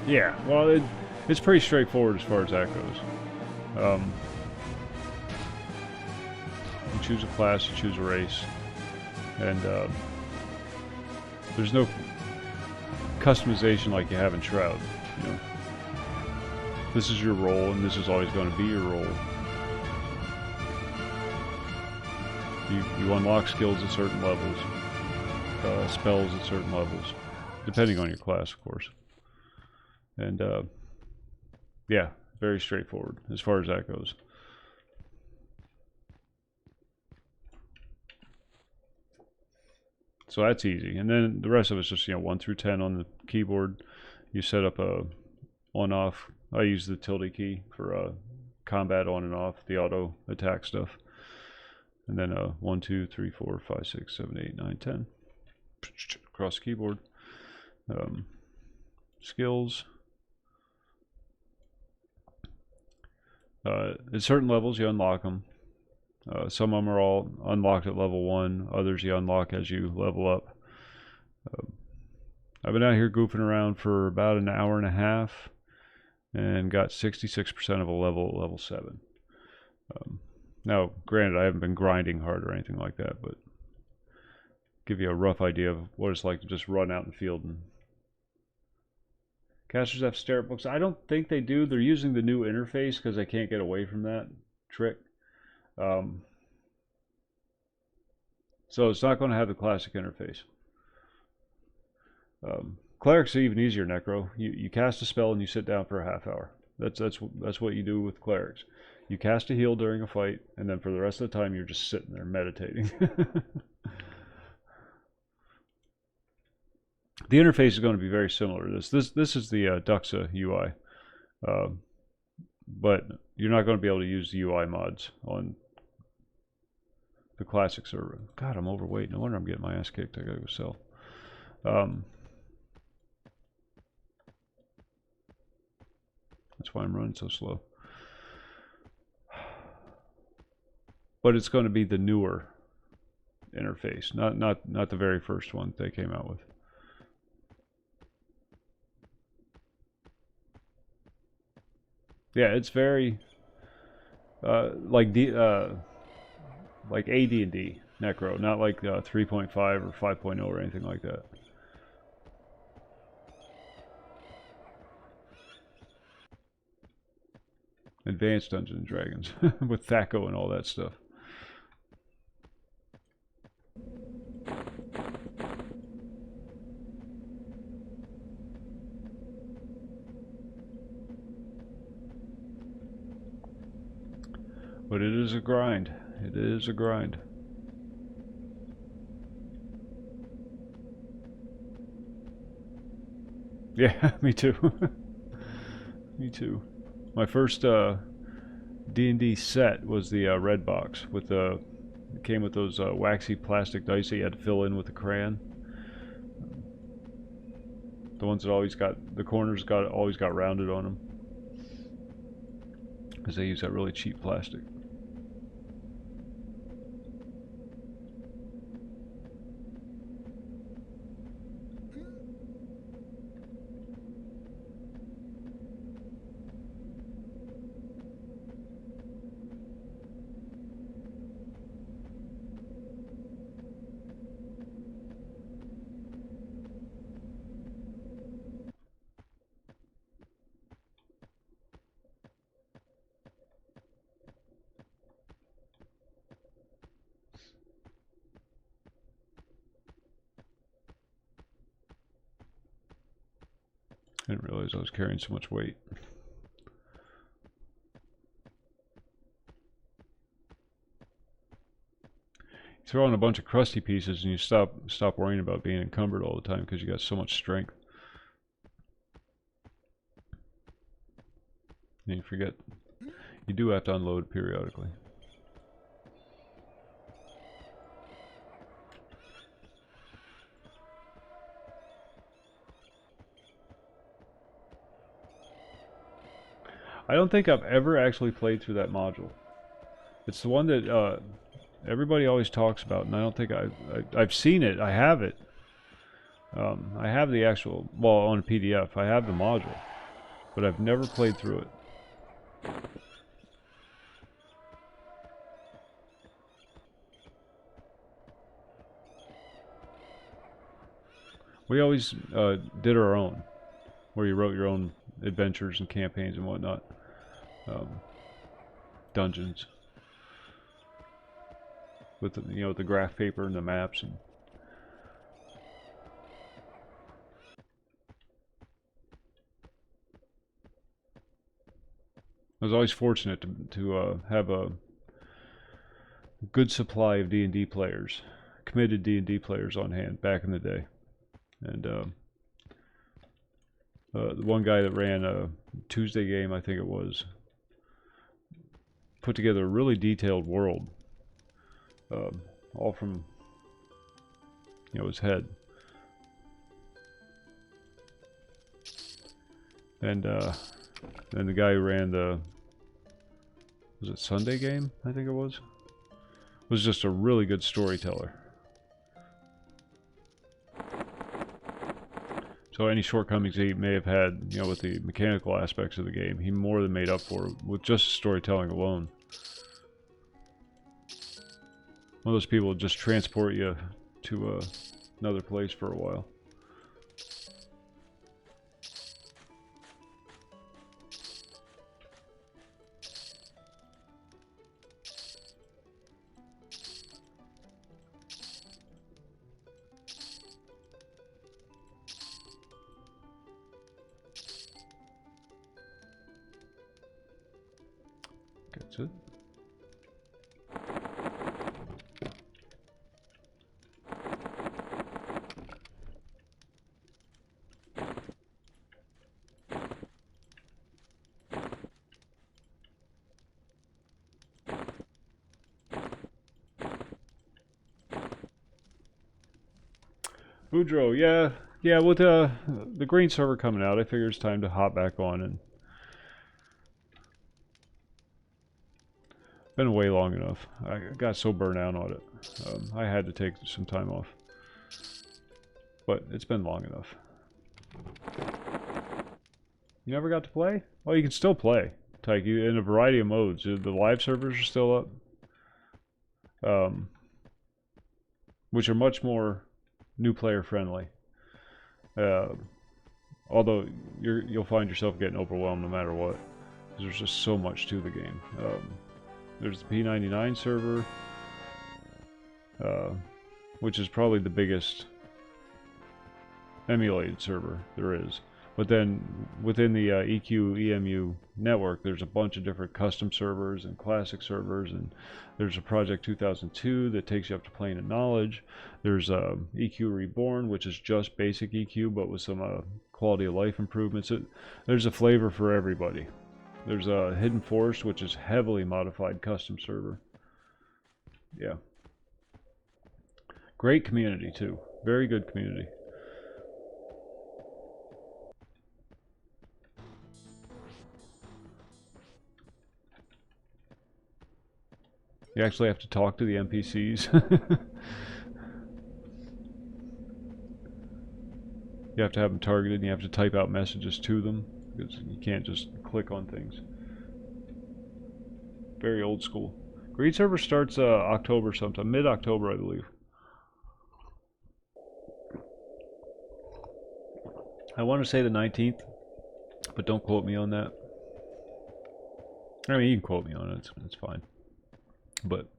Yeah, well, it's pretty straightforward as far as that goes. You choose a class, you choose a race, and there's no customization like you have in Shroud. You know, this is your role, and this is always going to be your role. You unlock skills at certain levels, spells at certain levels, depending on your class, of course. And yeah, very straightforward as far as that goes. So that's easy. And then the rest of it's just, you know, 1 through 10 on the keyboard. You set up a on-off. I use the tilde key for combat on and off, the auto attack stuff. And then 1, 2, 3, 4, 5, 6, 7, 8, 9, 10 across the keyboard. Skills. At certain levels, you unlock them. Some of them are all unlocked at level 1. Others you unlock as you level up. I've been out here goofing around for about an hour and a half and got 66% of a level at level 7. Now, granted, I haven't been grinding hard or anything like that, but give you a rough idea of what it's like to just run out in the field. And casters have stare books. I don't think they do. They're using the new interface because they can't get away from that trick. So it's not going to have the classic interface. Clerics are even easier, Necro. You cast a spell and you sit down for a half hour. That's what you do with clerics. You cast a heal during a fight, and then for the rest of the time you're just sitting there meditating. The interface is going to be very similar to this. This is the Duxa UI, but you're not going to be able to use the UI mods on the classic server. God, I'm overweight. No wonder I'm getting my ass kicked. I gotta go sell. That's why I'm running so slow. But it's going to be the newer interface, not the very first one they came out with. Yeah, it's very like AD&D Necro, not like 3.5 or 5.0 or anything like that. Advanced Dungeons and Dragons with Thaco and all that stuff. But it is a grind. It is a grind. Yeah, me too. Me too. My first D&D set was the red box with the. It came with those waxy plastic dice that you had to fill in with a crayon. The ones that always got the corners always got rounded on them, because they use that really cheap plastic. I didn't realize I was carrying so much weight. You throw in a bunch of crusty pieces and you stop worrying about being encumbered all the time because you got so much strength. And you forget you do have to unload periodically. I don't think I've ever actually played through that module. It's the one that everybody always talks about, and I don't think I've seen it. I have it. I have the actual, well, on a PDF. I have the module, but I've never played through it. We always did our own, where you wrote your own adventures and campaigns and whatnot. Dungeons with the, you know, the graph paper and the maps. And I was always fortunate to have a good supply of D&D players, committed D&D players on hand back in the day. And the one guy that ran a Tuesday game, I think it was, put together a really detailed world, all from, you know, his head. And the guy who ran the, was it Sunday game? I think it was just a really good storyteller. So any shortcomings he may have had, you know, with the mechanical aspects of the game, he more than made up for with just storytelling alone. One of those people that just transport you to another place for a while. That's it. Boudreaux, yeah, with the green server coming out, I figure it's time to hop back on. And been away long enough. I got so burnt out on it. I had to take some time off, but it's been long enough. You never got to play? Well, you can still play, Tyke, in a variety of modes. The live servers are still up, which are much more new player friendly. Although you'll find yourself getting overwhelmed no matter what, because there's just so much to the game. There's the P99 server, which is probably the biggest emulated server there is. But then within the EQ EMU network, there's a bunch of different custom servers and classic servers, and there's a Project 2002 that takes you up to Plane of Knowledge. There's EQ Reborn, which is just basic EQ but with some quality of life improvements. There's a flavor for everybody. There's a Hidden Forest, which is heavily modified custom server. Yeah. Great community too. Very good community. You actually have to talk to the NPCs. You have to have them targeted and you have to type out messages to them, because you can't just click on things. Very old school. Green Server starts October sometime, mid-October I believe. I want to say the 19th, but don't quote me on that. I mean, you can quote me on it, it's fine. But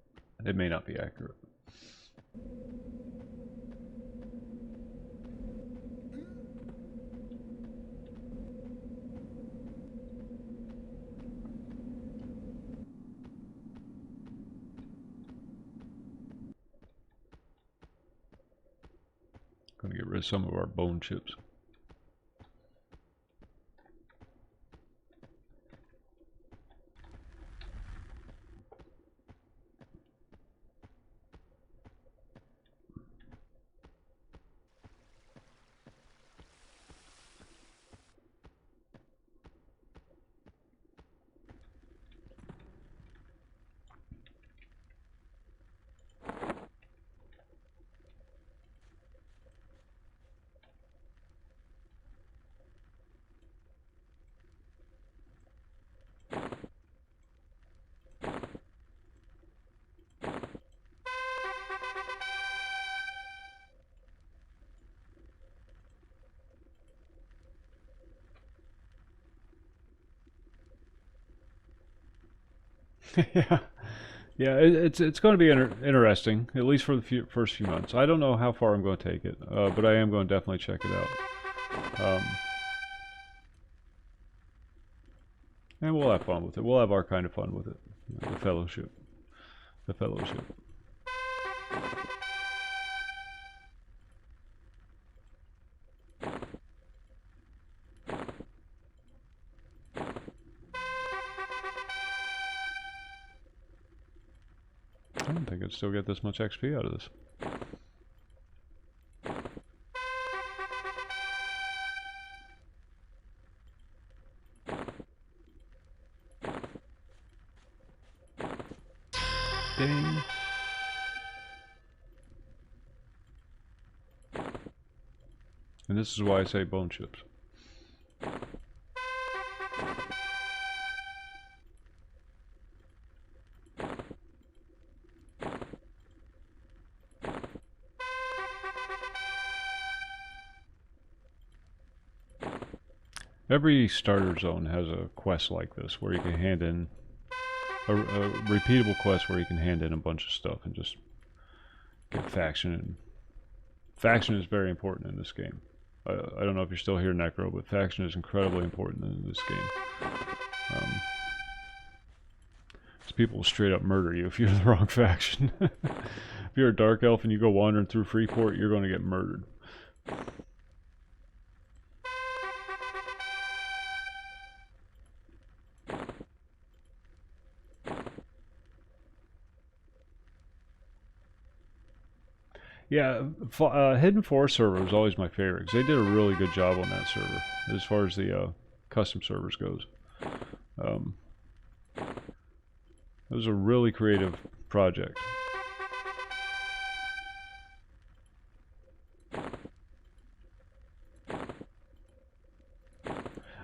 it may not be accurate. Going to get rid of some of our bone chips. Yeah, it's going to be interesting, at least for the first few months. I don't know how far I'm going to take it, but I am going to definitely check it out. And we'll have fun with it. We'll have our kind of fun with it. The fellowship. The fellowship. I don't think I'd still get this much XP out of this. Ding. And this is why I say bone chips. Every starter zone has a quest like this where you can hand in a repeatable quest where you can hand in a bunch of stuff and just get faction. And faction is very important in this game. I don't know if you're still here, Necro, but faction is incredibly important in this game. People will straight up murder you if you're the wrong faction. If you're a dark elf and you go wandering through Freeport, you're going to get murdered. Yeah, Hidden Forest server was always my favorite because they did a really good job on that server as far as the custom servers goes. It was a really creative project.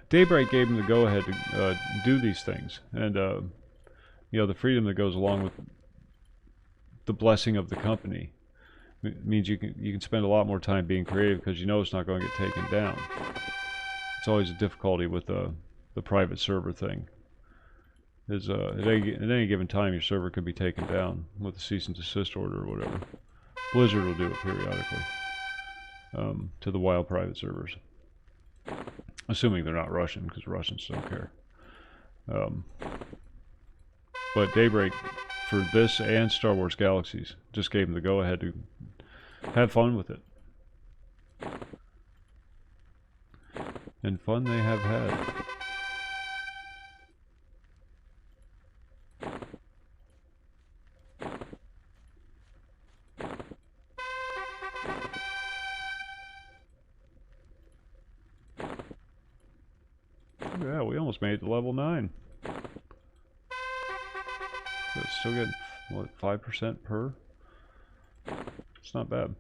Daybreak gave them the go-ahead to do these things, and you know, the freedom that goes along with the blessing of the company. It means you can spend a lot more time being creative because you know it's not going to get taken down. It's always a difficulty with the private server thing. Is at any given time your server could be taken down with a cease and desist order or whatever. Blizzard will do it periodically to the wild private servers. Assuming they're not Russian, because Russians don't care. But Daybreak, for this and Star Wars Galaxies, just gave them the go-ahead to have fun with it. And fun they have had. Yeah, we almost made it to level 9. So it's still getting, what, 5% per? It's not bad.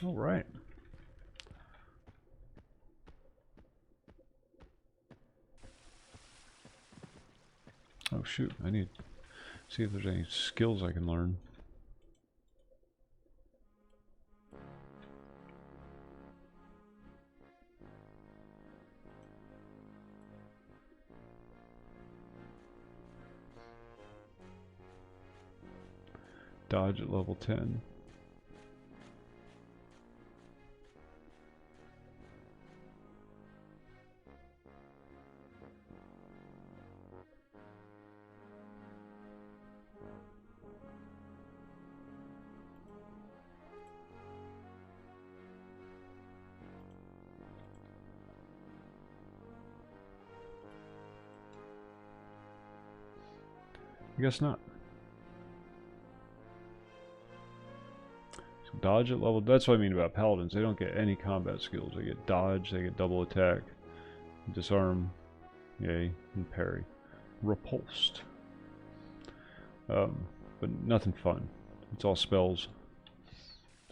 All right. Oh shoot, I need to see if there's any skills I can learn. Dodge at level 10. I guess not. So dodge at level, that's what I mean about paladins. They don't get any combat skills. They get dodge, they get double attack, disarm, yay, and parry. Repulsed. But nothing fun. It's all spells.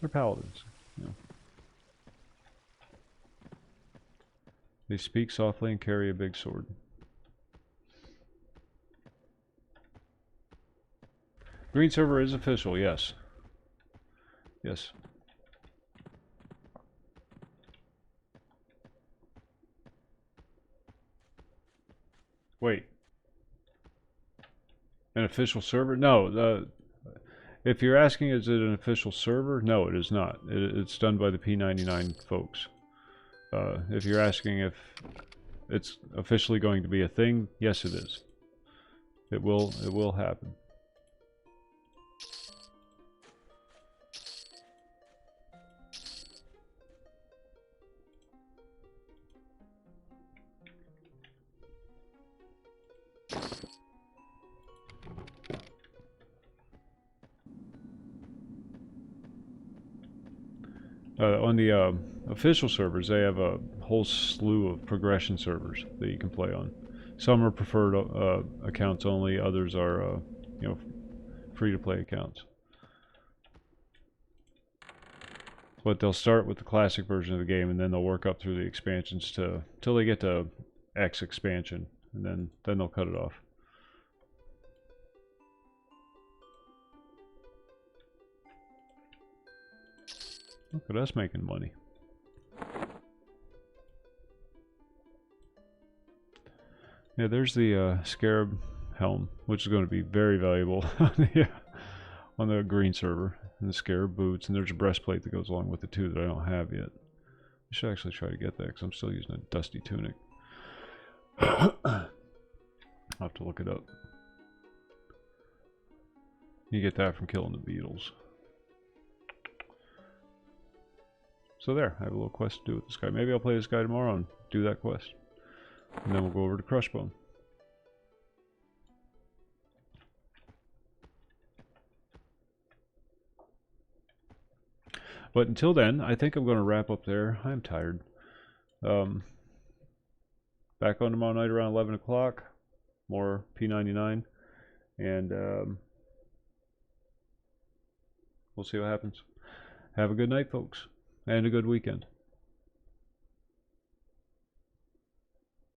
They're paladins. You know. They speak softly and carry a big sword. Green Server is official, yes. Yes. Wait. An official server? No. If you're asking is it an official server? No, it is not. It's done by the P99 folks. If you're asking if it's officially going to be a thing, yes it is. It will happen. On the official servers, they have a whole slew of progression servers that you can play on. Some are preferred accounts only, others are you know, free-to-play accounts. But they'll start with the classic version of the game, and then they'll work up through the expansions till they get to X expansion, and then they'll cut it off. Look at us making money. Yeah, there's the Scarab helm, which is going to be very valuable on the Green Server. And the Scarab boots, and there's a breastplate that goes along with it too that I don't have yet. I should actually try to get that because I'm still using a dusty tunic. I'll have to look it up. You get that from killing the beetles. So there, I have a little quest to do with this guy. Maybe I'll play this guy tomorrow and do that quest. And then we'll go over to Crushbone. But until then, I think I'm going to wrap up there. I'm tired. Back on tomorrow night around 11 o'clock. More P99. And we'll see what happens. Have a good night, folks. And a good weekend.